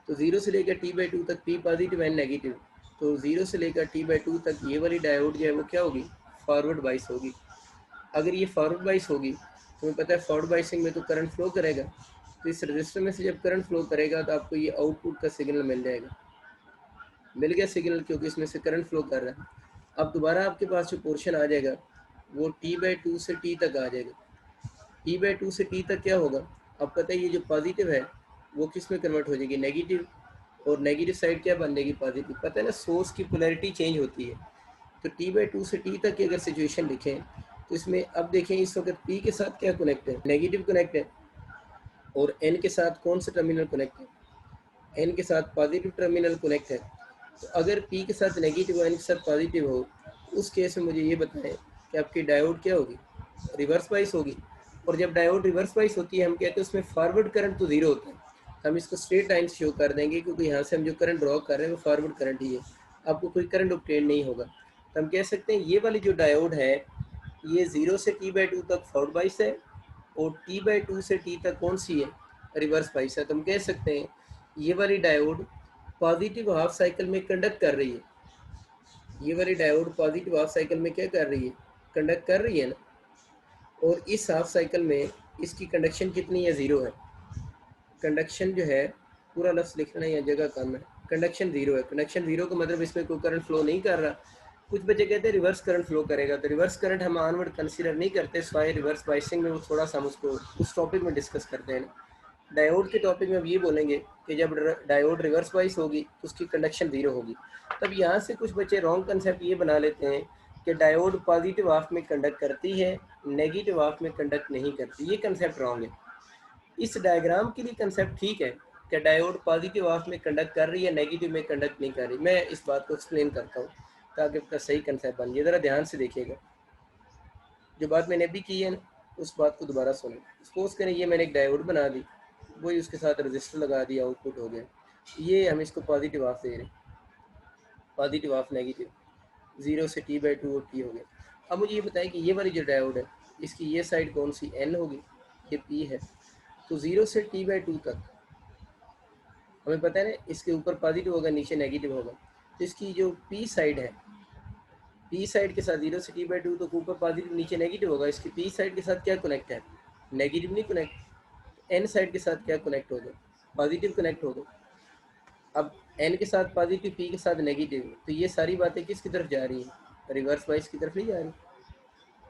तो 0 से लेकर T/2 तक P पॉजिटिव N नेगेटिव, तो 0 से लेकर T/2 तक ये वाली डायोड जो है वो क्या होगी, फॉरवर्ड बाइस होगी। अगर ये फॉरवर्ड बाइस होगी तो हमें पता है फॉरवर्ड बाइसिंग में तो करंट फ्लो करेगा, तो इस रजिस्टर में से जब करंट फ्लो करेगा तो आपको ये आउटपुट का सिग्नल मिल जाएगा। मिल गया सिग्नल, क्योंकि इसमें से करंट फ्लो कर रहा है। अब दोबारा आपके पास जो पोर्शन आ जाएगा वो T/2 से T तक आ जाएगा। T/2 से T तक क्या होगा, अब पता है ये जो पॉजिटिव है वो किस में कन्वर्ट हो जाएगी, नेगेटिव, और नेगेटिव साइड क्या बन जाएगी, पॉजिटिव। पता है ना, सोर्स की पोलैरिटी चेंज होती है। तो T/2 से T तक की अगर सिचुएशन लिखें तो इसमें अब देखें इस वक्त P के साथ क्या कनेक्ट है, नेगेटिव कनेक्ट है, और N के साथ कौन सा टर्मिनल कनेक्ट है, एन के साथ पॉजिटिव टर्मिनल कनेक्ट है, तो अगर पी के साथ नेगेटिव और एन के साथ पॉजिटिव हो, उस केस में मुझे ये बताएं कि आपकी डायोड क्या होगी, रिवर्स बाइस होगी। और जब डायोड रिवर्स बाइस होती है, हम कहते हैं उसमें फॉरवर्ड करंट तो जीरो होता है। हम इसको स्ट्रेट लाइन से शो कर देंगे, क्योंकि यहाँ से हम जो करंट ड्रॉ कर रहे हैं वो फॉरवर्ड करंट ही है, आपको कोई करंट ऑब्टेन नहीं होगा। तो हम कह सकते हैं ये वाली जो डायोड है ये 0 से t/2 तक फॉरवर्ड बाइस है, और t/2 से t तक कौन सी है, रिवर्स बाइस है। तो हम कह सकते हैं ये वाली डायोड पॉजिटिव हाफ साइकिल में कंडक्ट कर रही है, ये वाली डायोड पॉजिटिव हाफ साइकिल में क्या कर रही है, कंडक्ट कर रही है ना। और इस हाफ साइकिल में इसकी कंडक्शन कितनी है, ज़ीरो है। कंडक्शन जो है, पूरा लफ्ज़ लिखना या जगह कम है, कंडक्शन ज़ीरो है। कंडक्शन ज़ीरो का मतलब इसमें कोई करंट फ्लो नहीं कर रहा। कुछ बच्चे कहते हैं रिवर्स करंट फ्लो करेगा, तो रिवर्स करंट हम ऑनवर्ड कंसीडर नहीं करते, स्वाय रिवर्स बाइसिंग में वो थोड़ा सा हम उसको उस टॉपिक में डिस्कस करते हैं। डायोड के टॉपिक में अब ये बोलेंगे कि जब डायोड रिवर्स बाइस होगी तो उसकी कंडक्शन ज़ीरो होगी। तब यहाँ से कुछ बच्चे रॉन्ग कंसेप्ट ये बना लेते हैं कि डायोड पॉजिटिव हाफ में कंडक्ट करती है, नेगेटिव हाफ में कंडक्ट नहीं करती। ये कंसेप्ट रॉन्ग है। इस डायग्राम के लिए कंसेप्ट ठीक है कि डायोड पॉजिटिव हाफ में कंडक्ट कर रही है, नेगेटिव में कंडक्ट नहीं कर रही। मैं इस बात को एक्सप्लेन करता हूँ ताकि आपका सही कंसेप्ट बन जाए। ज़रा ध्यान से देखिएगा, जो बात मैंने अभी की है ना, उस बात को दोबारा सुनो। सपोज करें ये मैंने एक डायोड बना दी, वही उसके साथ रजिस्टर लगा दिया, आउटपुट हो गया। ये हम इसको पॉजिटिव हाफ दे रहे हैं, पॉजिटिव हाफ नेगेटिव, 0 से t/2 और t हो गया। अब मुझे ये बताएं कि ये वाली जो डायोड है इसकी ये साइड कौन सी, n होगी, ये p है। तो 0 से t/2 तक हमें पता है ना, इसके ऊपर पॉजिटिव होगा, नीचे नेगेटिव होगा। तो इसकी जो p साइड है, p साइड के साथ 0 से t/2 तक ऊपर पॉजिटिव नीचे नेगेटिव होगा। इसकी p साइड के साथ क्या कनेक्ट है, नेगेटिव नहीं कनेक्ट। n साइड के साथ क्या कनेक्ट होगा, पॉजिटिव कनेक्ट होगा। अब n के साथ पॉजिटिव, p के साथ नेगेटिव, तो ये सारी बातें किसकी तरफ जा रही हैं, रिवर्स बाइस की तरफ नहीं जा रही।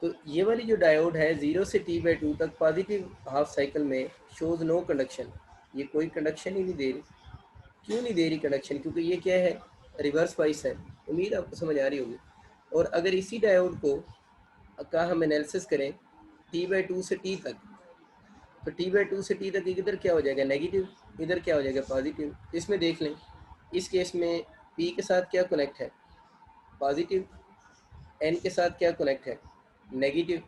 तो ये वाली जो डायोड है 0 से t/2 तक पॉजिटिव हाफ साइकिल में शोज नो कंडक्शन, ये कोई कंडक्शन ही नहीं दे रही। क्यों नहीं दे रही कंडक्शन, क्योंकि ये क्या है, रिवर्स बाइस है। उम्मीद आपको समझ आ रही होगी। और अगर इसी डायोड को का हम एनालिसिस करें t/2 से t तक, तो t/2 से t तक इधर क्या हो जाएगा, नेगेटिव, इधर क्या हो जाएगा, पॉजिटिव। इसमें देख लें, इस केस में p के साथ क्या कनेक्ट है, पॉजिटिव, n के साथ क्या कनेक्ट है, नेगेटिव।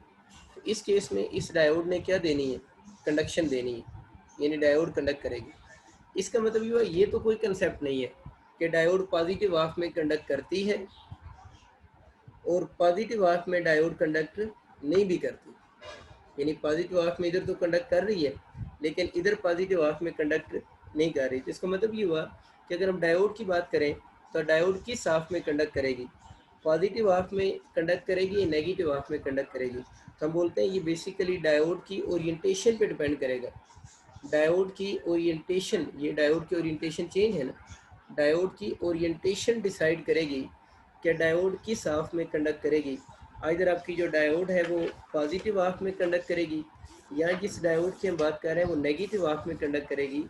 इस केस में इस डायोड ने क्या देनी है, कंडक्शन देनी है, यानी डायोड कंडक्ट करेगी। इसका मतलब ये हुआ, ये तो कोई कंसेप्ट नहीं है कि डायोड पॉजिटिव हाफ में कंडक्ट करती है और पॉजिटिव हाफ में डायोड कंडक्ट नहीं भी करती। यानी पॉजिटिव हाफ में इधर तो कंडक्ट कर रही है, लेकिन इधर पॉजिटिव हाफ में कंडक्ट नहीं कर रही। तो इसका मतलब ये हुआ कि अगर हम डायोड की बात करें तो डायोड किस हाफ में कंडक्ट करेगी, पॉजिटिव हाफ में कंडक्ट करेगी या नेगेटिव हाफ में कंडक्ट करेगी। तो हम बोलते हैं ये बेसिकली डायोड की ओरिएंटेशन पे डिपेंड करेगा। डायोड की ओरिएंटेशन, ये डायोड की ओरिएंटेशन चेंज है ना, डायोड की ओरिएंटेशन डिसाइड करेगी कि डायोड किस हाफ में कंडक्ट करेगी। इधर आपकी जो डायोड है वो पॉजिटिव हाफ में कंडक्ट करेगी, या जिस डायोड की हम बात कर रहे हैं वो नेगेटिव हाफ में कंडक्ट करेगी।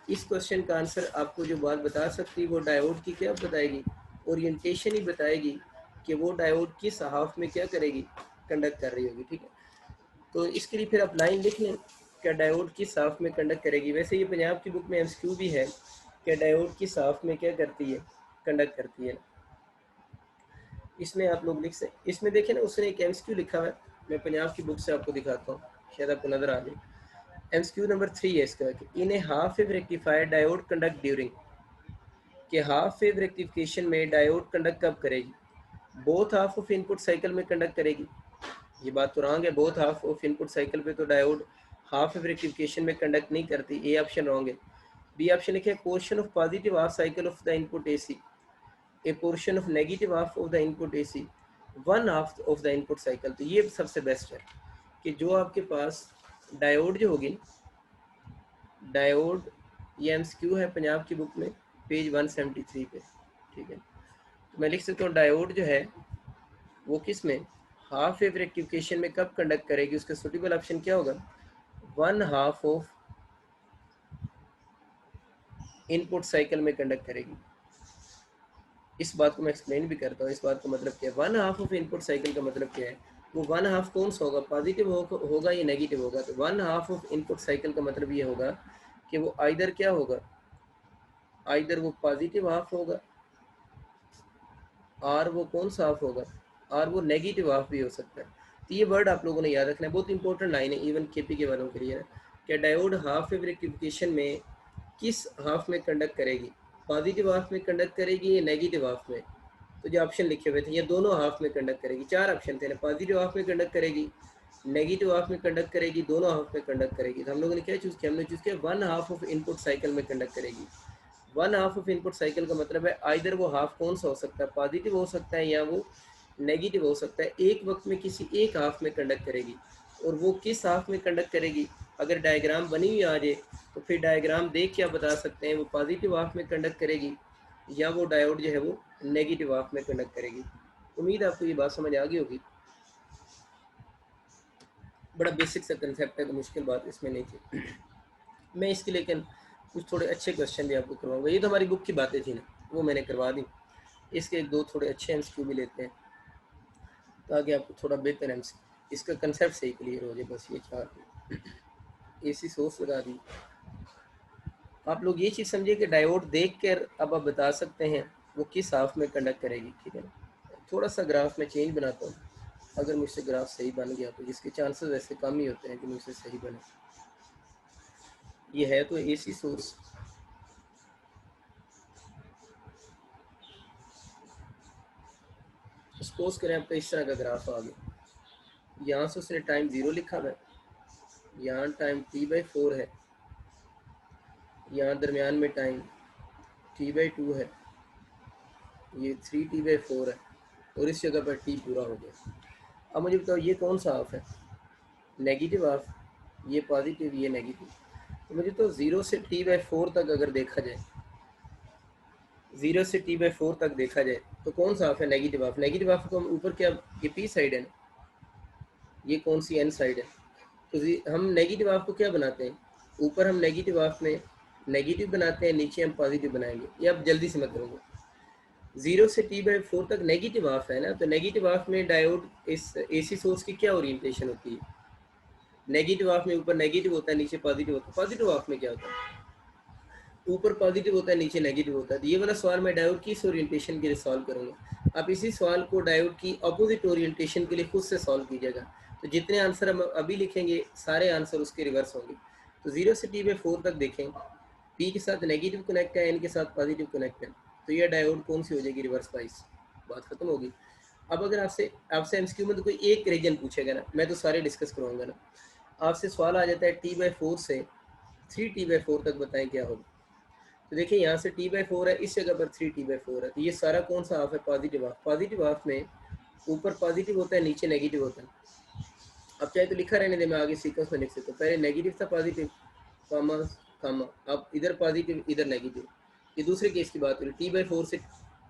इस क्वेश्चन का आंसर आपको जो बात बता सकती है वो डायोड की क्या बताएगी, ओरिएंटेशन ही बताएगी कि वो डायोड किस हाफ में क्या करेगी, कंडक्ट कर रही होगी। ठीक है, तो इसके लिए फिर आप लाइन लिख लें क्या डायोड किस हाफ में कंडक्ट करेगी। वैसे ये पंजाब की बुक में एमसीक्यू भी है कि डायोड किस हाफ में क्या करती है, कंडक्ट करती है। इसमें आप लोग लिख सकते, इसमें देखें ना उसने एक एमसीक्यू लिखा है, मैं पंजाब की बुक से आपको दिखाता हूँ, शायद आपको नजर आ जाए। एमसीक्यू नंबर 3 है इसका कि in a half wave rectifier diode conduct during, कि हाफ वेव रेक्टिफिकेशन में डायोड कंडक्ट कब करेगी, both half of input cycle में कंडक्ट करेगी। ये बात तो रॉन्ग है, both half of input cycle पे तो डायोड हाफ वेव रेक्टिफिकेशन में कंडक्ट नहीं करती, ए ऑप्शन रॉन्ग है। बी ऑप्शन लिखे portion of positive half cycle of the input AC, a portion of negative half of the input AC, one half of the input cycle. तो ये सबसे best है कि जो आपके पास डायोड जो होगी, डायोड, ये एमसीक्यू है पंजाब की बुक में पेज 173 पे। ठीक है, तो मैं लिख सकता हूँ डायोड जो है वो किस में, हाफ वेव रेक्टिफिकेशन में कब कंडक्ट करेगी, उसका सुटेबल ऑप्शन क्या होगा, one half of input cycle में कंडक्ट करेगी। इस बात को मैं एक्सप्लेन भी करता हूँ, इस बात का मतलब क्या है, one half of input cycle का मतलब क्या है, वो वन हाफ कौन सा होगा, पॉजिटिव होगा या नेगेटिव होगा। तो one half of input cycle का मतलब ये होगा कि वो आइदर क्या होगा, आइदर वो पॉजिटिव हाफ होगा और वो कौन सा हाफ होगा, और वो नेगेटिव हाफ भी हो सकता है। तो ये वर्ड आप लोगों ने याद रखना है, बहुत इंपॉर्टेंट लाइन है इवन केपी के वालों के लिए। क्या डायोड हाफ वेव रेक्टिफिकेशन में किस हाफ में कंडक्ट करेगी, पॉजिटिव हाफ में कंडक्ट करेगी या नेगेटिव हाफ में। तो जो ऑप्शन लिखे हुए थे ये दोनों हाफ में कंडक्ट करेगी, चार ऑप्शन थे ना, पॉजिटिव हाफ में कंडक्ट करेगी, नेगेटिव हाफ में कंडक्ट करेगी, दोनों हाफ में कंडक्ट करेगी। तो हम लोगों ने क्या चूज़ किया, हमने चूज़ किया one half of input cycle में कंडक्ट करेगी। One half of input cycle का मतलब है आइदर वो हाफ कौन सा हो सकता है, पॉजिटिव हो सकता है या वो नेगेटिव हो सकता है, एक वक्त में किसी एक हाफ में कंडक्ट करेगी। और वो किस हाफ में कंडक्ट करेगी, अगर डायग्राम बनी हुई आ जाए तो फिर डायग्राम देख के आप बता सकते हैं वो पॉजिटिव हाफ में कंडक्ट करेगी या वो डायोड जो है वो नेगेटिव हाफ में कंडक्ट करेगी। उम्मीद है आपको ये बात समझ आ गई होगी। बड़ा बेसिक सा कंसेप्ट है, तो मुश्किल बात इसमें नहीं थी। मैं इसके लेकिन कुछ थोड़े अच्छे क्वेश्चन भी आपको करवाऊंगा, ये तो हमारी बुक की बातें थी ना, वो मैंने करवा दी। इसके एक दो थोड़े अच्छे एमसीक्यू भी लेते हैं ताकि आपको थोड़ा बेहतर इसका कंसेप्ट सही क्लियर हो जाए। बस ये चार एसी सोर्स लगा दी। आप लोग ये चीज़ समझिए कि डायोड देख कर अब आप बता सकते हैं वो किस हाफ में कंडक्ट करेगी, ठीक है ना। थोड़ा सा ग्राफ में चेंज बनाता हूँ, अगर मुझसे ग्राफ सही बन गया तो, जिसके चांसेस वैसे कम ही होते हैं कि मुझसे सही बने। ये है तो एसी सोर्स, सपोज करें आपका इस तरह का ग्राफ आ गया, यहाँ से उसने टाइम 0 लिखा हुआ है, यहाँ टाइम t/4 है, यहाँ दरमियान में टाइम t/2 है, ये 3t/4 है, और इस जगह पर t पूरा हो गया। अब मुझे बताओ ये कौन सा हाफ है, नेगेटिव हाफ, ये पॉजिटिव ये नेगेटिव। तो मुझे तो 0 से t/4 तक अगर देखा जाए, 0 से t/4 तक देखा जाए तो कौन सा हाफ है, नेगेटिव हाफ। नेगेटिव हाफ को हम ऊपर क्या, ये p साइड है ना, ये कौन सी n साइड है। तो हम नेगेटिव हाफ को क्या बनाते हैं, ऊपर हम नेगेटिव हाफ में नेगेटिव बनाते हैं, नीचे हम पॉजिटिव बनाएंगे। ये आप जल्दी से मत करोगे, 0 से t/4 तक नेगेटिव हाफ है ना, तो नेगेटिव हाफ में डायोड इस एसी सोर्स की क्या ओरिएंटेशन होती है, नेगेटिव हाफ में ऊपर नेगेटिव होता है नीचे पॉजिटिव होता है। पॉजिटिव हाफ में क्या होता है, ऊपर पॉजिटिव होता है नीचे नेगेटिव होता है। तो ये वाला सवाल मैं डायोड की इस ओरिएंटेशन के लिए सॉल्व करूंगा। आप इसी सवाल को डायोड की अपोजिट ओरिएंटेशन के लिए खुद से सॉल्व कीजिएगा, तो जितने आंसर हम अभी लिखेंगे सारे आंसर उसके रिवर्स होंगे। तो 0 से t/4 तक देखें, p के साथ नेगेटिव कनेक्ट है, n के साथ पॉजिटिव कनेक्ट है, तो यह डायोड कौन सी हो जाएगी, रिवर्स बाइस। बात खत्म होगी। अब अगर आपसे आपसे एमसीक्यू में तो कोई एक रीजन पूछेगा ना, मैं तो सारे डिस्कस करवाऊंगा ना। आपसे सवाल आ जाता है t/4 से 3t/4 तक बताएं क्या होगा। तो देखिए यहाँ से t/4 है, इस जगह पर 3t/4 है, तो ये सारा कौन सा हाफ है, पॉजिटिव हाफ। पॉजिटिव हाफ में ऊपर पॉजिटिव होता है नीचे नेगेटिव होता है। अब चाहे तो लिखा रहने दे, मैं आगे सीक्वेंस में लिख सकता हूँ। पहले नेगेटिव था पॉजिटिव, कामा कामा, अब इधर पॉजिटिव इधर नेगेटिव। ये दूसरे केस की बात हो रही, t/4 से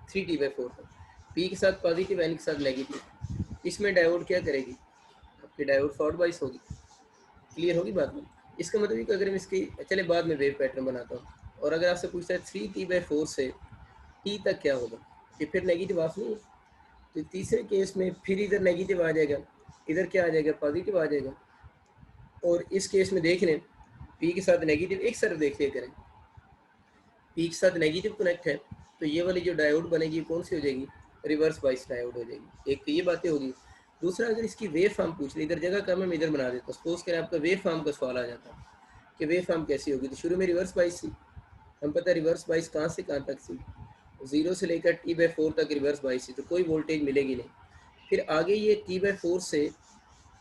3t/4 तक, p के साथ पॉजिटिव n के साथ नेगेटिव। इसमें डायोड क्या करेगी, आपकी डायोड फॉरवर्ड बाइस होगी। क्लियर होगी बात में। इसका मतलब कि अगर हम इसकी, चले बाद में वेव पैटर्न बनाता हूँ, और अगर आपसे पूछता है 3t/4 से t तक क्या होगा, ये फिर नेगेटिव हाफ नहीं है। तो तीसरे केस में फिर इधर नेगेटिव आ जाएगा, इधर क्या आ जाएगा, पॉजिटिव आ जाएगा। और इस केस में देख लें p के साथ नेगेटिव एक तरफ देख लिया करें, p के साथ नेगेटिव कनेक्ट है, तो ये वाली जो डायोड बनेगी कौन सी हो जाएगी, रिवर्स बाइस डायोड हो जाएगी। एक तो ये बातें होगी। दूसरा, अगर इसकी वेव फॉर्म पूछ ले, इधर जगह कम है मैं इधर बना देता हूँ। सपोज करें आपका वेव फॉर्म का सवाल आ जाता कि वेव फॉर्म कैसी होगी, तो शुरू में रिवर्स बाइस थी, हम पता है रिवर्स बाइस कहाँ से कहाँ तक थी, 0 से लेकर t/4 तक रिवर्स बाइस थी, तो कोई वोल्टेज मिलेगी नहीं। फिर आगे ये t/4 से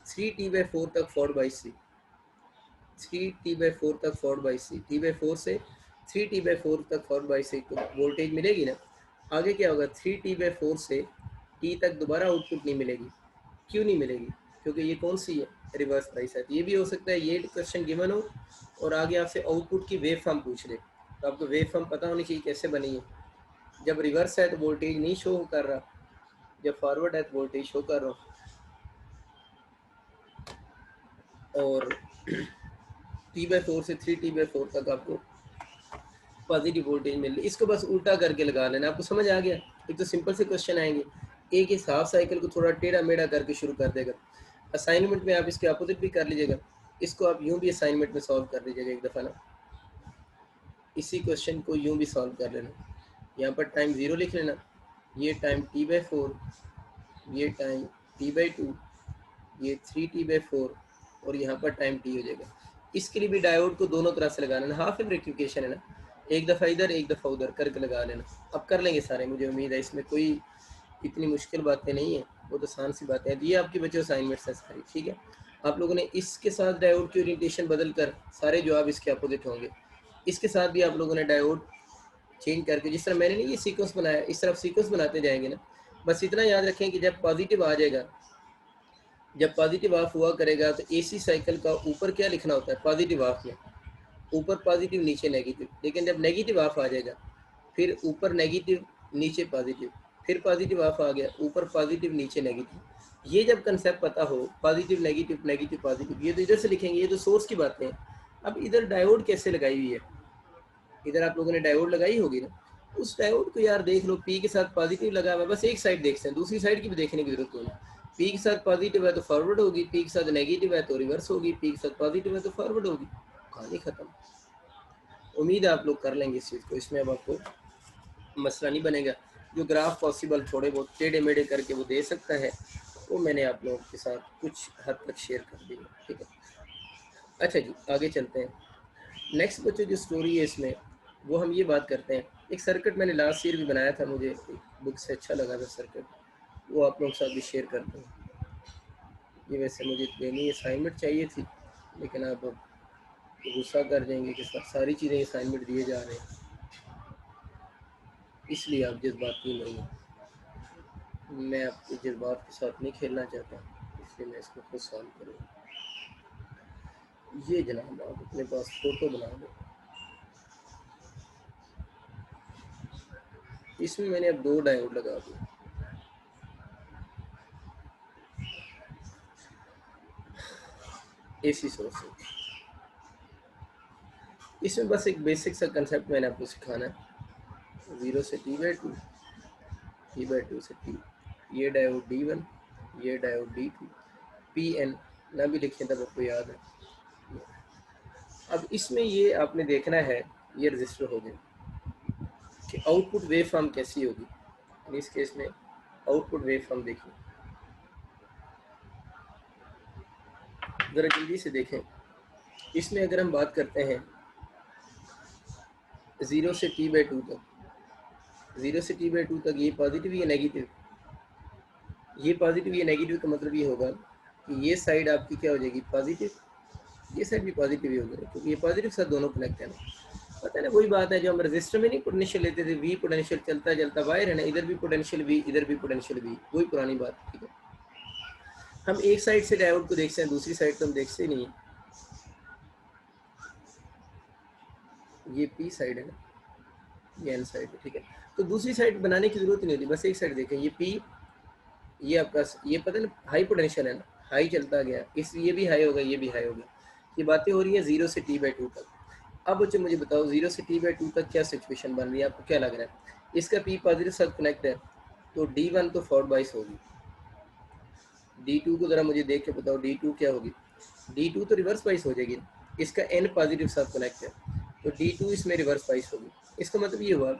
3t/4 तक फॉरवर्ड बाइस थी, 3t/4 तक फॉरवर्ड बाइस थी, t/4 से 3t/4 तक फॉरवर्ड बाइस थी, तो वोल्टेज मिलेगी ना। आगे क्या होगा, 3t/4 से t तक दोबारा आउटपुट नहीं मिलेगी। क्यों नहीं मिलेगी, क्योंकि ये कौन सी है, रिवर्स बाइस है। तो ये भी हो सकता है ये क्वेश्चन गिवन हो और आगे आपसे आउटपुट की वेव फॉर्म पूछ ले, तो आपको वेव फॉर्म पता होनी चाहिए कैसे बनी है। जब रिवर्स है तो वोल्टेज नहीं शो कर रहा, जब फॉरवर्ड है तो वोल्टेज शो कर रहा हूँ। और t/4 से 3t/4 तक आपको पॉजिटिव वोल्टेज मिल रही। इसको बस उल्टा करके लगा लेना, आपको समझ आ गया। एक तो सिंपल से क्वेश्चन आएंगे, एक इस हाफ साइकिल को थोड़ा टेढ़ा मेढ़ा करके शुरू कर देगा। असाइनमेंट में आप इसके अपोजिट भी कर लीजिएगा, इसको आप यूं भी असाइनमेंट में सॉल्व कर लीजिएगा एक दफ़ा ना। इसी क्वेश्चन को यूं भी सॉल्व कर लेना, यहाँ पर टाइम 0 लिख लेना, ये टाइम t/4, ये टाइम t/2, ये 3t/4 और यहाँ पर टाइम t हो जाएगा। इसके लिए भी डायोड को दोनों तरह से लगा लेना, हाफ वेव रेक्टिफिकेशन है ना, एक दफ़ा इधर एक दफ़ा उधर करके लगा लेना। अब कर लेंगे सारे, मुझे उम्मीद है इसमें कोई इतनी मुश्किल बातें नहीं है, वो तो आसान सी बातें हैं। ये आपके बच्चों असाइनमेंट्स हैं सारी, ठीक है। आप लोगों ने इसके साथ डायोड की ओरिएंटेशन बदल कर सारे जवाब इसके अपोजिट होंगे। इसके साथ भी आप लोगों ने डायोड चेंज करके, जिस तरह मैंने नहीं ये सीक्वेंस बनाया, इस तरफ सीक्वेंस बनाते जाएंगे ना। बस इतना याद रखें कि जब पॉजिटिव आ जाएगा, जब पॉजिटिव ऑफ हुआ करेगा तो एसी साइकिल का ऊपर क्या लिखना होता है, पॉजिटिव ऑफ में ऊपर पॉजिटिव नीचे नेगेटिव, लेकिन जब नेगेटिव ऑफ आ जाएगा फिर ऊपर नेगेटिव नीचे पॉजिटिव, फिर पॉजिटिव ऑफ आ गया ऊपर पॉजिटिव नीचे नेगेटिव। ये जब कंसेप्ट पता हो, पॉजिटिव नेगेटिव नेगेटिव पॉजिटिव, ये तो इधर से लिखेंगे, ये तो सोर्स की बातें हैं। अब इधर डायोड कैसे लगाई हुई है, इधर आप लोगों ने डायोड लगाई होगी ना, उस डायोड को यार देख लो, पी के साथ पॉजिटिव लगा हुआ है, बस एक साइड देखते हैं, दूसरी साइड की भी देखने की जरूरत नहीं। पी के साथ पॉजिटिव है तो फॉरवर्ड होगी, पी के साथ नेगेटिव है तो रिवर्स होगी, पी के साथ पॉजिटिव है तो फॉरवर्ड होगी, कहानी खत्म। उम्मीद है आप लोग कर लेंगे इस चीज़ को, इसमें अब आपको मसला नहीं बनेगा। जो ग्राफ पॉसिबल थोड़े बहुत टेढ़े मेढ़े करके वो दे सकता है, वो मैंने आप लोगों के साथ कुछ हद तक शेयर कर दिया, ठीक है। अच्छा जी, आगे चलते हैं। नेक्स्ट बच्चों जो स्टोरी है इसमें, वो हम ये बात करते हैं, एक सर्किट मैंने लास्ट ईयर भी बनाया था, मुझे बुक से अच्छा लगा था सर्किट, वो आप लोगों के साथ भी शेयर करते हैं। ये वैसे मुझे देनी असाइनमेंट चाहिए थी, लेकिन आप गुस्सा कर जाएंगे कि सारी चीज़ें असाइनमेंट दिए जा रहे हैं, इसलिए आप जज्बाती नहीं हैं। मैं आपके जज्बात के साथ नहीं खेलना चाहता, इसलिए मैं इसको खुद सॉल्व करूँगा। ये जनाब आप अपने पास फ़ोटो बना दो, इसमें मैंने अब 2 डायोड लगा दिए। एसी सोर्स है, इसमें बस एक बेसिक सा कंसेप्ट मैंने आपको सिखाना है, 0 से t/2, t/2 से t, ये डायोड D1, ये डायोड D2, PN ना भी लिखें तब आपको याद है। अब इसमें ये आपने देखना है, ये रजिस्टर हो गए कि आउटपुट वेव फॉर्म कैसी होगी। इस केस में आउटपुट वेव फॉर्म देखिए, ज़रा जल्दी से देखें। इसमें अगर हम बात करते हैं 0 से t/2 तक, 0 से t/2 तक ये पॉजिटिव या नेगेटिव, ये पॉजिटिव या नेगेटिव का मतलब ये होगा कि ये साइड आपकी क्या हो जाएगी, पॉजिटिव, ये साइड भी पॉजिटिव ही होगा, क्योंकि ये पॉजिटिव के साथ दोनों कनेक्ट है ना। पता है ना, वही बात है जो हम रजिस्टर में नहीं पोटेंशियल लेते थे, वी पोटेंशियल चलता चलता वायर है ना, इधर भी पोटेंशियल वी, इधर भी पोटेंशियल वी, वही पुरानी बात, ठीक है। हम एक साइड से डायोड को देखते हैं, दूसरी साइड तो हम देखते ही नहीं। ये पी साइड है ना, ये एन साइड है, ठीक है। तो दूसरी साइड बनाने की जरूरत नहीं होती, बस एक साइड देखें, ये पी, ये आपका ये पता है ना हाई पोटेंशियल है ना, हाई चलता गया, इस ये भी हाई होगा, ये भी हाई होगा। ये बातें हो रही है 0 से t/2 तक। अब बच्चों मुझे बताओ 0 से t/2 तक क्या सिचुएशन बन रही है, आपको क्या लग रहा है। इसका पी पॉजिटिव साथ कनेक्ट है तो D1 तो फॉरवर्ड बाइस होगी, D2 को ज़रा मुझे देख के बताओ D2 क्या होगी, D2 तो रिवर्स बाइस हो जाएगी। इसका N पॉजिटिव साथ कनेक्ट है तो D2 इसमें रिवर्स बाइस होगी। इसका मतलब ये हुआ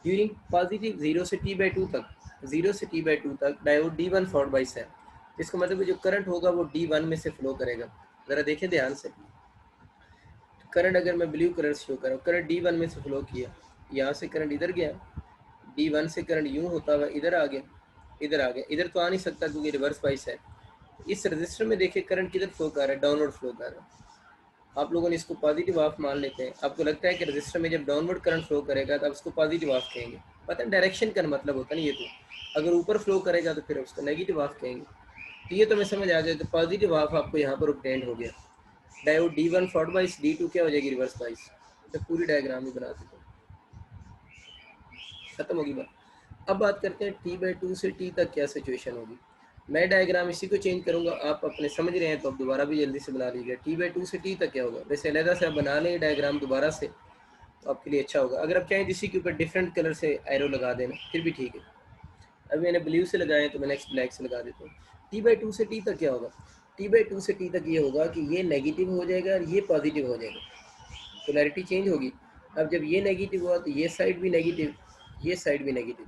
ड्यूरिंग पॉजिटिव 0 से t/2 तक, 0 से t/2 तक डायोड D1 फॉरवर्ड बाइस है। इसका मतलब जो करंट होगा वो D1 में से फ्लो करेगा। ज़रा देखें ध्यान से, करंट अगर मैं ब्लू कलर से शो कर रहा हूँ, करंट D1 में से फ्लो किया, यहाँ से करंट इधर गया, D1 से करंट यूँ होता हुआ इधर आ गया, इधर आ गया, इधर तो आ नहीं सकता क्योंकि रिवर्स बाइस है। इस रजिस्टर में देखिए करंट किधर फ्लो कर रहा है, डाउनवर्ड फ्लो कर रहा है। आप लोगों ने इसको पॉजिटिव ऑफ मान लेते हैं, आपको लगता है कि रजिस्टर में जब डाउनवर्ड करंट फ्लो करेगा तो आप उसको पॉजिटिव ऑफ कहेंगे। पता है डायरेक्शन का मतलब होता है ना, ये तो अगर ऊपर फ्लो करेगा तो फिर उसको नेगेटिव ऑफ कहेंगे। तो ये तो मैं समझ आ गया, तो पॉजिटिव ऑफ आपको यहाँ पर ऑब्टेंड हो गया। डायोड D1 फॉरवर्ड बाइस, D2 क्या हो जाएगी, रिवर्स बाइस। तो पूरी डायग्राम ही बना देते हैं, खत्म होगी बात। अब बात करते हैं t/2 से t तक क्या सिचुएशन होगी। मैं डायग्राम इसी को चेंज करूंगा, आप अपने समझ रहे हैं तो अब दोबारा भी जल्दी से बना लीजिए। t/2 से t तक क्या होगा, वैसे अलहदा से आप बना लें डायग्राम दोबारा से तो आपके लिए अच्छा होगा। अगर आप चाहें इसी के ऊपर डिफरेंट कलर से एरो लगा देना फिर भी ठीक है। अभी मैंने ब्लू से लगाए तो मैं नेक्स्ट ब्लैक से लगा देता हूँ। t/2 से t तक क्या होगा, t/2 से t तक ये होगा कि ये नेगेटिव हो जाएगा और ये पॉजिटिव हो जाएगा, पोलैरिटी चेंज होगी। अब जब ये नेगेटिव हुआ तो ये साइड भी नेगेटिव, ये साइड भी नेगेटिव।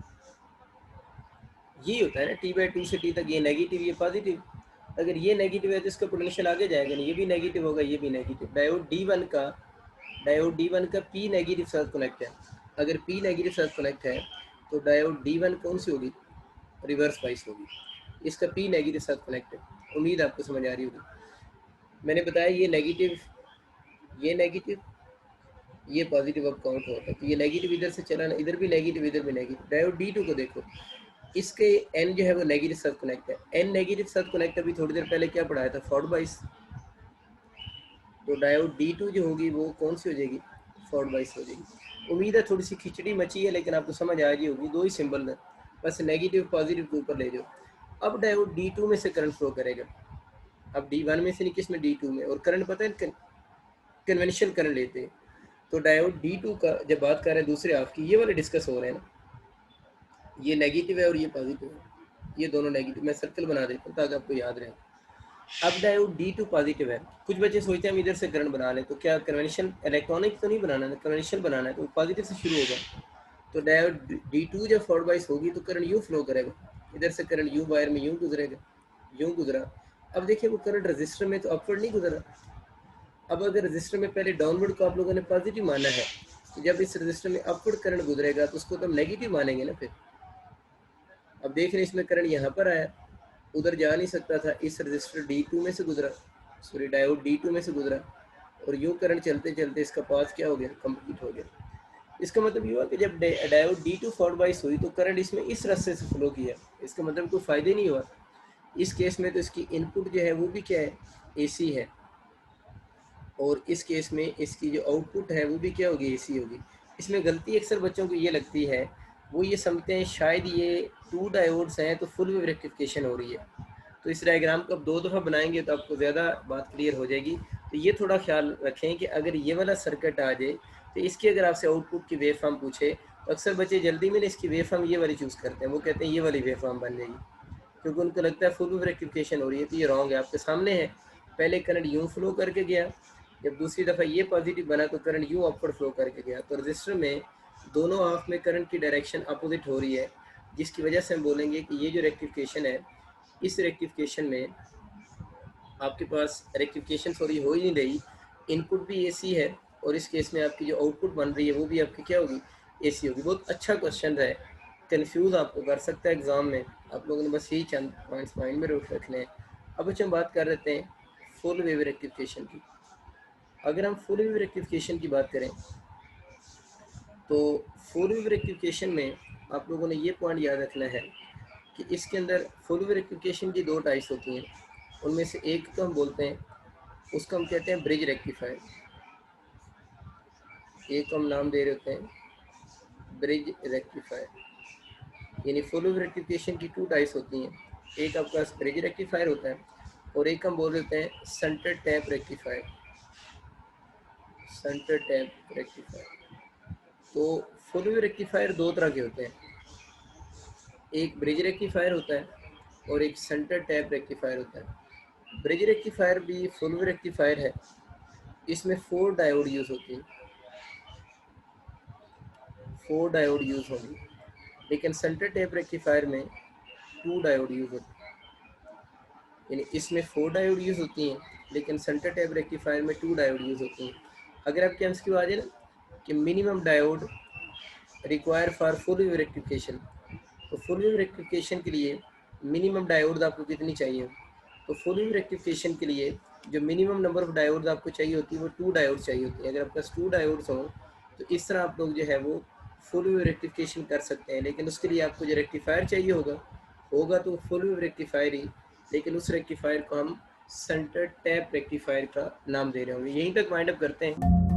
यही होता है ना, T/2 से T तक ये नेगेटिव ये पॉजिटिव। अगर ये नेगेटिव है तो इसका पोटेंशियल आगे जाएगा नहीं, ये भी नेगेटिव होगा ये भी नेगेटिव। डायोड D1 का P नेगेटिव साथ कनेक्ट है। अगर P नेगेटिव साथ कनेक्ट है तो डायोड D1 कौन सी होगी, रिवर्स बाइस होगी। इसका P नेगेटिव साथ कनेक्ट है। उम्मीद आपको समझ आ रही होगी। मैंने बताया ये नेगेटिव, ये नेगेटिव, ये पॉजिटिव अब काउंट होता है, तो ये नेगेटिव इधर से चला ना, इधर भी नेगेटिव इधर भी नेगेटिव। डायोड D2 को देखो, इसके N जो है वो नेगेटिव साथ कनेक्ट है। N नेगेटिव साथ कनेक्ट अभी थोड़ी देर पहले क्या पढ़ाया था, फॉरवर्ड बाइस। तो डायोड D2 जो होगी वो कौन सी हो जाएगी, फॉरवर्ड बाइस हो जाएगी। उम्मीद है थोड़ी सी खिचड़ी मची है लेकिन आपको समझ आ रही होगी। दो ही सिंबल है, बस नेगेटिव पॉजिटिव के ऊपर ले जाओ। अब डायोड D2 में से करंट फ्लो करेगा। अब D1 में से नहीं, किस में, D2 में। और करंट पता है कन्वेंशनल करंट लेते हैं। तो डायोड D2 का जब बात कर रहे हैं दूसरे हाफ की, ये वाले डिस्कस हो रहे हैं ना, ये नेगेटिव है और ये पॉजिटिव है, ये दोनों नेगेटिव। मैं सर्कल बना देता हूँ ताकि आपको याद रहे। अब डायोड D2 पॉजिटिव है। कुछ बच्चे सोचते हैं हम इधर से करंट बना लें, तो क्या कन्वेंशन इलेक्ट्रॉनिक तो नहीं बनाना है, कन्वेंशनल बनाना है, तो पॉजिटिव से शुरू होगा। तो डायोड D2 जब फॉरवर्ड बाइस होगी तो करंट यूँ फ्लो करेगा, इधर से करंट यूँ वायर में यूँ गुजरेगा, यूँ गुजरा। अब देखिए वो करंट रजिस्टर में तो अपवर्ड नहीं गुजरा। अब अगर रजिस्टर में पहले डाउनवर्ड को आप लोगों ने पॉजिटिव माना है, तो जब इस रजिस्टर में अपवर्ड करंट गुजरेगा तो उसको तो हम नेगेटिव मानेंगे ना फिर। अब देख रहे हैं इसमें करंट यहाँ पर आया, उधर जा नहीं सकता था, इस रजिस्टर D2 में से गुजरा, सॉरी डायोड D2 में से गुजरा, और यूँ करंट चलते चलते इसका पाथ क्या हो गया, कंप्लीट हो गया। इसका मतलब ये हुआ कि जब डायोड D2 फॉरवर्ड बाइस हुई तो करंट इसमें इस रास्ते से फ्लो किया। इसका मतलब कोई फ़ायदे नहीं हुआ। इस केस में तो इसकी इनपुट जो है वो भी क्या है, AC है, और इस केस में इसकी जो आउटपुट है वो भी क्या होगी, AC होगी। इसमें गलती अक्सर बच्चों को ये लगती है, वो ये समझते हैं शायद ये 2 डायोड्स हैं तो फुल वेव रेक्टिफिकेशन हो रही है। तो इस डायग्राम को आप 2 दफ़ा बनाएंगे तो आपको ज़्यादा बात क्लियर हो जाएगी। तो ये थोड़ा ख्याल रखें कि अगर ये वाला सर्किट आ जाए तो इसकी अगर आपसे आउटपुट की वेव फॉर्म पूछे तो अक्सर बच्चे जल्दी में इसकी वेव फॉर्म ये वाली चूज़ करते हैं, वो कहते हैं ये वाली वेव फॉर्म बन जाएगी, क्योंकि उनको लगता है फुल वेव रेक्टिफिकेशन हो रही है। तो ये रॉन्ग है, आपके सामने है। पहले करंट यूँ फ्लो करके गया, जब दूसरी दफ़ा ये पॉजिटिव बना तो करंट यूँ अपवर्ड फ्लो करके गया। तो रजिस्टर में दोनों हाफ में करंट की डायरेक्शन अपोजिट हो रही है, जिसकी वजह से हम बोलेंगे कि ये जो रेक्टिफिकेशन है, इस रेक्टिफिकेशन में आपके पास रेक्टिफिकेशन सॉरी हो ही नहीं रही, इनपुट भी AC है, और इस केस में आपकी जो आउटपुट बन रही है वो भी आपकी क्या होगी, AC होगी। बहुत अच्छा क्वेश्चन है, कंफ्यूज आपको कर सकता है एग्ज़ाम में। आप लोगों ने बस यही चंद पॉइंट्स माइंड में रखने हैं। अब अच्छा हम बात कर रहे हैं फुल वेव रेक्टिफिकेशन की। अगर हम फुल वेव रेक्टिफिकेशन की बात करें तो फुल वेव रेक्टिफिकेशन में आप लोगों ने ये पॉइंट याद रखना है कि इसके अंदर फुल वेव रेक्टिफिकेशन की 2 टाइप्स होती हैं। उनमें से एक तो हम बोलते हैं, उसको हम कहते हैं ब्रिज रेक्टिफायर। एक को हम नाम दे रहे होते हैं ब्रिज रेक्टिफायर। यानी फुल वेव रेक्टिफिकेशन की 2 टाइप्स होती हैं। एक आपका ब्रिज रेक्टिफायर होता है और एक हम बोल देते हैं centre tap rectifier. Centre tap rectifier. तो फुल वेव रेक्टिफायर 2 तरह के होते हैं, एक ब्रिज रेक्टिफायर होता है और एक सेंटर टैप रेक्टिफायर होता है। ब्रिज रेक्टिफायर भी फुल वेव रेक्टिफायर है, इसमें 4 डायोड यूज़ होती हैं, 4 डायोड यूज़ होंगी। लेकिन सेंटर टैप रेक्टिफायर में 2 डायोड यूज़ होते हैं। यानी इसमें 4 डायोड यूज़ होती हैं लेकिन सेंटर टैप रेक्टिफायर में 2 डायोड यूज़ होती हैं। अगर आपके एमसीक्यू आ जाए ना कि minimum diode require for full wave rectification, तो फुल वेव रेक्टिफिकेशन के लिए मिनिमम डायोड आपको कितनी चाहिए, तो फुल वेव रेक्टिफिकेशन के लिए जो मिनिमम नंबर ऑफ डायोड आपको चाहिए होती है वो 2 डायोड चाहिए होती है। अगर आपके पास 2 डायोड्स हों तो इस तरह आप लोग जो है वो फुल वेव रेक्टिफिकेशन कर सकते हैं। लेकिन उसके लिए आपको जो रेक्टिफायर चाहिए होगा होगा तो फुल वेव रेक्टिफायर ही, लेकिन उस रेक्टिफायर को हम सेंटर टैप रेक्टिफायर का नाम दे रहे होंगे। यहीं तक वाइंड अप करते हैं।